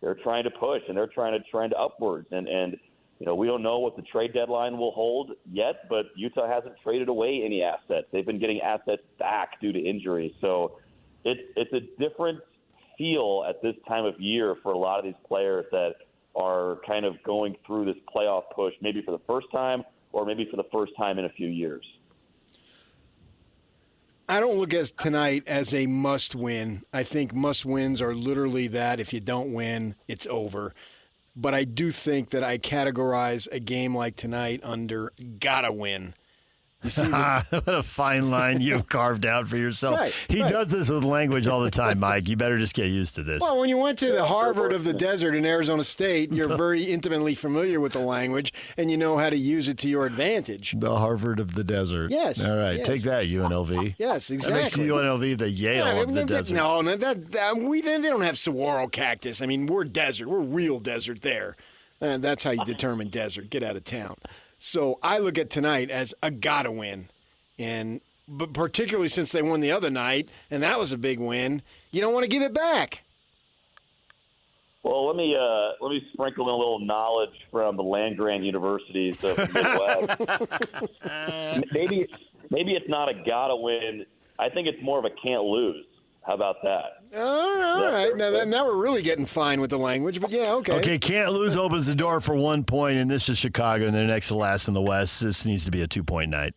they're trying to push and they're trying to trend upwards. And we don't know what the trade deadline will hold yet, but Utah hasn't traded away any assets. They've been getting assets back due to injury. So it's a different feel at this time of year for a lot of these players that are kind of going through this playoff push, maybe for the first time or maybe for the first time in a few years. I don't look at tonight as a must-win. I think must-wins are literally that. If you don't win, it's over. But I do think that I categorize a game like tonight under gotta win. You see what a fine line you've carved out for yourself. Right, he does this with language all the time, Mike. You better just get used to this. Well, when you went to the Harvard of the desert in Arizona State, you're very intimately familiar with the language, and you know how to use it to your advantage. The Harvard of the desert. Yes. All right, yes. Take that, UNLV. Yes, exactly. That makes UNLV the Yale of the desert. No, they don't have saguaro cactus. I mean, we're desert. We're real desert there. And that's how you determine desert. Get out of town. So I look at tonight as a gotta win. But particularly since they won the other night, and that was a big win, you don't want to give it back. Well, let me sprinkle in a little knowledge from the land-grant universities of the Midwest. maybe it's not a gotta win. I think it's more of a can't lose. How about that? All right. Now we're really getting fine with the language, but yeah, okay. Okay, can't lose opens the door for 1 point, and this is Chicago, and they're next to last in the West. This needs to be a 2-point night.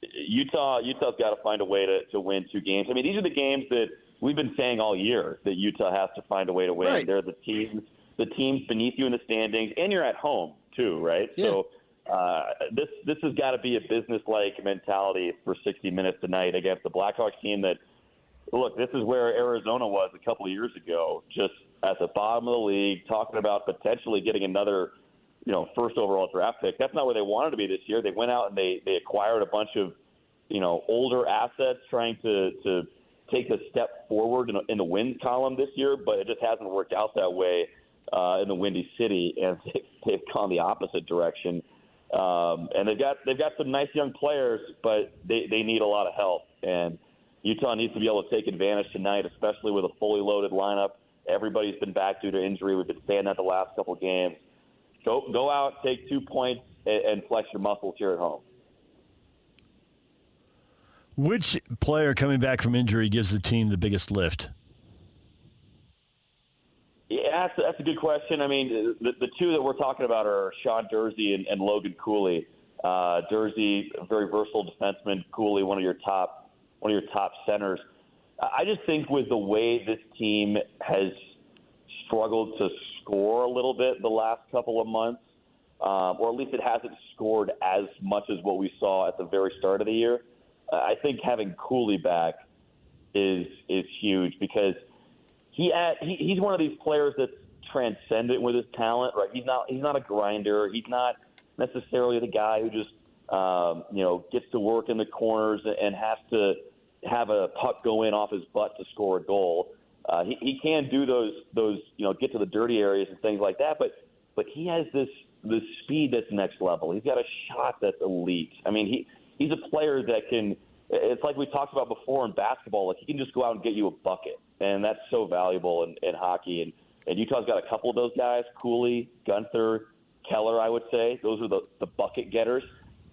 Utah's got to find a way to win 2 games. I mean, these are the games that we've been saying all year that Utah has to find a way to win. Right. They're the teams beneath you in the standings, and you're at home too, right? Yeah. So this has got to be a business-like mentality for 60 minutes tonight against the Blackhawks team that, look, this is where Arizona was a couple of years ago, just at the bottom of the league, talking about potentially getting another, first overall draft pick. That's not where they wanted to be this year. They went out and they acquired a bunch of, older assets, trying to take a step forward in the wins column this year, but it just hasn't worked out that way in the Windy City, and they've gone the opposite direction. And they've got some nice young players, but they need a lot of help. And Utah needs to be able to take advantage tonight, especially with a fully loaded lineup. Everybody's been back due to injury. We've been saying that the last couple of games. Go out, take 2 points, and flex your muscles here at home. Which player coming back from injury gives the team the biggest lift? Yeah, that's a good question. I mean, the two that we're talking about are Sean Dursey and Logan Cooley. Dursey, a very versatile defenseman. Cooley, one of your top centers. I just think with the way this team has struggled to score a little bit the last couple of months, or at least it hasn't scored as much as what we saw at the very start of the year. I think having Cooley back is huge because he's one of these players that's transcendent with his talent, right? He's not a grinder. He's not necessarily the guy who just gets to work in the corners and has to have a puck go in off his butt to score a goal. He can do those get to the dirty areas and things like that, but he has this speed that's next level. He's got a shot that's elite. I mean, he's a player that can. It's like we talked about before in basketball. Like he can just go out and get you a bucket, and that's so valuable in hockey. And Utah's got a couple of those guys: Cooley, Gunther, Keller. I would say those are the bucket getters.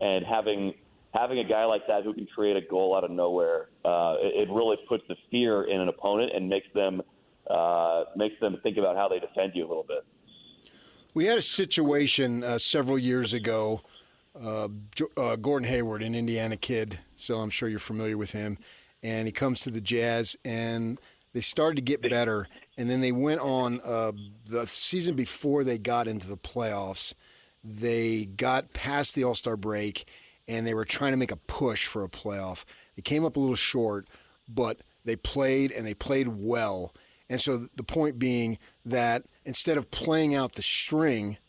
And having a guy like that who can create a goal out of nowhere, it really puts the fear in an opponent and makes them think about how they defend you a little bit. We had a situation several years ago. Gordon Hayward, an Indiana kid, so I'm sure you're familiar with him. And he comes to the Jazz, and they started to get better. And then they went on the season before they got into the playoffs. They got past the All-Star break, and they were trying to make a push for a playoff. They came up a little short, but they played, and they played well. And so the point being that instead of playing out the string,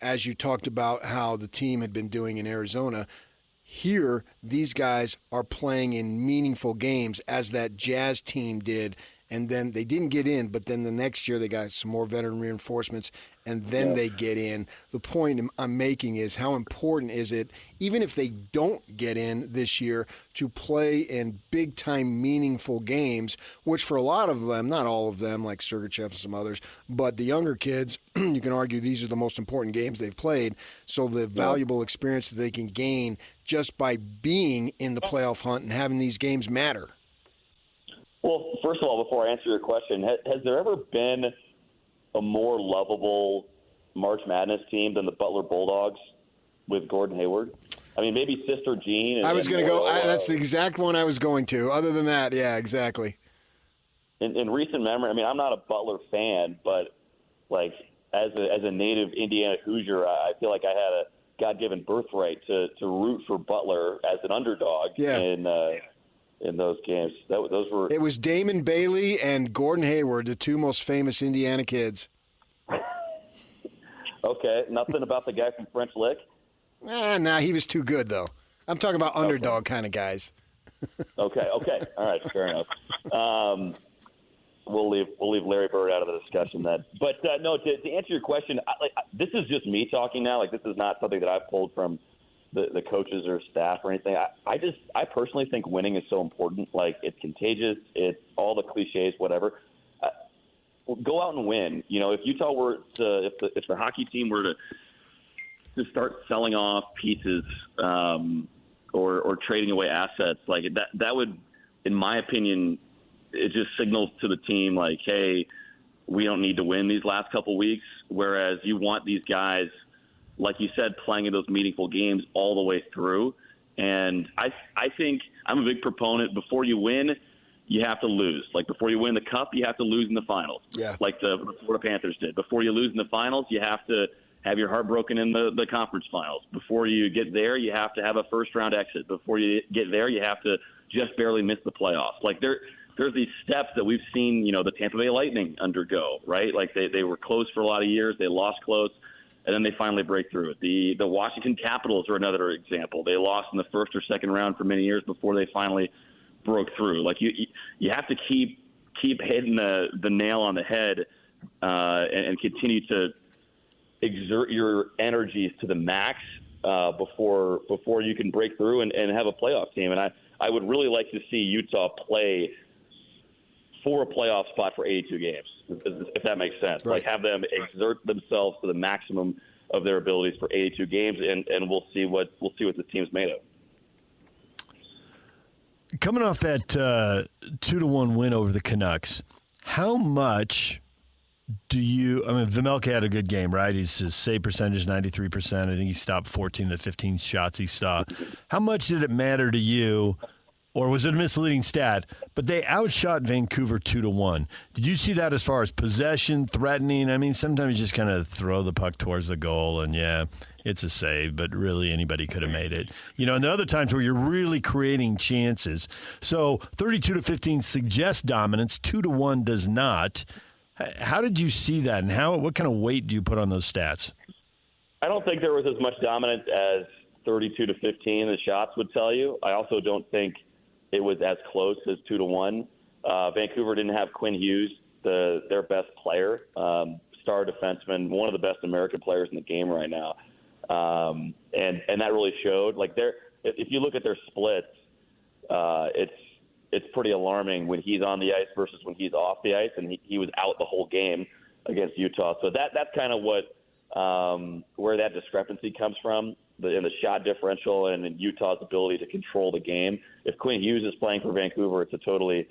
as you talked about how the team had been doing in Arizona, here these guys are playing in meaningful games as that Jazz team did. And then they didn't get in, but then the next year they got some more veteran reinforcements, and then they get in. The point I'm making is how important is it, even if they don't get in this year, to play in big-time meaningful games, which for a lot of them, not all of them, like Sergachev and some others, but the younger kids, you can argue these are the most important games they've played, so the valuable experience that they can gain just by being in the playoff hunt and having these games matter. Well, first of all, before I answer your question, has there ever been a more lovable March Madness team than the Butler Bulldogs with Gordon Hayward? I mean, maybe Sister Jean. I was going to go. That's the exact one I was going to. Other than that, yeah, exactly. In recent memory, I mean, I'm not a Butler fan, but like as a native Indiana Hoosier, I feel like I had a God-given birthright to root for Butler as an underdog. Yeah. In those games. Those were. It was Damon Bailey and Gordon Hayward, the two most famous Indiana kids. Okay, nothing about the guy from French Lick? Nah, he was too good, though. I'm talking about underdog kind of guys. Okay. All right, fair enough. We'll leave Larry Bird out of the discussion then. But, no, to answer your question, this is just me talking now. Like, this is not something that I've pulled from the coaches or staff or anything. I personally think winning is so important. Like, it's contagious. It's all the cliches, whatever. Go out and win. You know, if Utah were to, if the hockey team were to start selling off pieces or trading away assets, like that would, in my opinion, it just signals to the team like, hey, we don't need to win these last couple weeks. Whereas you want these guys, like you said, playing in those meaningful games all the way through. And I think I'm a big proponent. Before you win, you have to lose. Like before you win the cup, you have to lose in the finals. Yeah. Like the Florida Panthers did. Before you lose in the finals, you have to have your heart broken in the conference finals. Before you get there, you have to have a first-round exit. Before you get there, you have to just barely miss the playoffs. Like there's these steps that we've seen, you know, the Tampa Bay Lightning undergo, right? Like they were close for a lot of years. They lost close, and then they finally break through it. The Washington Capitals are another example. They lost in the first or second round for many years before they finally broke through. Like you have to keep hitting the nail on the head and continue to exert your energies to the max before you can break through and have a playoff team. And I would really like to see Utah play for a playoff spot for 82 games, if that makes sense. Right. Like have them exert themselves to the maximum of their abilities for 82 games, and we'll see what the team's made of. Coming off that 2-1 win over the Canucks, how much do you? I mean, Vejmelka had a good game, right? His save percentage 93%. I think he stopped 14 of the 15 shots he saw. How much did it matter to you, or was it a misleading stat? But they outshot Vancouver 2-1. Did you see that as far as possession, threatening? I mean, sometimes you just kind of throw the puck towards the goal, and yeah, it's a save, but really anybody could have made it. And the other times where you're really creating chances. So 32-15 suggests dominance, 2-1 does not. How did you see that, and what kind of weight do you put on those stats? I don't think there was as much dominance as 32-15 the shots would tell you. I also don't think it was as close as 2-1. Vancouver didn't have Quinn Hughes, their best player, star defenseman, one of the best American players in the game right now, and that really showed. Like if you look at their splits, it's pretty alarming when he's on the ice versus when he's off the ice, and he was out the whole game against Utah. So that's kind of what where that discrepancy comes from, in the shot differential and in Utah's ability to control the game. If Quinn Hughes is playing for Vancouver, it's a totally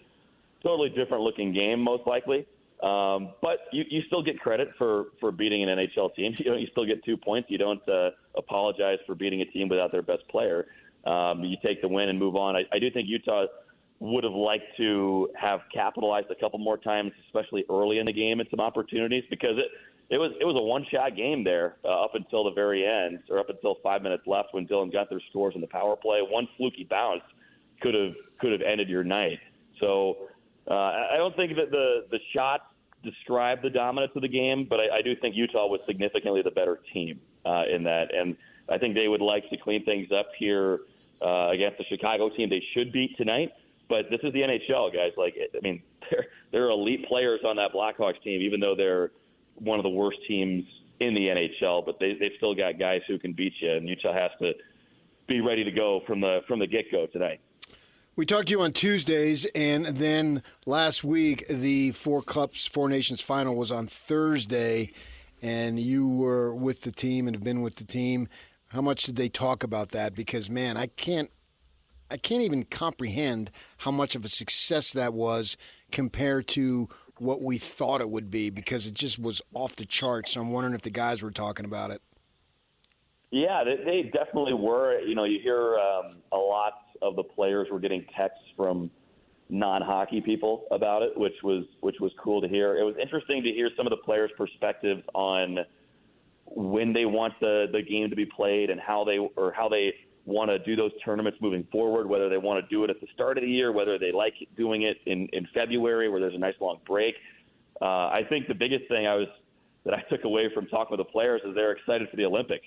different looking game, most likely. But you still get credit for beating an NHL team. You still get 2 points. You don't apologize for beating a team without their best player. You take the win and move on. I do think Utah would have liked to have capitalized a couple more times, especially early in the game, and some opportunities, because it was a one-shot game there up until the very end, or up until 5 minutes left when Dylan Guenther scores in the power play. One fluky bounce could have ended your night. So I don't think that the shots describe the dominance of the game, but I do think Utah was significantly the better team in that, and I think they would like to clean things up here against the Chicago team they should beat tonight. But this is the NHL, guys. There are elite players on that Blackhawks team, even though they're one of the worst teams in the NHL. But they've still got guys who can beat you, and Utah has to be ready to go from the get-go tonight. We talked to you on Tuesdays, and then last week the Four Nations final was on Thursday, and you were with the team and have been with the team. How much did they talk about that? Because, man, I can't even comprehend how much of a success that was compared to what we thought it would be, because it just was off the charts. So I'm wondering if the guys were talking about it. Yeah, they definitely were. You hear a lot of the players were getting texts from non-hockey people about it, which was cool to hear. It was interesting to hear some of the players' perspectives on when they want the game to be played and how they want to do those tournaments moving forward, whether they want to do it at the start of the year, whether they like doing it in February where there's a nice long break. I think the biggest thing that I took away from talking with the players is they're excited for the Olympics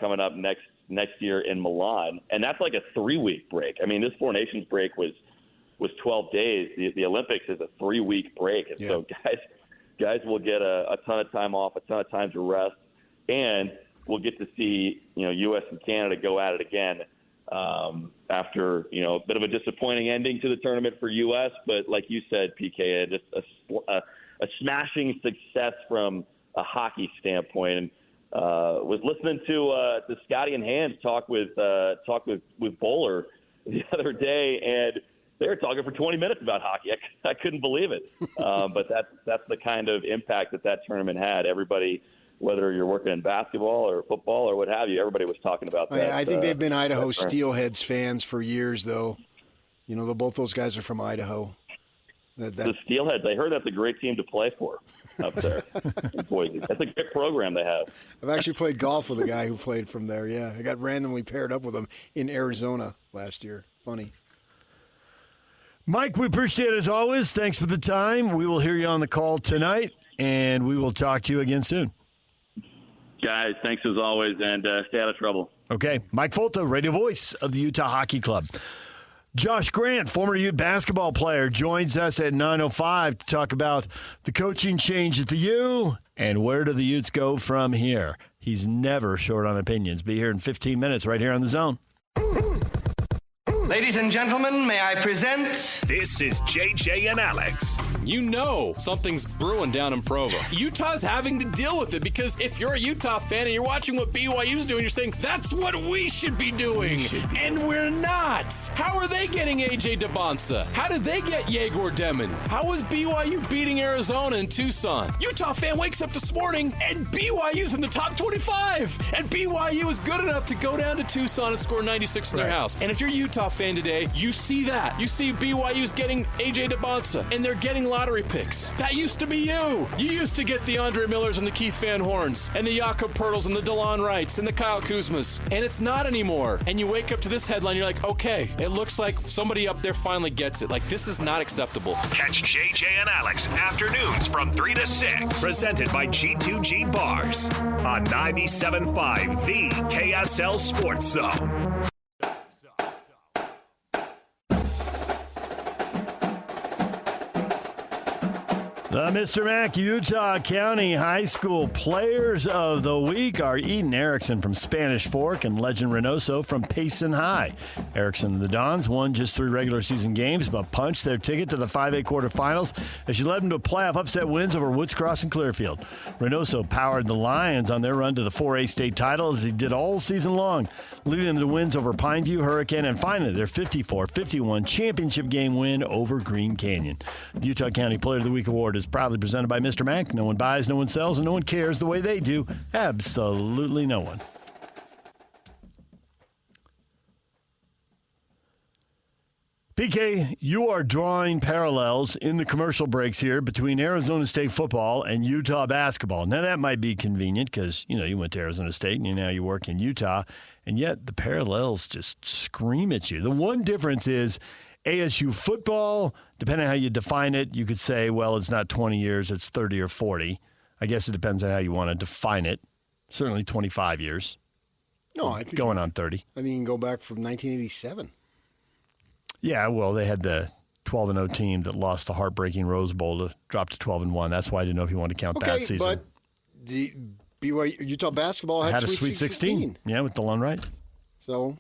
coming up next year in Milan. And that's like a 3-week break. I mean, this Four Nations break was 12 days. The Olympics is a 3-week break. And so guys will get a ton of time off, a ton of time to rest, and we'll get to see, U.S. and Canada go at it again after, a bit of a disappointing ending to the tournament for U.S. But like you said, PK, just a smashing success from a hockey standpoint. And was listening to Scotty and Hans talk with Bowler the other day, and they were talking for 20 minutes about hockey. I couldn't believe it. But that's the kind of impact that tournament had. Everybody, whether you're working in basketball or football or what have you, everybody was talking about that. I think they've been Idaho Steelheads fans for years, though. Both those guys are from Idaho. The Steelheads, I heard that's a great team to play for up there in Boise. That's a good program they have. I've actually played golf with a guy who played from there, yeah. I got randomly paired up with him in Arizona last year. Funny. Mike, we appreciate it as always. Thanks for the time. We will hear you on the call tonight, and we will talk to you again soon. Guys, thanks as always, and stay out of trouble. Okay. Mike Folta, radio voice of the Utah Hockey Club. Josh Grant, former Ute basketball player, joins us at 9:05 to talk about the coaching change at the U and where do the Utes go from here. He's never short on opinions. Be here in 15 minutes right here on The Zone. Ladies and gentlemen, may I present... This is JJ and Alex. You know something's brewing down in Provo. Utah's having to deal with it because if you're a Utah fan and you're watching what BYU's doing, you're saying, that's what we should be doing. And we're not. How are they getting A.J. DeBonsa? How did they get Yegor Demon? How is BYU beating Arizona and Tucson? Utah fan wakes up this morning and BYU's in the top 25. And BYU is good enough to go down to Tucson and score 96 in their house. And if you're a Utah fan today, you see that. You see BYU's getting A.J. DeBonsa, and they're getting lottery picks. That used to be you. You used to get the Andre Millers and the Keith Van Horns, and the Jakob Pertles and the DeLon Wrights and the Kyle Kuzmas, and it's not anymore. And you wake up to this headline, you're like, okay, it looks like somebody up there finally gets it. Like, this is not acceptable. Catch JJ and Alex afternoons from 3 to 6. Presented by G2G Bars on 97.5, the KSL Sports Zone. The Mr. Mac Utah County High School Players of the Week are Eden Erickson from Spanish Fork and Legend Reynoso from Payson High. Erickson and the Dons won just 3 regular season games, but punched their ticket to the 5A quarterfinals as she led them to playoff upset wins over Woods Cross and Clearfield. Reynoso powered the Lions on their run to the 4A state title as he did all season long, leading them to wins over Pineview, Hurricane, and finally their 54-51 championship game win over Green Canyon. The Utah County Player of the Week award is proudly presented by Mr. Mac. No one buys, no one sells, and no one cares the way they do. Absolutely no one. PK, you are drawing parallels in the commercial breaks here between Arizona State football and Utah basketball. Now, that might be convenient because, you went to Arizona State and now you work in Utah, and yet the parallels just scream at you. The one difference is ASU football, depending on how you define it, you could say, well, it's not 20 years, it's 30 or 40. I guess it depends on how you want to define it. Certainly 25 years. No, I think going on 30. I think you can go back from 1987. Yeah, well, they had the 12-0 team that lost the heartbreaking Rose Bowl to drop to 12-1. That's why I didn't know if you wanted to count that season. But the BYU Utah basketball had a Sweet 16. Yeah, with DeLon Wright. So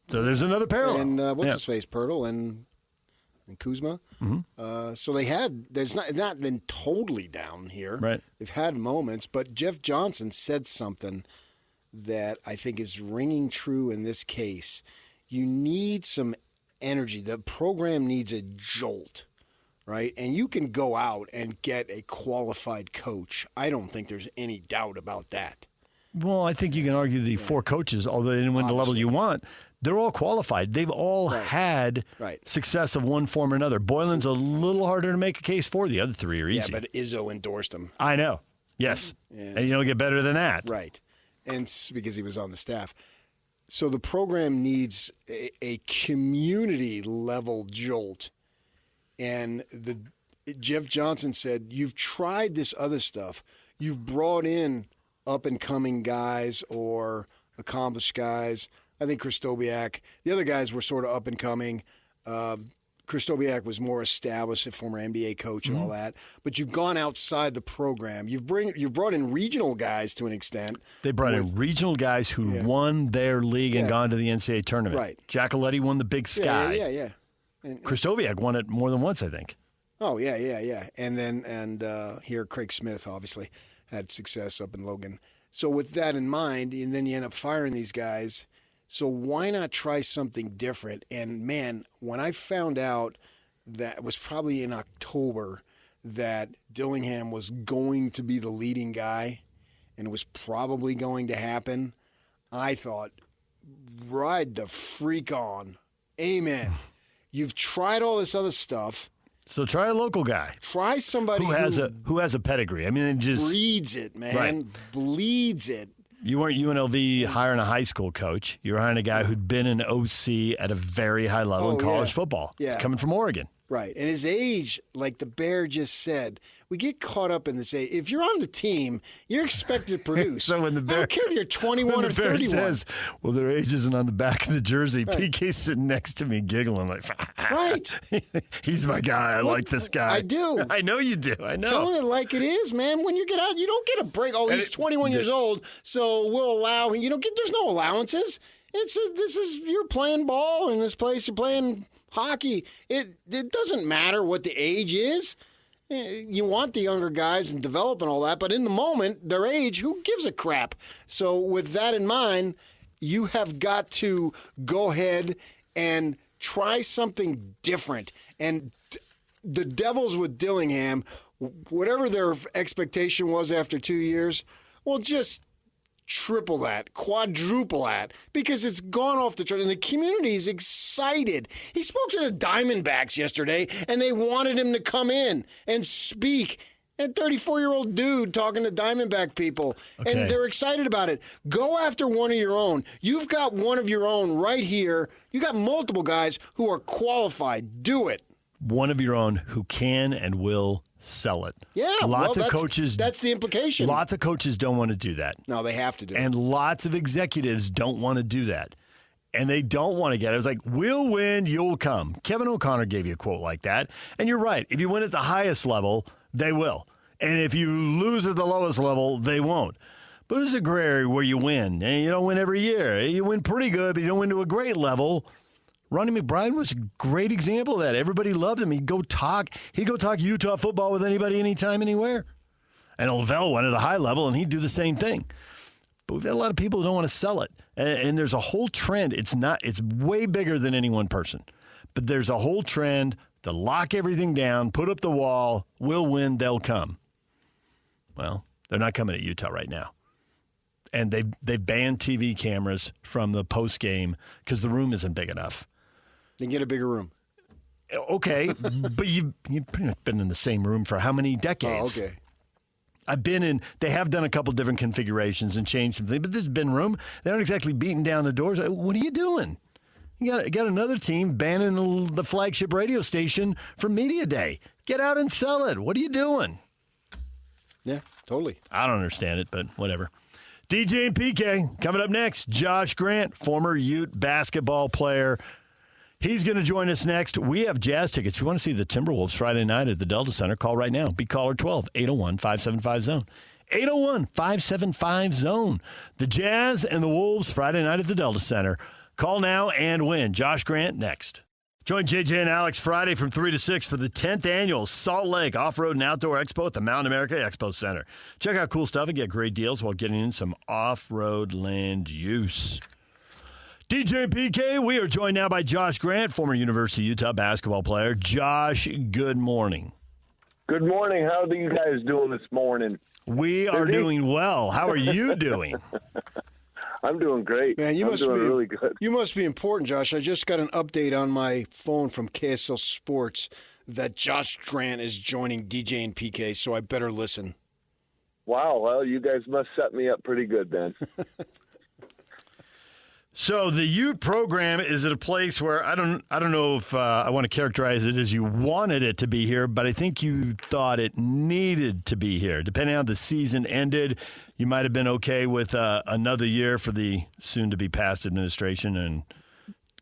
there's another parallel. And what's his face, Pertle and Kuzma. Mm-hmm. So they had. There's not been totally down here. Right. They've had moments, but Jeff Johnson said something that I think is ringing true in this case. You need some energy. The program needs a jolt, right? And you can go out and get a qualified coach. I don't think there's any doubt about that. Well, I think you can argue the 4 coaches, although they didn't win the level you want, they're all qualified. They've all had success of one form or another. Boylan's a little harder to make a case for. The other 3 are easy. Yeah, but Izzo endorsed him. I know. Yes. And you don't get better than that. Right. And because he was on the staff. So the program needs a community-level jolt. And Jeff Johnson said, you've tried this other stuff. You've brought in up-and-coming guys or accomplished guys. I think Christobiak. The other guys were sort of up-and-coming. Christobiak was more established, a former NBA coach and all that. But you've gone outside the program. You've brought in regional guys to an extent. They brought in regional guys who won their league and gone to the NCAA tournament. Right. Giacoletti won the Big Sky. Yeah. And Christobiak won it more than once, I think. Oh, yeah. And here Craig Smith obviously had success up in Logan. So with that in mind, and then you end up firing these guys. So why not try something different? And, man, when I found out that it was probably in October that Dillingham was going to be the leading guy and it was probably going to happen, I thought, ride the freak on. Amen. You've tried all this other stuff. So try a local guy. Try somebody who has a pedigree. I mean, it just breeds it, man. Right. Bleeds it. You weren't UNLV hiring a high school coach. You were hiring a guy who'd been an OC at a very high level in college football. Yeah. He's coming from Oregon. Right. And his age, like the Bear just said, we get caught up in this age. If you're on the team, you're expected to produce. So when the Bear, I don't care if you're 21 when or the Bear 31. says, well, their age isn't on the back of the jersey, Right. PK's sitting next to me giggling like, right. He's my guy. I like this guy. I do. I know you do. I know. Telling it like it is, man. When you get out, you don't get a break. Oh, he's 21 years old, so we'll allow him. You don't get. There's no allowances. You're playing ball in this place. You're playing hockey. It doesn't matter what the age is. You want the younger guys and develop and all that, but in the moment, their age, who gives a crap? So with that in mind, you have got to go ahead and try something different. And the Devils with Dillingham, whatever their expectation was after 2 years, well, just triple that, quadruple that, because it's gone off the chart, and the community is excited. He spoke to the Diamondbacks yesterday, and they wanted him to come in and speak. And 34-year-old dude talking to Diamondback people, and they're excited about it. Go after one of your own. You've got one of your own right here. You got multiple guys who are qualified. Do it. One of your own who can and will sell it. Yeah, lots of coaches. That's the implication. Lots of coaches don't want to do that. No, they have to do it. And lots of executives don't want to do that. And they don't want to get it. It's like, we'll win, you'll come. Kevin O'Connor gave you a quote like that. And you're right. If you win at the highest level, they will. And if you lose at the lowest level, they won't. But it's a gray area where you win. And you don't win every year. You win pretty good, but you don't win to a great level. Ronnie McBride was a great example of that. Everybody loved him. He'd go talk Utah football with anybody, anytime, anywhere. And Lavelle went at a high level, and he'd do the same thing. But we've got a lot of people who don't want to sell it. And there's a whole trend. It's way bigger than any one person. But there's a whole trend to lock everything down, put up the wall, we'll win, they'll come. Well, they're not coming at Utah right now. And they banned TV cameras from the post game because the room isn't big enough. Then get a bigger room. Okay, but you've pretty much been in the same room for how many decades? Oh, okay. I've been in, they have done a couple different configurations and changed some things, but this has been room. They aren't exactly beating down the doors. What are you doing? You got another team banning the flagship radio station for Media Day. Get out and sell it. What are you doing? Yeah, totally. I don't understand it, but whatever. DJ and PK coming up next. Josh Grant, former Ute basketball player. He's going to join us next. We have Jazz tickets. If you want to see the Timberwolves Friday night at the Delta Center, call right now. Be caller 12, 801-575-ZONE. 801-575-ZONE. The Jazz and the Wolves Friday night at the Delta Center. Call now and win. Josh Grant next. Join JJ and Alex Friday from 3 to 6 for the 10th annual Salt Lake Off-Road and Outdoor Expo at the Mountain America Expo Center. Check out cool stuff and get great deals while getting in some off-road land use. DJ and PK, we are joined now by Josh Grant, former University of Utah basketball player. Josh, good morning. Good morning. How are you guys doing this morning? We are doing well. How are you doing? I'm doing great. Man, I'm doing really good. You must be important, Josh. I just got an update on my phone from KSL Sports that Josh Grant is joining DJ and PK, so I better listen. Wow. Well, you guys must set me up pretty good then. So the Ute program is at a place where I don't know if I want to characterize it as you wanted it to be here, but I think you thought it needed to be here. Depending on how the season ended, you might have been okay with another year for the soon-to-be past administration and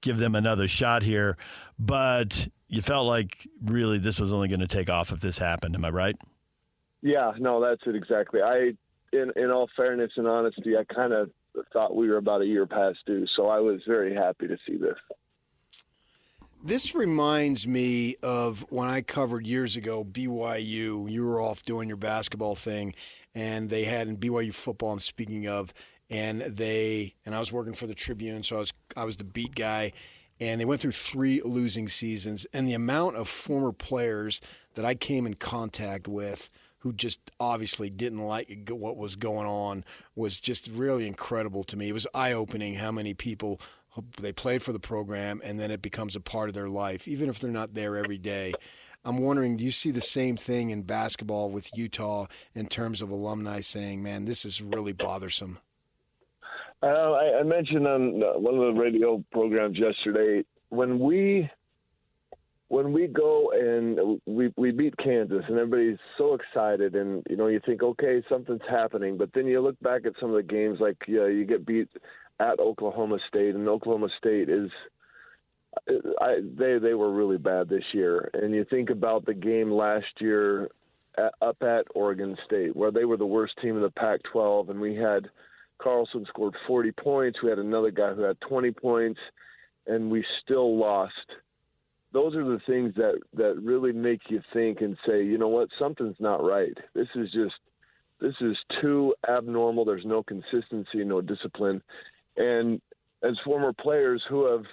give them another shot here. But you felt like really this was only going to take off if this happened. Am I right? Yeah, no, that's it exactly. In all fairness and honesty, I kind of thought we were about a year past due, so I was very happy to see this. This reminds me of when I covered years ago BYU. You were off doing your basketball thing, and they had in BYU football, I'm speaking of, and I was working for the Tribune, so I was the beat guy, and they went through 3 losing seasons, and the amount of former players that I came in contact with who just obviously didn't like what was going on was just really incredible to me. It was eye-opening how many people, they played for the program and then it becomes a part of their life, even if they're not there every day. I'm wondering, do you see the same thing in basketball with Utah in terms of alumni saying, man, this is really bothersome? I mentioned on one of the radio programs yesterday, when we when we go and we beat Kansas and everybody's so excited and, you think, okay, something's happening. But then you look back at some of the games, like you get beat at Oklahoma State, and Oklahoma State they were really bad this year. And you think about the game last year up at Oregon State, where they were the worst team in the Pac-12, and we had Carlson scored 40 points. We had another guy who had 20 points, and we still lost. Those are the things that really make you think and say, you know what, something's not right. This is too abnormal. There's no consistency, no discipline. And as former players who have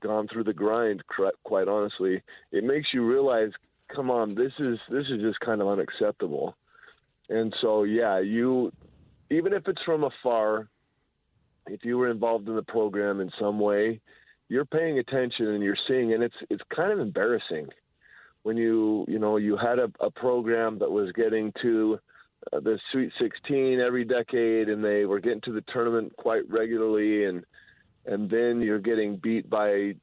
gone through the grind, quite honestly, it makes you realize, come on, this is just kind of unacceptable. And so, even if it's from afar, if you were involved in the program in some way, you're paying attention and you're seeing, and it's kind of embarrassing when you had a program that was getting to the Sweet 16 every decade, and they were getting to the tournament quite regularly, and then you're getting beat by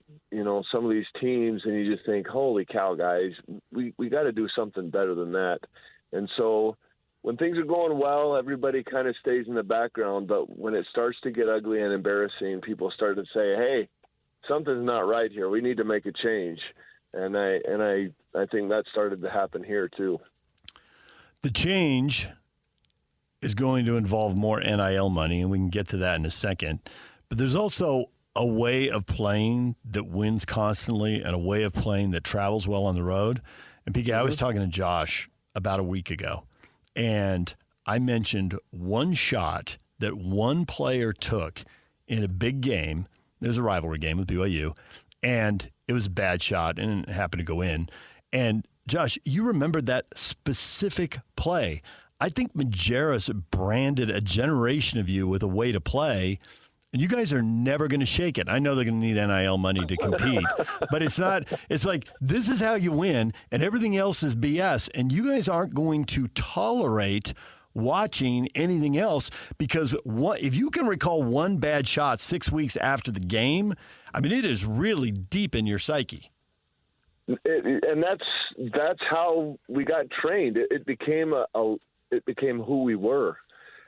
some of these teams, and you just think, holy cow, guys, we got to do something better than that. And so when things are going well, everybody kind of stays in the background, but when it starts to get ugly and embarrassing, people start to say, hey, something's not right here. We need to make a change. And I think that started to happen here too. The change is going to involve more NIL money, and we can get to that in a second. But there's also a way of playing that wins constantly and a way of playing that travels well on the road. And PK, I was talking to Josh about a week ago, and I mentioned one shot that one player took in a big game. There's a rivalry game with BYU, and it was a bad shot, and it happened to go in. And, Josh, you remembered that specific play. I think Majerus branded a generation of you with a way to play, and you guys are never going to shake it. I know they're going to need NIL money to compete, but it's not. It's like, this is how you win, and everything else is BS, and you guys aren't going to tolerate watching anything else, because if you can recall one bad shot 6 weeks after the game, I mean, it is really deep in your psyche. And that's how we got trained. It became who we were.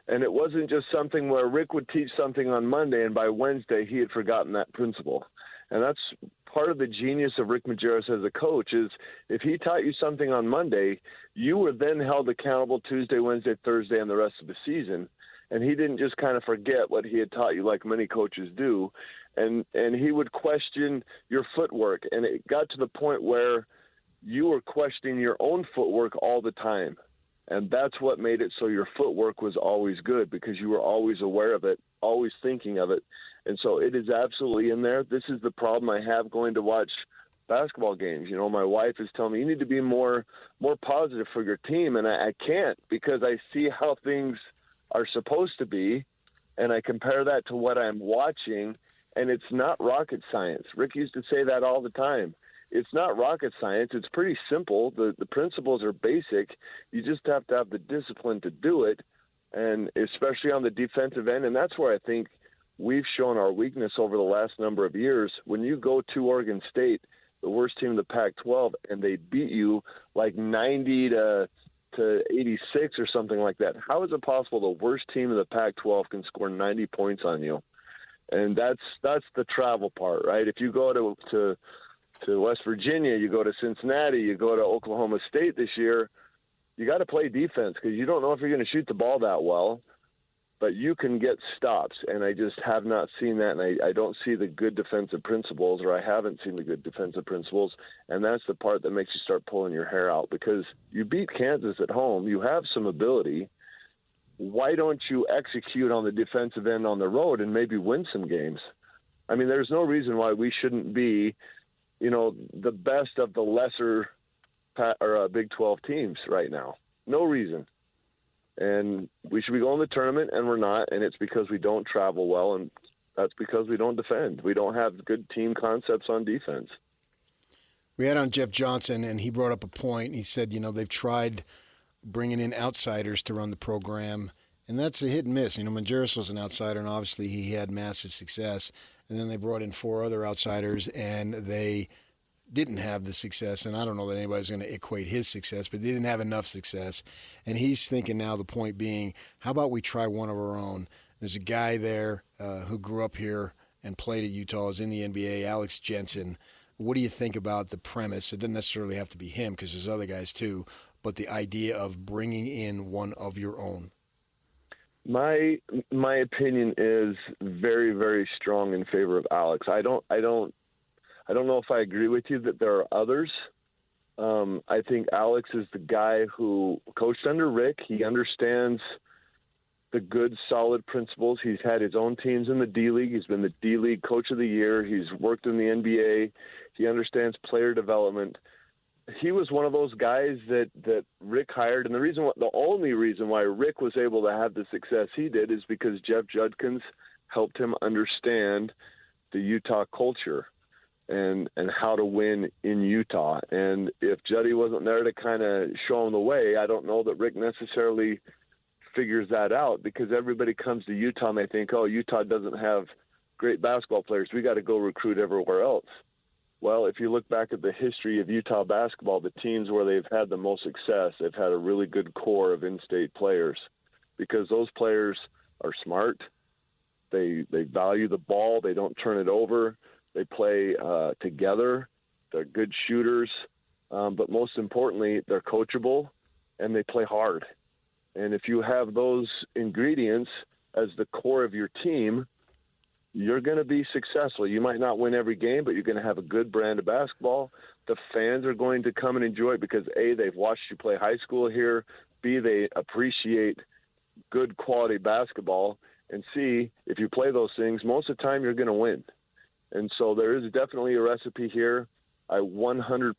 And it wasn't just something where Rick would teach something on Monday, and by Wednesday he had forgotten that principle. And that's part of the genius of Rick Majerus as a coach, is if he taught you something on Monday, you were then held accountable Tuesday, Wednesday, Thursday, and the rest of the season. And he didn't just kind of forget what he had taught you like many coaches do. And he would question your footwork. And it got to the point where you were questioning your own footwork all the time. And that's what made it so your footwork was always good, because you were always aware of it, always thinking of it. And so it is absolutely in there. This is the problem I have going to watch basketball games. My wife is telling me, you need to be more positive for your team. And I can't, because I see how things are supposed to be, and I compare that to what I'm watching, and it's not rocket science. Rick used to say that all the time. It's not rocket science. It's pretty simple. The principles are basic. You just have to have the discipline to do it, and especially on the defensive end. And that's where I think we've shown our weakness over the last number of years. When you go to Oregon State, the worst team in the Pac-12, and they beat you like 90 to 86 or something like that, how is it possible the worst team in the Pac-12 can score 90 points on you? And that's the travel part, right? If you go to West Virginia, you go to Cincinnati, you go to Oklahoma State this year, you got to play defense, because you don't know if you're going to shoot the ball that well, but you can get stops. And I just have not seen that, and I don't see the good defensive principles, or I haven't seen the good defensive principles, and that's the part that makes you start pulling your hair out, because you beat Kansas at home, you have some ability. Why don't you execute on the defensive end on the road and maybe win some games? I mean, there's no reason why we shouldn't be the best of the lesser Big 12 teams right now. No reason. And we should be going to the tournament, and we're not, and it's because we don't travel well, and that's because we don't defend. We don't have good team concepts on defense. We had on Jeff Johnsen, and he brought up a point. He said, they've tried bringing in outsiders to run the program, and that's a hit and miss. Majerus was an outsider, and obviously he had massive success. And then they brought in 4 other outsiders, and they didn't have the success, and I don't know that anybody's going to equate his success, but they didn't have enough success. And he's thinking now, the point being, how about we try one of our own? There's a guy there who grew up here and played at Utah, is in the NBA, Alex Johnsen. What do you think about the premise? It doesn't necessarily have to be him because there's other guys too, but the idea of bringing in one of your own. My opinion is very, very strong in favor of Alex. I don't know if I agree with you that there are others. I think Alex is the guy who coached under Rick. He understands the good, solid principles. He's had his own teams in the D-League. He's been the D-League Coach of the Year. He's worked in the NBA. He understands player development. He was one of those guys that Rick hired, and the only reason why Rick was able to have the success he did is because Jeff Judkins helped him understand the Utah culture and how to win in Utah. And if Juddy wasn't there to kind of show him the way, I don't know that Rick necessarily figures that out, because everybody comes to Utah and they think, oh, Utah doesn't have great basketball players. We got to go recruit everywhere else. Well, if you look back at the history of Utah basketball, the teams where they've had the most success, they've had a really good core of in-state players, because those players are smart. They value the ball. They don't turn it over. They play together. They're good shooters. But most importantly, they're coachable, and they play hard. And if you have those ingredients as the core of your team, you're going to be successful. You might not win every game, but you're going to have a good brand of basketball. The fans are going to come and enjoy it because, A, they've watched you play high school here. B, they appreciate good quality basketball. And C, if you play those things, most of the time you're going to win. And so there is definitely a recipe here. I 100%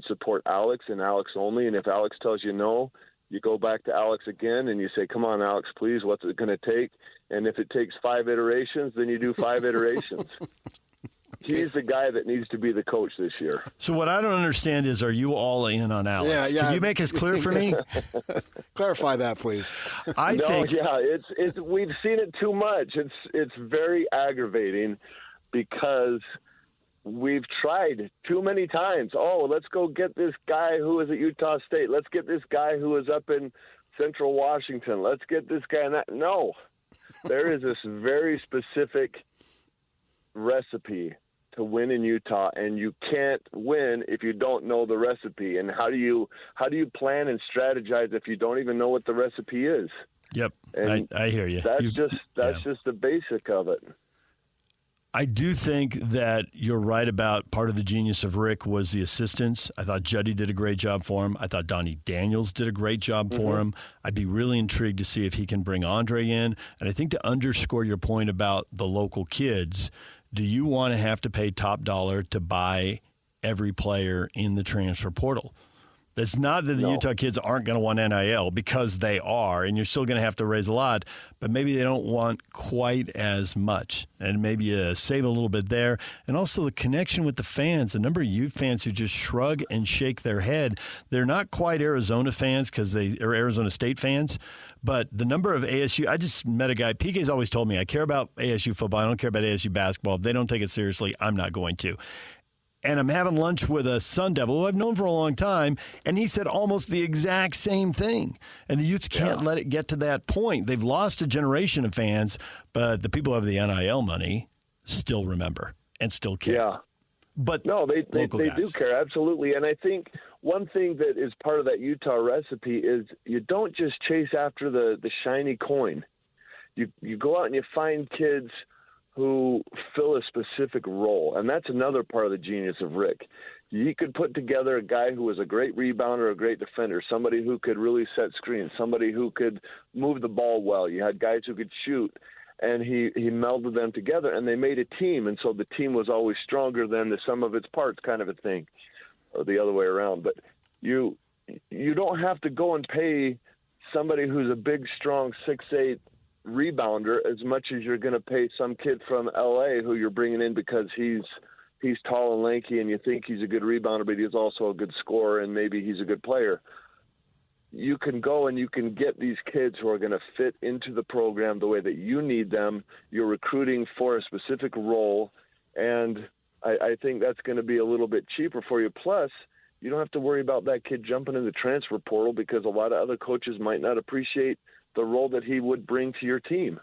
support Alex and Alex only. And if Alex tells you no, you go back to Alex again and you say, come on, Alex, please, what's it going to take? And if it takes 5 iterations, then you do 5 iterations. He's the guy that needs to be the coach this year. So what I don't understand is, are you all in on Alex? Yeah. Can you make this clear for me? Clarify that, please. It's we've seen it too much. It's very aggravating because we've tried too many times. Oh, let's go get this guy who is at Utah State. Let's get this guy who is up in Central Washington. Let's get this guy. No, there is this very specific recipe to win in Utah, and you can't win if you don't know the recipe. And how do you plan and strategize if you don't even know what the recipe is? Yep, I hear you. That's just the basic of it. I do think that you're right about part of the genius of Rick was the assistants. I thought Juddy did a great job for him. I thought Donnie Daniels did a great job for him. I'd be really intrigued to see if he can bring Andre in. And I think to underscore your point about the local kids, do you want to have to pay top dollar to buy every player in the transfer portal? It's not that the Utah kids aren't going to want NIL, because they are, and you're still going to have to raise a lot, but maybe they don't want quite as much, and maybe save a little bit there. And also the connection with the fans, the number of Ute fans who just shrug and shake their head. They're not quite Arizona fans because they are Arizona State fans, but the number of ASU, I just met a guy, PK's always told me, I care about ASU football, I don't care about ASU basketball. If they don't take it seriously, I'm not going to. And I'm having lunch with a Sun Devil who I've known for a long time, and he said almost the exact same thing. And the Utes can't let it get to that point. They've lost a generation of fans, but the people who have the NIL money still remember and still care. Yeah. But no, they do care, absolutely. And I think one thing that is part of that Utah recipe is you don't just chase after the shiny coin. You go out and you find kids who fill a specific role. And that's another part of the genius of Rick. He could put together a guy who was a great rebounder, a great defender, somebody who could really set screens, somebody who could move the ball well. You had guys who could shoot, and he melded them together, and they made a team. And so the team was always stronger than the sum of its parts kind of a thing, or the other way around. But you don't have to go and pay somebody who's a big, strong 6'8", rebounder as much as you're going to pay some kid from LA who you're bringing in because he's tall and lanky and you think he's a good rebounder, but he's also a good scorer and maybe he's a good player. You can go and you can get these kids who are going to fit into the program the way that you need them. You're recruiting for a specific role, and I think that's going to be a little bit cheaper for you. Plus, you don't have to worry about that kid jumping in the transfer portal because a lot of other coaches might not appreciate the role that he would bring to your team.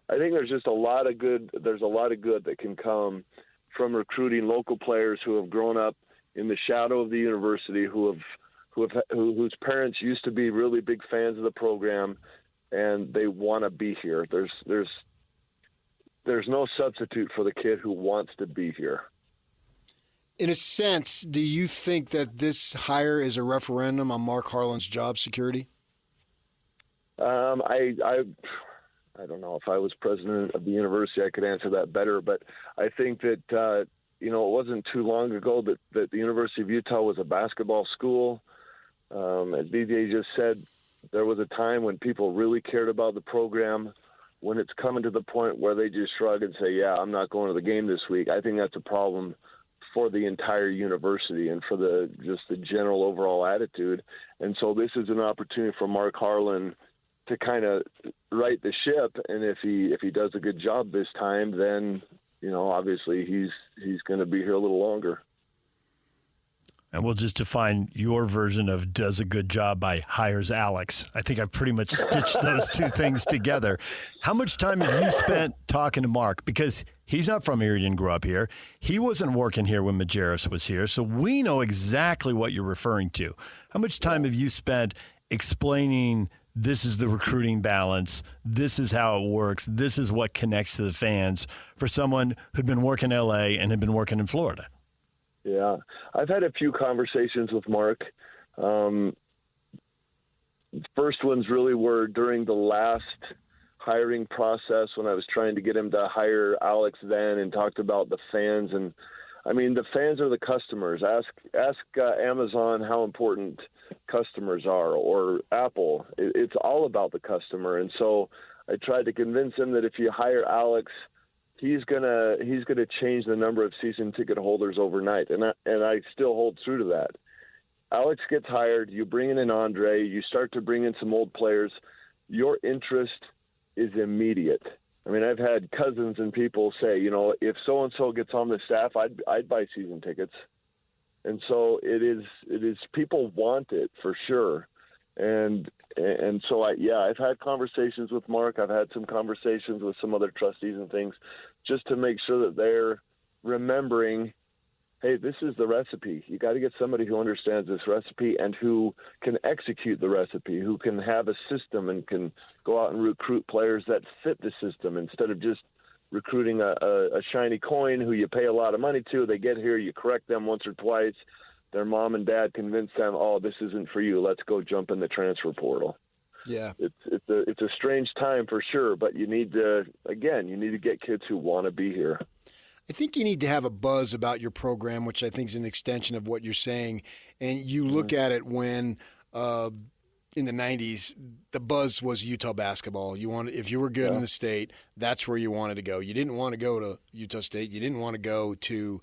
I think there's just a lot of good. There's a lot of good that can come from recruiting local players who have grown up in the shadow of the university, whose parents used to be really big fans of the program, and they want to be here. There's no substitute for the kid who wants to be here. In a sense, do you think that this hire is a referendum on Mark Harlan's job security? I don't know if I was president of the university, I could answer that better, but I think that, it wasn't too long ago that the University of Utah was a basketball school. As DJ just said, there was a time when people really cared about the program. When it's coming to the point where they just shrug and say, yeah, I'm not going to the game this week, I think that's a problem for the entire university and for the general overall attitude. And so this is an opportunity for Mark Harlan to kind of right the ship. And if he does a good job this time, then, obviously he's going to be here a little longer. And we'll just define your version of does a good job by hires Alex. I think I've pretty much stitched those two things together. How much time have you spent talking to Mark? Because he's not from here. He didn't grow up here. He wasn't working here when Majerus was here. So we know exactly what you're referring to. How much time have you spent explaining this is the recruiting balance, this is how it works, this is what connects to the fans for someone who'd been working in L.A. and had been working in Florida? Yeah, I've had a few conversations with Mark. First ones really were during the last hiring process when I was trying to get him to hire Alex then and talked about the fans. And I mean, the fans are the customers. Ask Amazon how important customers are, or Apple. It's all about the customer. And so I tried to convince him that if you hire Alex, he's gonna change the number of season ticket holders overnight, and I still hold true to that. Alex gets hired, you bring in an Andre, you start to bring in some old players. Your interest is immediate. I mean, I've had cousins and people say, if so and so gets on the staff, I'd buy season tickets, and so it is people want it for sure, and so I've had conversations with Mark. I've had some conversations with some other trustees and things, just to make sure that they're remembering, hey, this is the recipe. You got to get somebody who understands this recipe and who can execute the recipe, who can have a system and can go out and recruit players that fit the system instead of just recruiting a shiny coin who you pay a lot of money to. They get here, you correct them once or twice. Their mom and dad convince them, oh, this isn't for you. Let's go jump in the transfer portal. Yeah, it's a strange time for sure, but you need to get kids who want to be here. I think you need to have a buzz about your program, which I think is an extension of what you're saying. And you look at it when in the 90s, the buzz was Utah basketball. If you were good in the state, that's where you wanted to go. You didn't want to go to Utah State. You didn't want to go to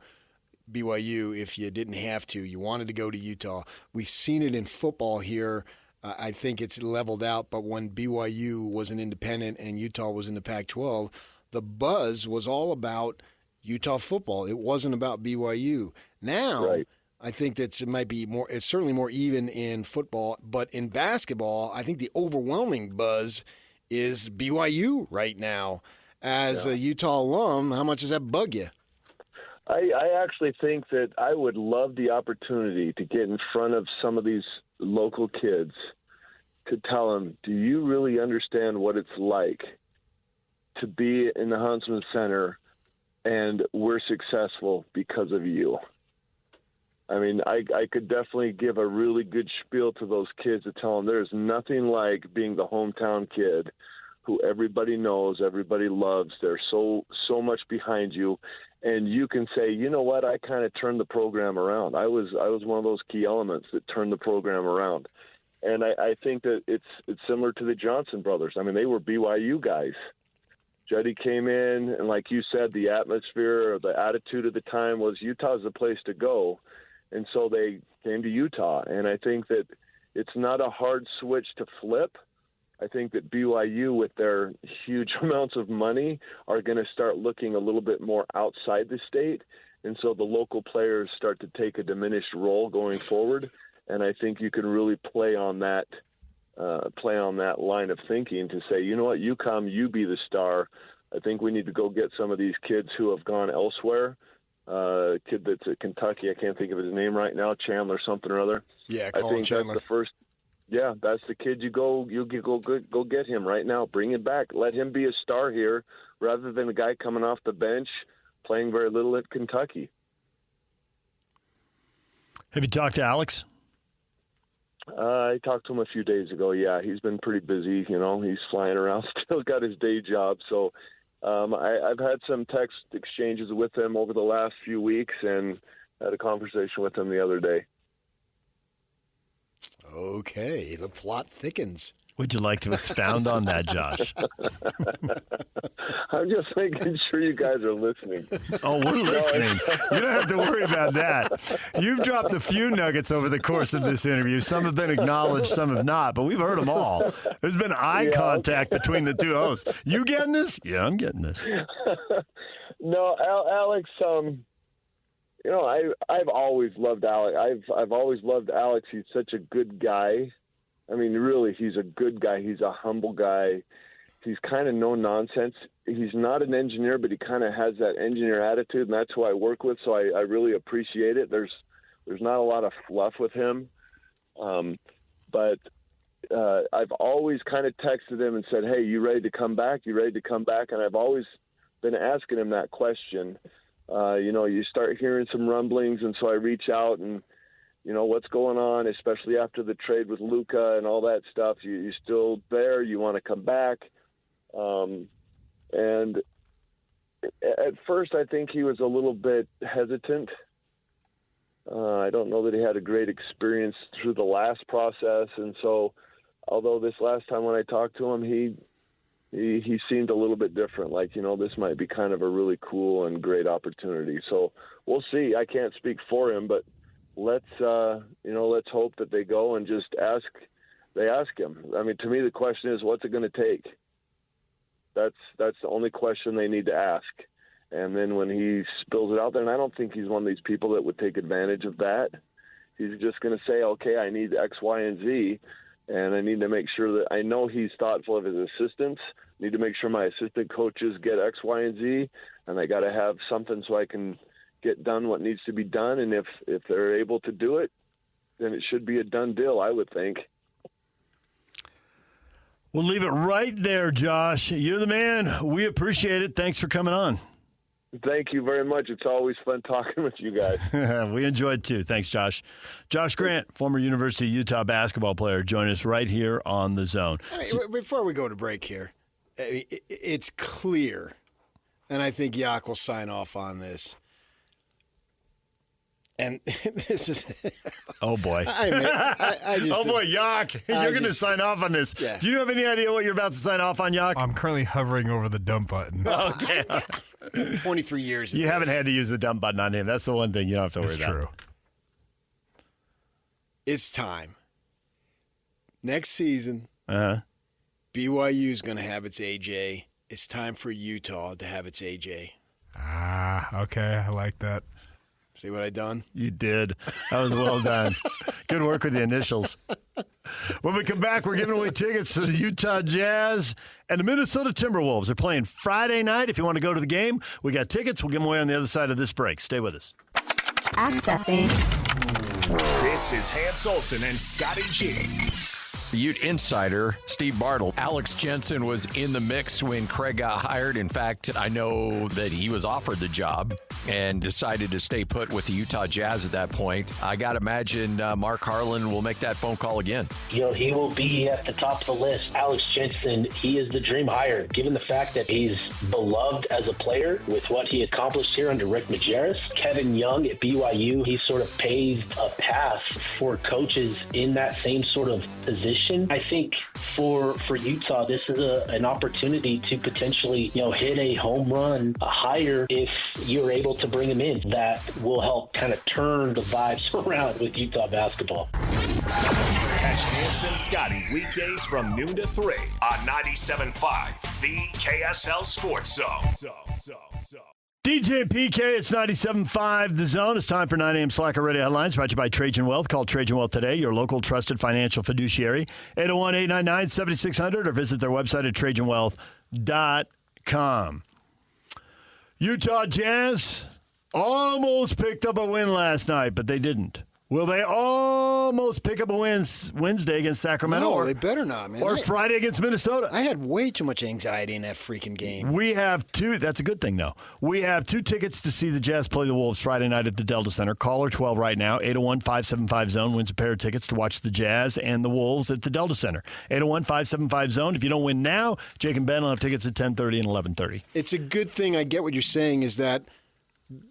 BYU if you didn't have to. You wanted to go to Utah. We've seen it in football here. I think it's leveled out, but when BYU was an independent and Utah was in the Pac-12, the buzz was all about Utah football. It wasn't about BYU. Now, I think that it might be more. It's certainly more even in football, but in basketball, I think the overwhelming buzz is BYU right now. As a Utah alum, how much does that bug you? I actually think that I would love the opportunity to get in front of some of these local kids to tell them, do you really understand what it's like to be in the Huntsman Center and we're successful because of you? I mean, I could definitely give a really good spiel to those kids to tell them there's nothing like being the hometown kid who everybody knows, everybody loves. They're so much behind you. And you can say, you know what, I kind of turned the program around. I was one of those key elements that turned the program around. And I think that it's similar to the Johnsen brothers. I mean, they were BYU guys. Jetty came in, and like you said, the atmosphere or the attitude at the time was Utah's the place to go. And so they came to Utah. And I think that it's not a hard switch to flip. I think that BYU, with their huge amounts of money, are going to start looking a little bit more outside the state. And so the local players start to take a diminished role going forward. And I think you can really play on that line of thinking to say, you know what, you come, you be the star. I think we need to go get some of these kids who have gone elsewhere. Kid that's at Kentucky, I can't think of his name right now, Chandler something or other. Yeah, I Colin think Chandler. That's the first. Yeah, that's the kid you go get him right now. Bring him back. Let him be a star here rather than a guy coming off the bench playing very little at Kentucky. Have you talked to Alex? I talked to him a few days ago. Yeah, he's been pretty busy. You know, he's flying around, still got his day job. So I've had some text exchanges with him over the last few weeks and had a conversation with him the other day. Okay, the plot thickens. Would you like to expound on that, Josh? I'm just making sure you guys are listening. Oh, we're listening. You don't have to worry about that. You've dropped a few nuggets over the course of this interview. Some have been acknowledged, some have not, but we've heard them all. There's been eye contact between the two hosts. You getting this? Yeah, I'm getting this. No, Alex, you know, I've always loved Alex. I've always loved Alex. He's such a good guy. I mean, really, he's a good guy. He's a humble guy. He's kind of no nonsense. He's not an engineer, but he kind of has that engineer attitude, and that's who I work with. So I really appreciate it. There's not a lot of fluff with him, but I've always kind of texted him and said, "Hey, you ready to come back? You ready to come back?" And I've always been asking him that question. You know, you start hearing some rumblings, and so I reach out and, you know, what's going on, especially after the trade with Luka and all that stuff. You still there? You want to come back? And at first, I think he was a little bit hesitant. I don't know that he had a great experience through the last process. And so, although this last time when I talked to him, he seemed a little bit different. Like, you know, this might be kind of a really cool and great opportunity. So we'll see. I can't speak for him, but let's hope that they go and just ask him. I mean, to me, the question is, what's it going to take? That's the only question they need to ask. And then when he spills it out there, and I don't think he's one of these people that would take advantage of that. He's just going to say, okay, I need X, Y, and Z, and I need to make sure that I know he's thoughtful of his assistants. I need to make sure my assistant coaches get X, Y, and Z, and I got to have something so I can get done what needs to be done. And if they're able to do it, then it should be a done deal, I would think. We'll leave it right there, Josh. You're the man. We appreciate it. Thanks for coming on. Thank you very much. It's always fun talking with you guys. We enjoyed too. Thanks, Josh. Josh Grant, former University of Utah basketball player, join us right here on The Zone. Before we go to break here, it's clear, and I think Yak will sign off on this. And this is... Oh, boy. Oh, boy, Yak. You're going to sign off on this. Yeah. Do you have any idea what you're about to sign off on, Yak? I'm currently hovering over the dump button. Okay. 23 years. You haven't had to use the dump button on him. That's the one thing you don't have to worry about. True. It's time. Next season, BYU is going to have its AJ. It's time for Utah to have its AJ. Okay. I like that. See what I done? You did. That was well done. Good work with the initials. When we come back, we're giving away tickets to the Utah Jazz and the Minnesota Timberwolves. They're playing Friday night. If you want to go to the game, we got tickets. We'll give them away on the other side of this break. Stay with us. Accessing. This is Hans Olsen and Scotty G. Ute insider Steve Bartle. Alex Johnsen was in the mix when Craig got hired. In fact, I know that he was offered the job and decided to stay put with the Utah Jazz at that point. I got to imagine Mark Harlan will make that phone call again. You know, he will be at the top of the list. Alex Johnsen, he is the dream hire, given the fact that he's beloved as a player with what he accomplished here under Rick Majerus. Kevin Young at BYU, he sort of paved a path for coaches in that same sort of position. I think for Utah, this is an opportunity to potentially, hit a home run, a hire, if you're able to bring him in. That will help kind of turn the vibes around with Utah basketball. Catch Hans and Scotty weekdays from noon to 3 on 97.5, the KSL Sports Zone. DJ and PK, it's 97.5 The Zone. It's time for 9 a.m. Slacker Radio Headlines, brought to you by Trajan Wealth. Call Trajan Wealth today, your local trusted financial fiduciary, 801-899-7600, or visit their website at trajanwealth.com. Utah Jazz almost picked up a win last night, but they didn't. Will they almost pick up a win Wednesday against Sacramento? No, they better not, man. Or Friday against Minnesota? I had way too much anxiety in that freaking game. We have two. That's a good thing, though. We have 2 tickets to see the Jazz play the Wolves Friday night at the Delta Center. Caller 12 right now, 801-575-ZONE, wins a pair of tickets to watch the Jazz and the Wolves at the Delta Center. 801-575-ZONE. If you don't win now, Jake and Ben will have tickets at 10:30 and 11:30. It's a good thing. I get what you're saying is that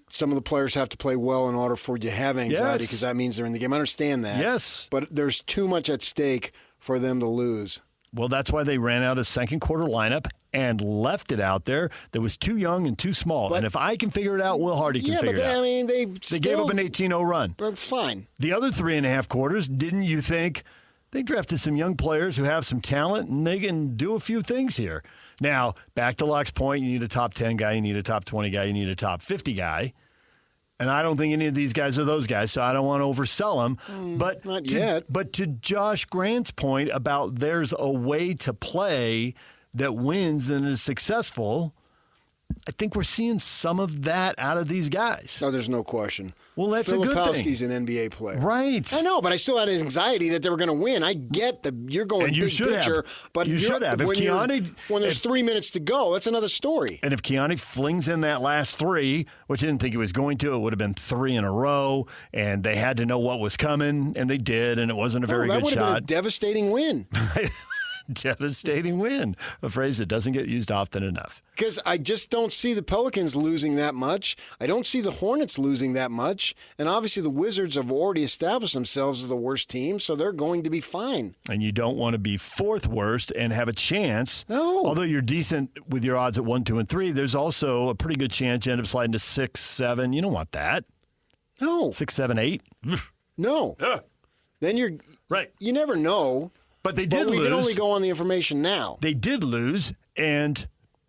some of the players have to play well in order for you to have anxiety because that means they're in the game. I understand that. Yes. But there's too much at stake for them to lose. Well, that's why they ran out a second quarter lineup and left it out there that was too young and too small. And if I can figure it out, Will Hardy can figure it out. I mean, they gave up an 18-0 run. Fine. The other 3.5 quarters, didn't you think they drafted some young players who have some talent and they can do a few things here? Now, back to Locke's point, you need a top 10 guy, you need a top 20 guy, you need a top 50 guy. And I don't think any of these guys are those guys, so I don't want to oversell them. But not yet. But to Josh Grant's point about there's a way to play that wins and is successful, I think we're seeing some of that out of these guys. No, there's no question. Well, that's a good thing. Filipowski's an NBA player. Right. I know, but I still had anxiety that they were going to win. I get that you're going big picture. But you should have. When there's 3 minutes to go, that's another story. And if Keanu flings in that last 3, which I didn't think he was going to, it would have been 3 in a row, and they had to know what was coming, and they did, and it wasn't a very good shot. That would have been a devastating win. Devastating win, a phrase that doesn't get used often enough. Because I just don't see the Pelicans losing that much. I don't see the Hornets losing that much. And obviously the Wizards have already established themselves as the worst team, so they're going to be fine. And you don't want to be 4th worst and have a chance. No. Although you're decent with your odds at 1, 2, and 3, there's also a pretty good chance you end up sliding to 6, 7. You don't want that. No. 6, 7, 8. No. Then you're right. You never know. But they did lose. We can only go on the information now. They did lose, and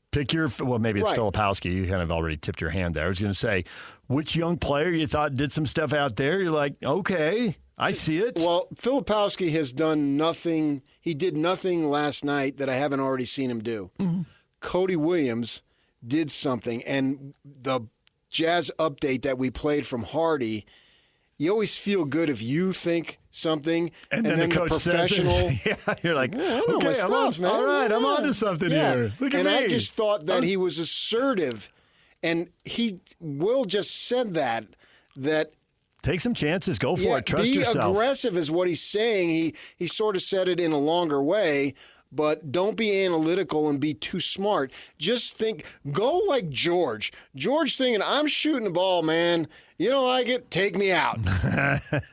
pick your, well, maybe it's Filipowski. You kind of already tipped your hand there. I was going to say, which young player you thought did some stuff out there? You're like, okay, I see it. Well, Filipowski has done nothing. He did nothing last night that I haven't already seen him do. Mm-hmm. Cody Williams did something, and the Jazz update that we played from Hardy, you always feel good if you think something, and then the coach professional. You're like, okay, I'm on, man. All right, I'm on to something here. Look at me. I just thought that he was assertive, and Will just said that take some chances, go for it, trust yourself. Be aggressive is what he's saying. He sort of said it in a longer way. But don't be analytical and be too smart. Just think, go like George. George thinking, I'm shooting the ball, man. You don't like it? Take me out.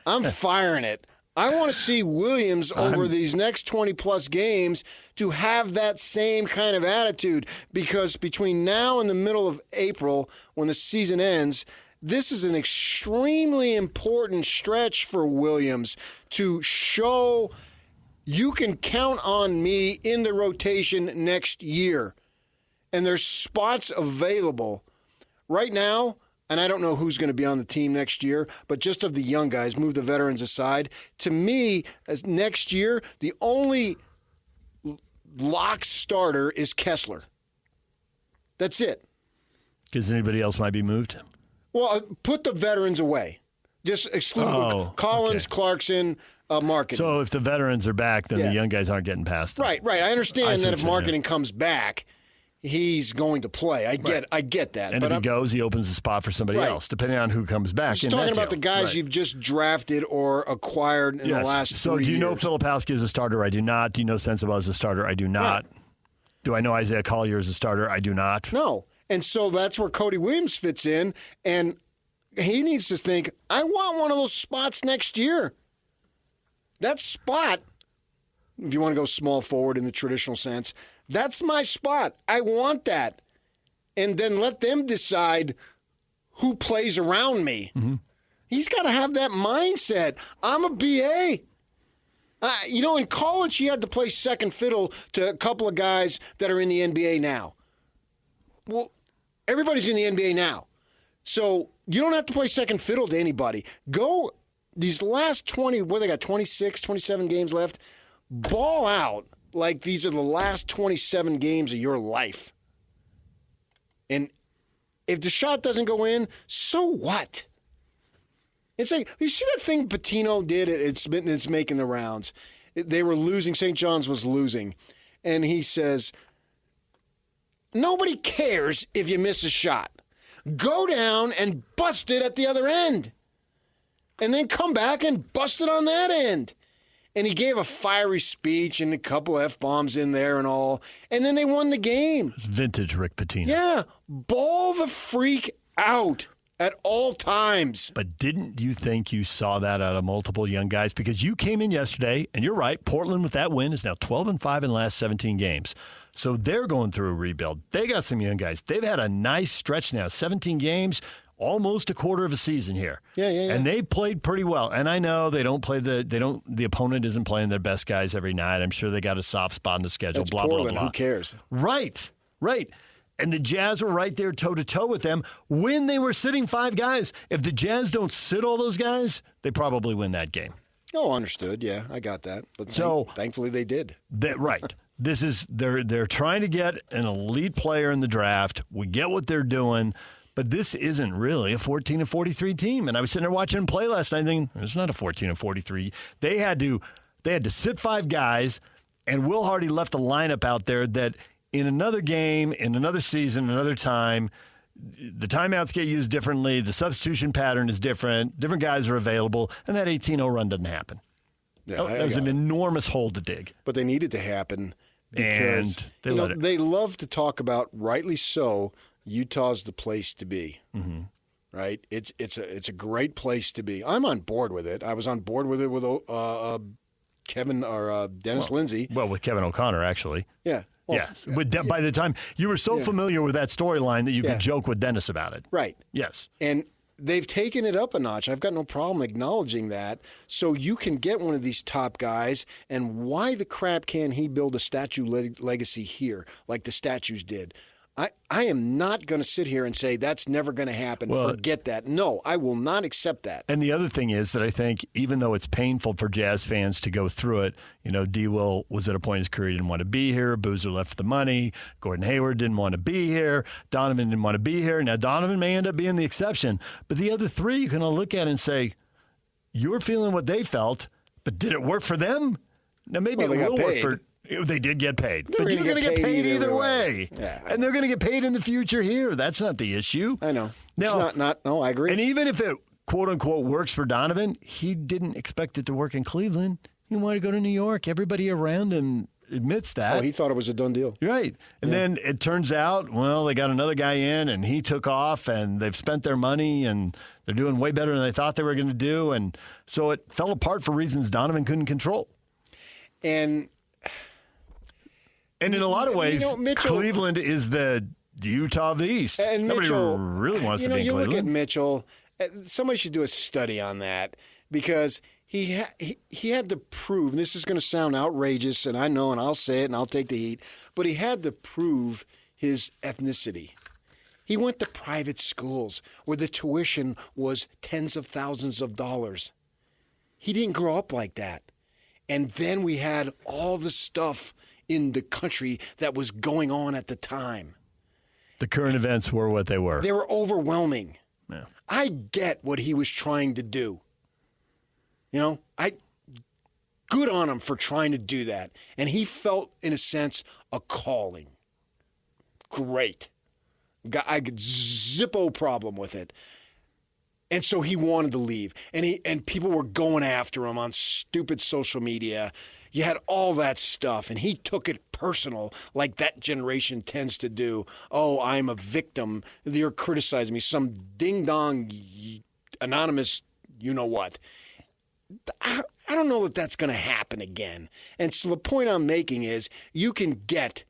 I'm firing it. I want to see Williams over these next 20-plus games to have that same kind of attitude because between now and the middle of April, when the season ends, this is an extremely important stretch for Williams to show you can count on me in the rotation next year. And there's spots available. Right now, and I don't know who's going to be on the team next year, but just of the young guys, move the veterans aside. To me, as next year, the only lock starter is Kessler. That's it. Because anybody else might be moved? Well, put the veterans away. Just exclude Collins, Clarkson, Marketing. So if the veterans are back, then the young guys aren't getting past them. Right. I understand that if Marketing comes back, he's going to play. I get that. And if he goes, he opens the spot for somebody else, depending on who comes back. He's talking about the guys you've just drafted or acquired in the last 3 years. So do you know Filipowski is a starter? I do not. Do you know Sensabaugh is a starter? I do not. Right. Do I know Isaiah Collier is a starter? I do not. No. And so that's where Cody Williams fits in, and he needs to think, I want one of those spots next year. That spot, if you want to go small forward in the traditional sense, that's my spot. I want that. And then let them decide who plays around me. Mm-hmm. He's got to have that mindset. I'm a BA. In college, he had to play second fiddle to a couple of guys that are in the NBA now. Well, Everybody's in the NBA now. So you don't have to play second fiddle to anybody. Go these last 20, they got 26, 27 games left. Ball out like these are the last 27 games of your life. And if the shot doesn't go in, so what? It's like, you see that thing Patino did? It's making the rounds. They were losing. St. John's was losing. And he says, nobody cares if you miss a shot. Go down and bust it at the other end. And then come back and bust it on that end. And he gave a fiery speech and a couple F-bombs in there and all. And then they won the game. Vintage Rick Pitino. Yeah. Ball the freak out at all times. But didn't you think you saw that out of multiple young guys? Because you came in yesterday, and you're right, Portland with that win is now 12-5 in the last 17 games. So they're going through a rebuild. They got some young guys. They've had a nice stretch now, 17 games, almost a quarter of a season here. Yeah. And they played pretty well. And I know the opponent isn't playing their best guys every night. I'm sure they got a soft spot in the schedule, That's blah, Portland. blah, blah. Who cares? Right. And the Jazz were right there toe-to-toe with them when they were sitting 5 guys. If the Jazz don't sit all those guys, they probably win that game. Oh, understood. Yeah, I got that. But thankfully they did. Right. This is they're trying to get an elite player in the draft. We get what they're doing, but this isn't really a 14-43 team. And I was sitting there watching them play last night thinking, it's not a 14-43. They had to sit 5 guys, and Will Hardy left a lineup out there that in another game, in another season, another time, the timeouts get used differently, the substitution pattern is different guys are available, and that 18-0 run doesn't happen. Yeah, that was an enormous hole to dig. But they needed to happen because they love to talk about, rightly so, Utah's the place to be. Mm-hmm. Right? It's a great place to be. I'm on board with it. I was on board with it with Kevin or Dennis Lindsay. Well, with Kevin O'Connor, actually. Yeah. Well, By the time you were so familiar with that storyline that you could joke with Dennis about it. Right. Yes. And they've taken it up a notch. I've got no problem acknowledging that. So you can get one of these top guys, and why the crap can he build a statue legacy here like the statues did? I am not going to sit here and say that's never going to happen. Forget that. No, I will not accept that. And the other thing is that I think even though it's painful for Jazz fans to go through it, D-Will was at a point in his career he didn't want to be here. Boozer left the money. Gordon Hayward didn't want to be here. Donovan didn't want to be here. Now, Donovan may end up being the exception. But the other 3 you can all look at and say, you're feeling what they felt, but did it work for them? Now, maybe it will work for... They did get paid. But you're going to get paid either way. Yeah, and they're going to get paid in the future here. That's not the issue. I know. Now, no, I agree. And even if it, quote unquote, works for Donovan, he didn't expect it to work in Cleveland. He wanted to go to New York. Everybody around him admits that. Oh, he thought it was a done deal. Right. And then it turns out, they got another guy in, and he took off, and they've spent their money, and they're doing way better than they thought they were going to do. And so it fell apart for reasons Donovan couldn't control. And in a lot of ways, Cleveland is the Utah of the East. And nobody Mitchell, really wants to be in Cleveland. Look at Mitchell. Somebody should do a study on that because he had to prove, and this is going to sound outrageous, and I know, and I'll say it, and I'll take the heat, but he had to prove his ethnicity. He went to private schools where the tuition was tens of thousands of dollars. He didn't grow up like that. And then we had all the stuff in the country that was going on at the time. The current events were what they were. They were overwhelming. Yeah. I get what he was trying to do. Good on him for trying to do that. And he felt, in a sense, a calling. Great. I could zippo problem with it. And so he wanted to leave. And people were going after him on stupid social media. You had all that stuff. And he took it personal like that generation tends to do. Oh, I'm a victim. You're criticizing me. Some ding-dong anonymous you-know-what. I don't know that that's going to happen again. And so the point I'm making is you can get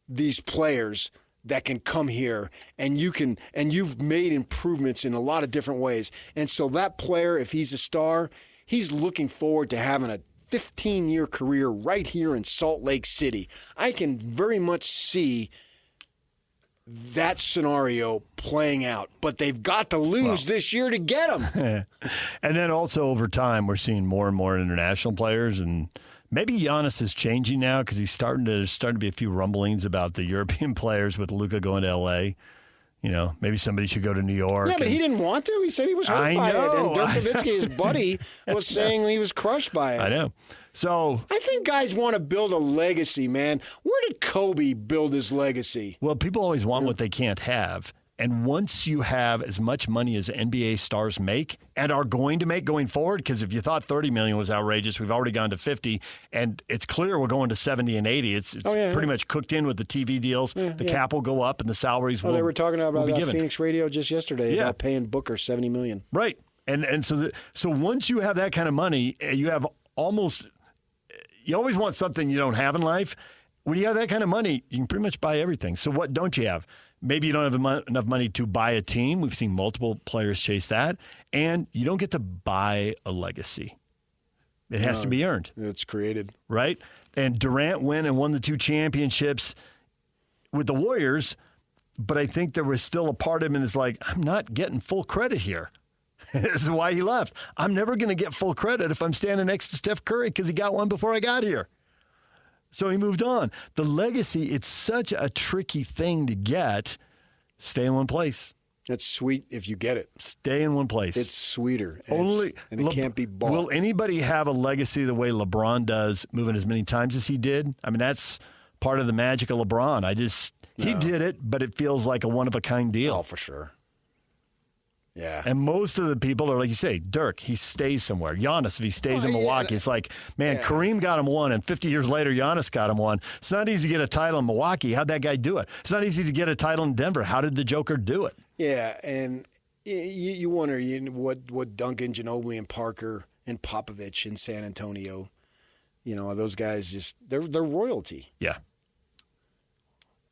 these players that can come here and you've made improvements in a lot of different ways. And so that player, if he's a star, he's looking forward to having a 15-year career right here in Salt Lake City. I can very much see that scenario playing out. But they've got to lose this year to get them. And then also over time, we're seeing more and more international players, and maybe Giannis is changing now because there's starting to be a few rumblings about the European players with Luka going to L.A. You know, maybe somebody should go to New York. Yeah, but he didn't want to. He said he was hurt by it. And Dirk Nowitzki, his buddy, was saying he was crushed by it. I know. So I think guys want to build a legacy, man. Where did Kobe build his legacy? Well, people always want what they can't have. And once you have as much money as NBA stars make and are going to make going forward, because if you thought $30 million was outrageous, we've already gone to 50, and it's clear we're going to 70 and 80. It's pretty much cooked in with the TV deals. The cap will go up and the salaries will be given. They were talking about Phoenix Radio just yesterday about paying Booker $70 million. Right. And so once you have that kind of money, you always want something you don't have in life. When you have that kind of money, you can pretty much buy everything. So what don't you have? Maybe you don't have enough money to buy a team. We've seen multiple players chase that. And you don't get to buy a legacy. It has to be earned. It's created. Right? And Durant went and won the 2 championships with the Warriors, but I think there was still a part of him that's like, I'm not getting full credit here. This is why he left. I'm never going to get full credit if I'm standing next to Steph Curry because he got one before I got here. So he moved on. The legacy, it's such a tricky thing to get. Stay in one place. It's sweet if you get it. Stay in one place. It's sweeter. And it can't be bought. Will anybody have a legacy the way LeBron does, moving as many times as he did? I mean, that's part of the magic of LeBron. He did it, but it feels like a one-of-a-kind deal. Oh, for sure. Yeah. And most of the people are like you say, Dirk, he stays somewhere. Giannis, if he stays in Milwaukee, it's like, man, Kareem got him one, and 50 years later, Giannis got him one. It's not easy to get a title in Milwaukee. How'd that guy do it? It's not easy to get a title in Denver. How did the Joker do it? Yeah, and you wonder what Duncan, Ginobili, and Parker and Popovich in San Antonio, those guys they're royalty. Yeah.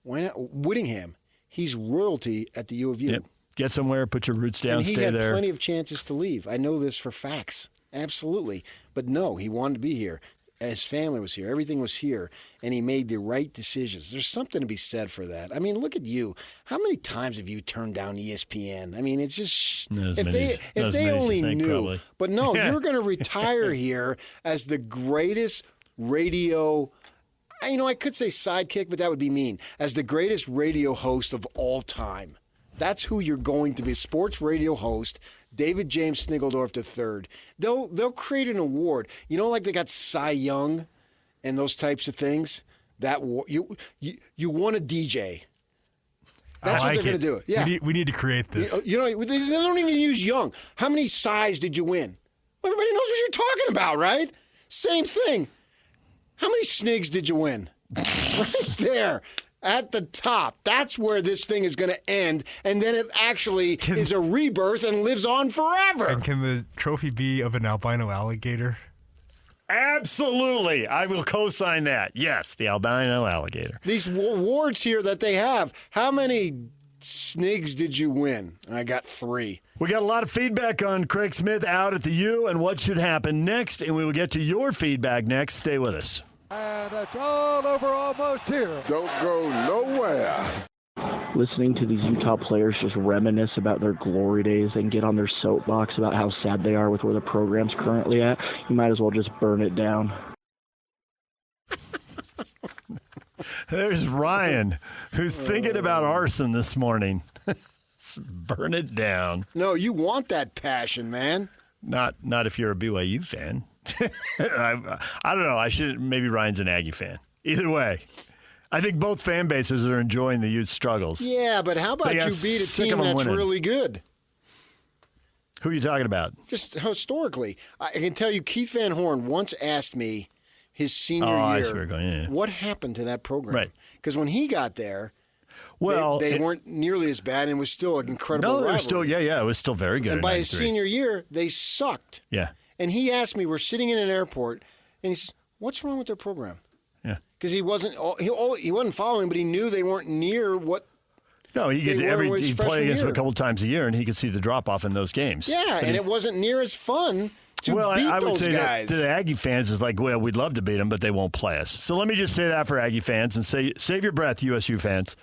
Why not Whittingham? He's royalty at the U of U. Yep. Get somewhere, put your roots down, stay there. He had plenty of chances to leave. I know this for facts. Absolutely. But no, he wanted to be here. His family was here. Everything was here. And he made the right decisions. There's something to be said for that. I mean, look at you. How many times have you turned down ESPN? I mean, it's just if they only knew. Probably. But no, you're going to retire here as the greatest radio, I could say sidekick, but that would be mean. As the greatest radio host of all time. That's who you're going to be. Sports radio host, David James Snigeldorf III. They'll create an award. Like they got Cy Young and those types of things. That you want a DJ. That's what they're going to do. Yeah, we need to create this. They don't even use Young. How many Cys did you win? Well, everybody knows what you're talking about, right? Same thing. How many Snigs did you win? Right there. At the top. That's where this thing is going to end, and then it actually is a rebirth and lives on forever. And can the trophy be of an albino alligator? Absolutely. I will co-sign that. Yes, the albino alligator. These awards here that they have, how many Snigs did you win? I got 3. We got a lot of feedback on Craig Smith out at the U and what should happen next, and we will get to your feedback next. Stay with us. And it's all over almost here. Don't go nowhere. Listening to these Utah players just reminisce about their glory days and get on their soapbox about how sad they are with where the program's currently at, you might as well just burn it down. There's Ryan, who's thinking about arson this morning. Burn it down. No, you want that passion, man. Not if you're a BYU fan. I don't know. Maybe Ryan's an Aggie fan. Either way, I think both fan bases are enjoying the Utes' struggles. Yeah, but how about you beat a team that's really good? Who are you talking about? Just historically. I can tell you Keith Van Horn once asked me his senior year, I see where you're going. What happened to that program? Right. Because when he got there, well, they weren't nearly as bad, and it was still an incredible rivalry. It was still very good. And by his senior year, they sucked. Yeah. And he asked me, we're sitting in an airport, and he says, what's wrong with their program? Yeah. Because he wasn't following, but he knew they weren't near what. No, he'd play against them a couple times a year, and he could see the drop-off in those games. Yeah, and it wasn't near as fun to beat those guys. Well, I would say that to the Aggie fans is like, well, we'd love to beat them, but they won't play us. So let me just say that for Aggie fans, and save your breath, USU fans.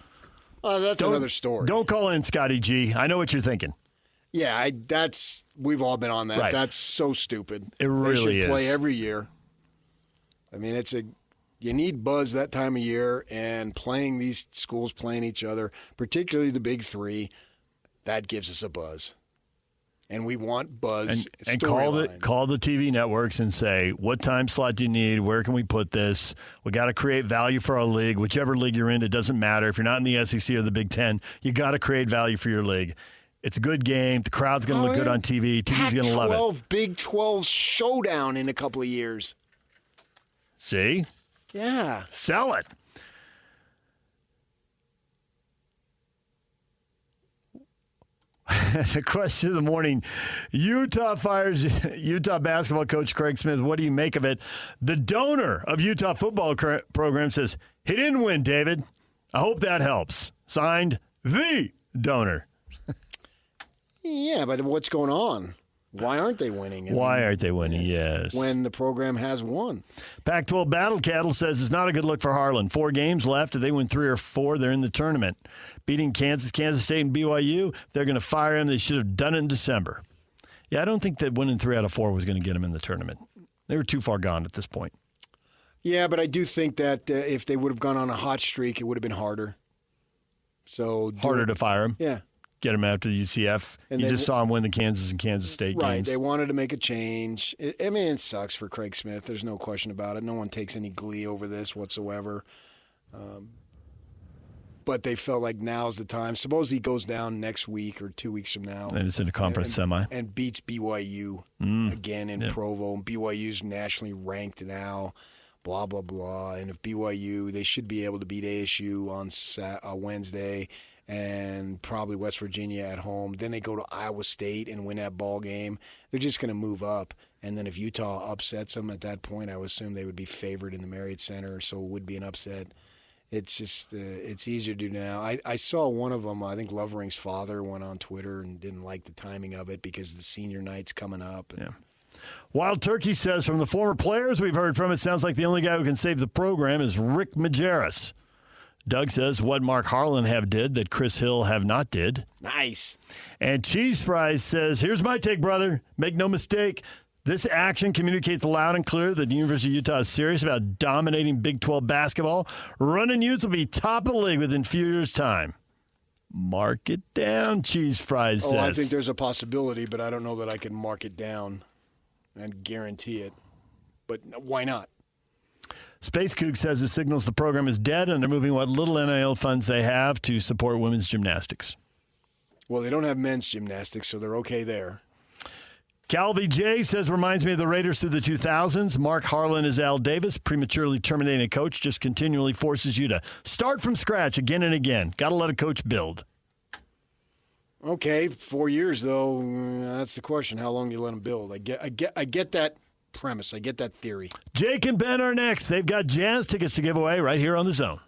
That's another story. Don't call in, Scotty G. I know what you're thinking. Yeah, we've all been on that. Right. That's so stupid. It really is. They should play every year. I mean, you need buzz that time of year, and these schools playing each other, particularly the big three, that gives us a buzz. And we want buzz. And call the TV networks and say, what time slot do you need? Where can we put this? We got to create value for our league. Whichever league you're in, it doesn't matter. If you're not in the SEC or the Big Ten, you got to create value for your league. It's a good game. The crowd's going to look good on TV. TV's going to love it. Big 12 showdown in a couple of years. See? Yeah. Sell it. The question of the morning, Utah fires Utah basketball coach Craig Smith. What do you make of it? The donor of Utah football program says, he didn't win, David. I hope that helps. Signed, the donor. Yeah, but what's going on? Why aren't they winning? Why aren't they winning? Yes. When the program has won. Pac-12 Battle Cattle says it's not a good look for Harlan. 4 games left. If they win 3 or 4, they're in the tournament. Beating Kansas State, and BYU, if they're going to fire him, they should have done it in December. Yeah, I don't think that winning 3 out of 4 was going to get him in the tournament. They were too far gone at this point. Yeah, but I do think that if they would have gone on a hot streak, it would have been harder. Harder to fire him? Yeah. Get him after the UCF. And you just saw him win the Kansas and Kansas State games. Right. They wanted to make a change. It sucks for Craig Smith. There's no question about it. No one takes any glee over this whatsoever. But they felt like now's the time. Suppose he goes down next week or 2 weeks from now. And it's in a conference semi. And beats BYU again in Provo. And BYU's nationally ranked now. Blah, blah, blah. And if BYU, they should be able to beat ASU on Wednesday. And probably West Virginia at home. Then they go to Iowa State and win that ball game. They're just going to move up. And then if Utah upsets them at that point, I would assume they would be favored in the Marriott Center, so it would be an upset. It's just it's easier to do now. I saw one of them, I think Lovering's father went on Twitter and didn't like the timing of it because the senior night's coming up. Yeah. Wild Turkey says, from the former players we've heard from, it sounds like the only guy who can save the program is Rick Majerus. Doug says, what Mark Harlan have did that Chris Hill have not did. Nice. And Cheese Fries says, here's my take, brother. Make no mistake. This action communicates loud and clear that the University of Utah is serious about dominating Big 12 basketball. Running Utes will be top of the league within a few years' time. Mark it down, Cheese Fries says. I think there's a possibility, but I don't know that I can mark it down and guarantee it. But why not? Space Kook says it signals the program is dead and they're moving what little NIL funds they have to support women's gymnastics. Well, they don't have men's gymnastics, so they're okay there. Calvi J says, reminds me of the Raiders through the 2000s. Mark Harlan is Al Davis. Prematurely terminating a coach just continually forces you to start from scratch again and again. Got to let a coach build. Okay, 4 years, though, that's the question. How long do you let them build? I get that premise. I get that theory. Jake and Ben are next. They've got Jazz tickets to give away right here on The Zone.